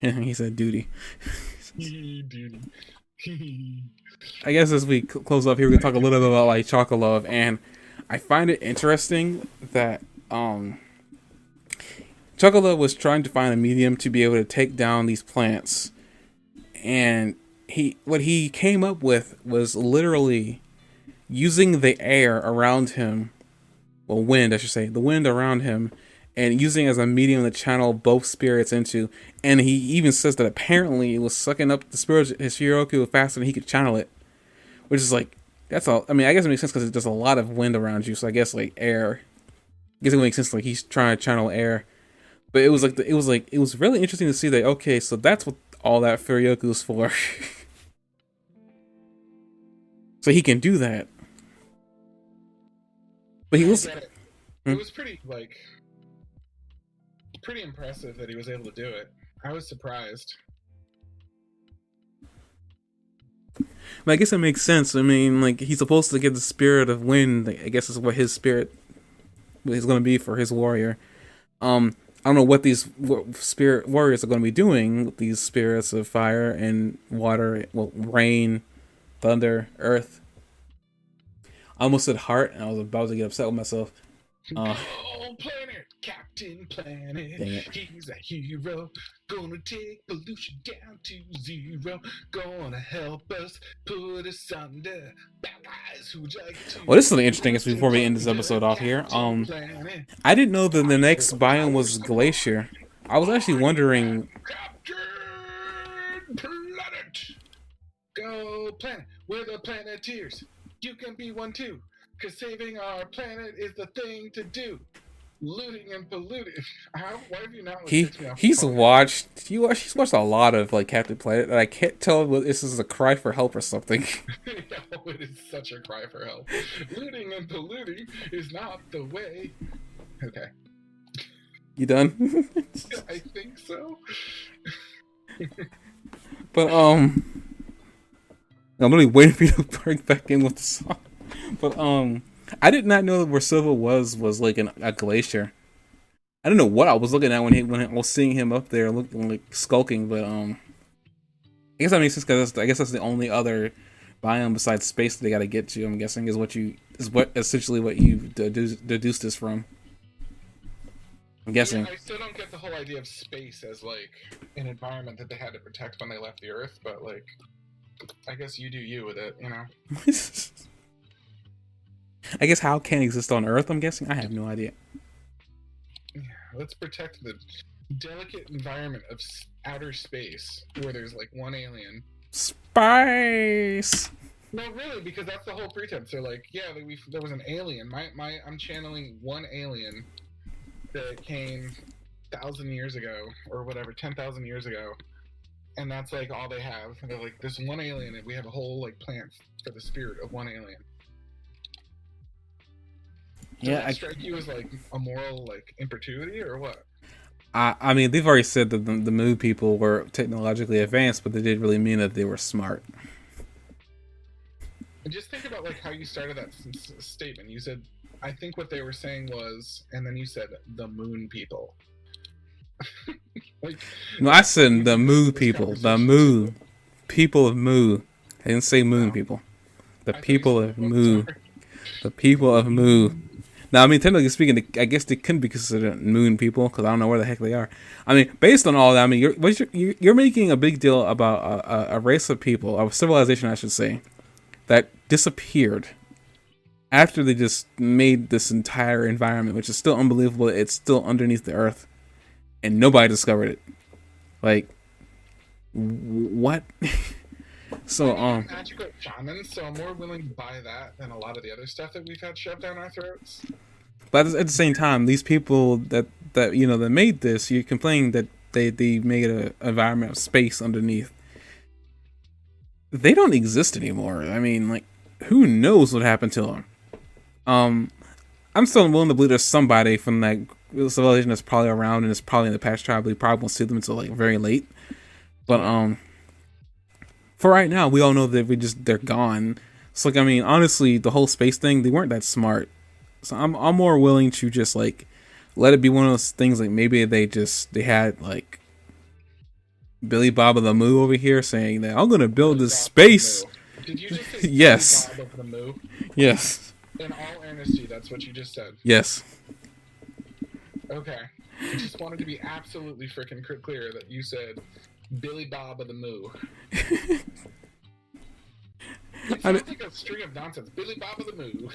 He said duty. Duty. I guess as we close up here, we can talk a little bit about like Chocolove, and I find it interesting that Chocolove was trying to find a medium to be able to take down these plants, and what he came up with was literally using the air around him, well, wind, I should say, the wind around him, and using it as a medium to channel both spirits into. And he even says that apparently it was sucking up the spirit, his Shiroku, faster than he could channel it. Which is like, that's all. I mean, I guess it makes sense because there's a lot of wind around you, so I guess like air. I guess it makes sense like he's trying to channel air. But it was really interesting to see that. Okay, so that's what all that Furyoku's for. So he can do that. But he was. It was pretty impressive that he was able to do it. I was surprised. But I guess it makes sense. I mean, like he's supposed to get the spirit of wind. I guess is what his spirit is going to be for his warrior. I don't know what these spirit warriors are going to be doing with these spirits of fire and water, well, rain, thunder, earth. I almost said heart, and I was about to get upset with myself. Oh, Planet, Captain Planet, he's a hero, gonna take pollution down to zero, gonna help us put us under. Bad guys who like to... Well, this is something interesting before we end this episode off here. I didn't know that the next biome was Glacier. I was actually wondering... Captain Planet! Go Planet, we're the Planeteers. You can be one too, because saving our planet is the thing to do. Looting and polluting. Why have you not? He's watched a lot of like Captain Planet, and I can't tell if this is a cry for help or something. No, it is such a cry for help. Looting and polluting is not the way. Okay. You done? I think so. But I'm really waiting for you to break back in with the song. But I did not know where Silva was like a glacier. I don't know what I was looking at when I was seeing him up there looking like skulking, but I guess that makes sense because I guess that's the only other biome besides space that they got to get to. I'm guessing is what essentially what you deduced this from. I'm guessing. Yeah, I still don't get the whole idea of space as like an environment that they had to protect when they left the Earth, but like, I guess you do you with it, you know. I guess how can exist on Earth? I'm guessing. I have no idea. Yeah, let's protect the delicate environment of outer space where there's like one alien. Spice. No, really, because that's the whole pretense. They're like, yeah, there was an alien. I'm channeling one alien that came 1,000 years ago or whatever, 10,000 years ago, and that's like all they have. And they're like, this one alien, and we have a whole like plant for the spirit of one alien. Does that strike you as like a moral like imperturbity or what? I mean, they've already said that the Moo people were technologically advanced, but they didn't really mean that they were smart. And just think about like how you started that statement. You said, "I think what they were saying was," and then you said, "the Moon people." Like, no, I said the Moo people, the Moo people of Moo. I didn't say Moon people. The people of Moo. The people of Moo. Now, I mean, technically speaking, I guess they couldn't be considered Moon people because I don't know where the heck they are. I mean, based on all that, I mean, you're making a big deal about a race of people, a civilization, I should say, that disappeared after they just made this entire environment, which is still unbelievable. It's still underneath the earth, and nobody discovered it. Like, what? So, magical shamans, so I'm more willing to buy that than a lot of the other stuff that we've had shoved down our throats. But at the same time, these people that made this, you're complaining that they made an environment of space underneath. They don't exist anymore. I mean, like, who knows what happened to them? I'm still willing to believe there's somebody from that civilization that's probably around and is probably in the past tribe. We probably won't see them until like very late. But for right now, we all know that they're gone. So, like, I mean, honestly, the whole space thing, they weren't that smart. So I'm more willing to just like let it be one of those things. Like maybe they had like Billy Bob of the Moo over here saying that I'm gonna build this space. Did you just say yes. Billy Bob of the Moo? Yes. In all earnesty, that's what you just said. Yes. Okay. I just wanted to be absolutely freaking clear that you said Billy Bob of the Moo. It sounds like a string of nonsense. Billy Bob of the Moo.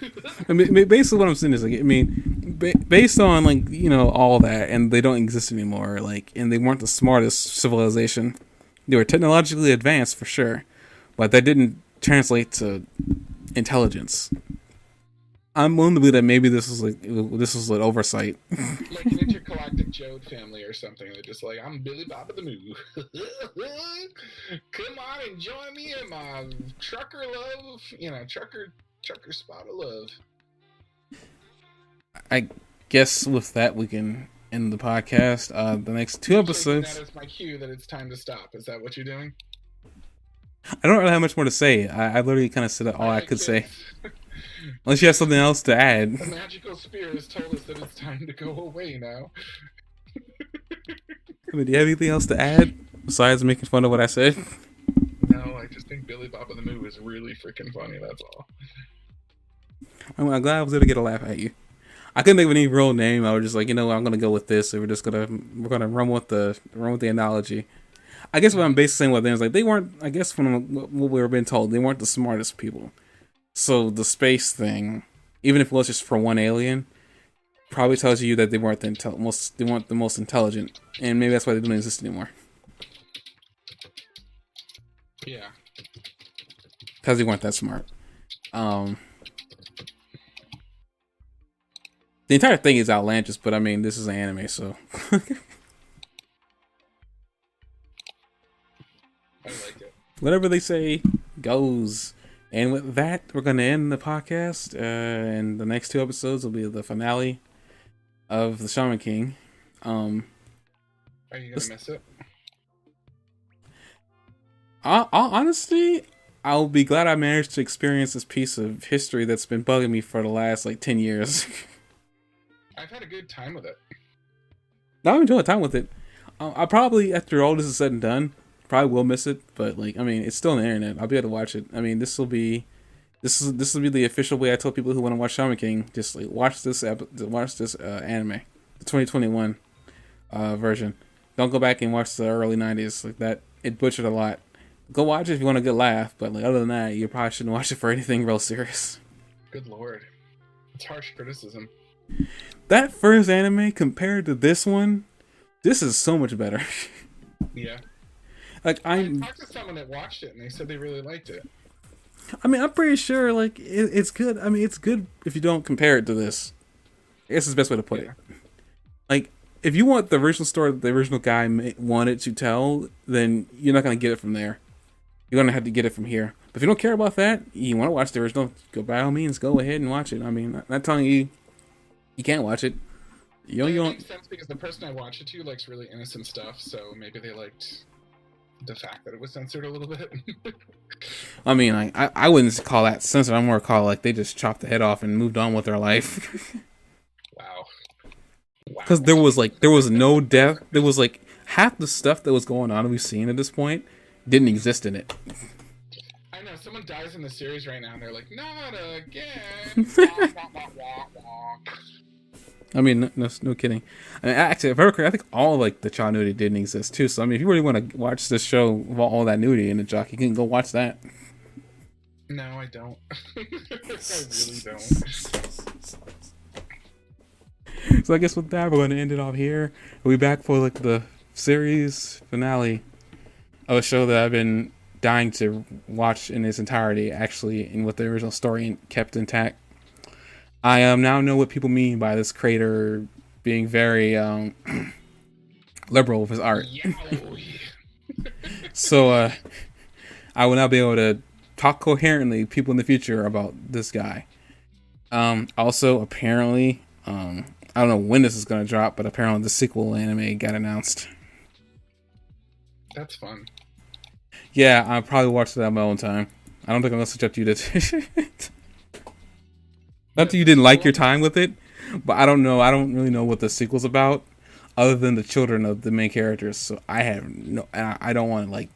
I mean, basically what I'm saying is, like, I mean, based on, like, you know, all that, and they don't exist anymore, like, and they weren't the smartest civilization. They were technologically advanced, for sure, but that didn't translate to intelligence. I'm willing to believe that maybe this was an oversight. Like an intergalactic Jode family or something. They're just like, I'm Billy Bob of the Moo. Come on and join me in my trucker love, trucker spot of love. I guess with that we can end the podcast. The next 2 episodes. That is my cue that it's time to stop. Is that what you're doing? I don't really have much more to say. I literally kind of said all I could say. Unless you have something else to add. The magical spear has told us that it's time to go away now. I mean, do you have anything else to add besides making fun of what I said? No, I just think Billy Bob of the Moo is really freaking funny. That's all. I'm glad I was able to get a laugh at you. I couldn't think of any real name. I was just like, you know what, I'm gonna go with this. So we're gonna run with the analogy. I guess what I'm basically saying with them is like they weren't. I guess from what we were being told, they weren't the smartest people. So the space thing, even if it was just for one alien, probably tells you that they weren't the most intelligent, and maybe that's why they don't exist anymore. Yeah, because they weren't that smart. The entire thing is outlandish, but I mean, this is an anime, so. I like it. Whatever they say goes. And with that, we're going to end the podcast. And the next 2 episodes will be the finale of the Shaman King. Are you going to miss it? Honestly, I'll be glad I managed to experience this piece of history that's been bugging me for the last like 10 years. I've had a good time with it. Now I'm enjoying time with it. I probably, after all this is said and done, probably will miss it. But like, I mean, it's still on the internet. I'll be able to watch it. I mean, this will be the official way I tell people who want to watch Shaman King. Just like watch this anime, the 2021 version. Don't go back and watch the early 90s like that. It butchered a lot. Go watch it if you want a good laugh, but like other than that, you probably shouldn't watch it for anything real serious. Good lord, it's harsh criticism. That first anime compared to this one, this is so much better. Yeah. Like I talked to someone that watched it and they said they really liked it. I mean, I'm pretty sure like it's good. I mean, it's good if you don't compare it to this. I guess is the best way to put it. Like, if you want the original story that the original guy wanted to tell, then you're not gonna get it from there. You're gonna have to get it from here. But if you don't care about that, you want to watch the original, go by all means, go ahead and watch it. I mean, I'm not telling you you can't watch it. It makes sense because the person I watch it to likes really innocent stuff, so maybe they liked the fact that it was censored a little bit. I mean, I wouldn't call that censored. I'm more call like they just chopped the head off and moved on with their life. Wow. Because there was no death. There was like half the stuff that was going on we've seen at this point didn't exist in it. I know someone dies in the series right now and they're like, not again. I mean, no kidding. I mean, actually, if I recall, I think all like the child nudity didn't exist too. So I mean, if you really want to watch this show with all that nudity in the jock, you can go watch that. No, I don't. I really don't. So I guess with that, we're going to end it off here. We'll be back for like the series finale of a show that I've been dying to watch in its entirety, actually, and with the original story kept intact. I now know what people mean by this creator being very liberal with his art. So I will now be able to talk coherently to people in the future about this guy. Also, apparently, I don't know when this is going to drop, but apparently the sequel anime got announced. That's fun. Yeah, I'll probably watch that on my own time. I don't think I'm going to suggest you to... Not that you didn't like your time with it, but I don't know. I don't really know what the sequel's about, other than the children of the main characters. So I have no... I don't want to, like,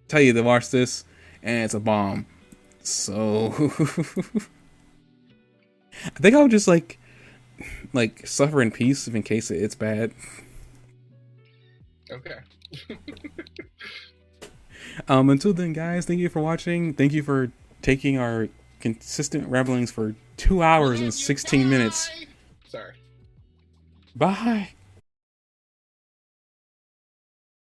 tell you to watch this, and it's a bomb. So... I think I would just, like suffer in peace in case it's bad. Okay. Until then, guys, thank you for watching. Thank you for taking our consistent ramblings for 2 hours and 16 minutes. Sorry. Bye.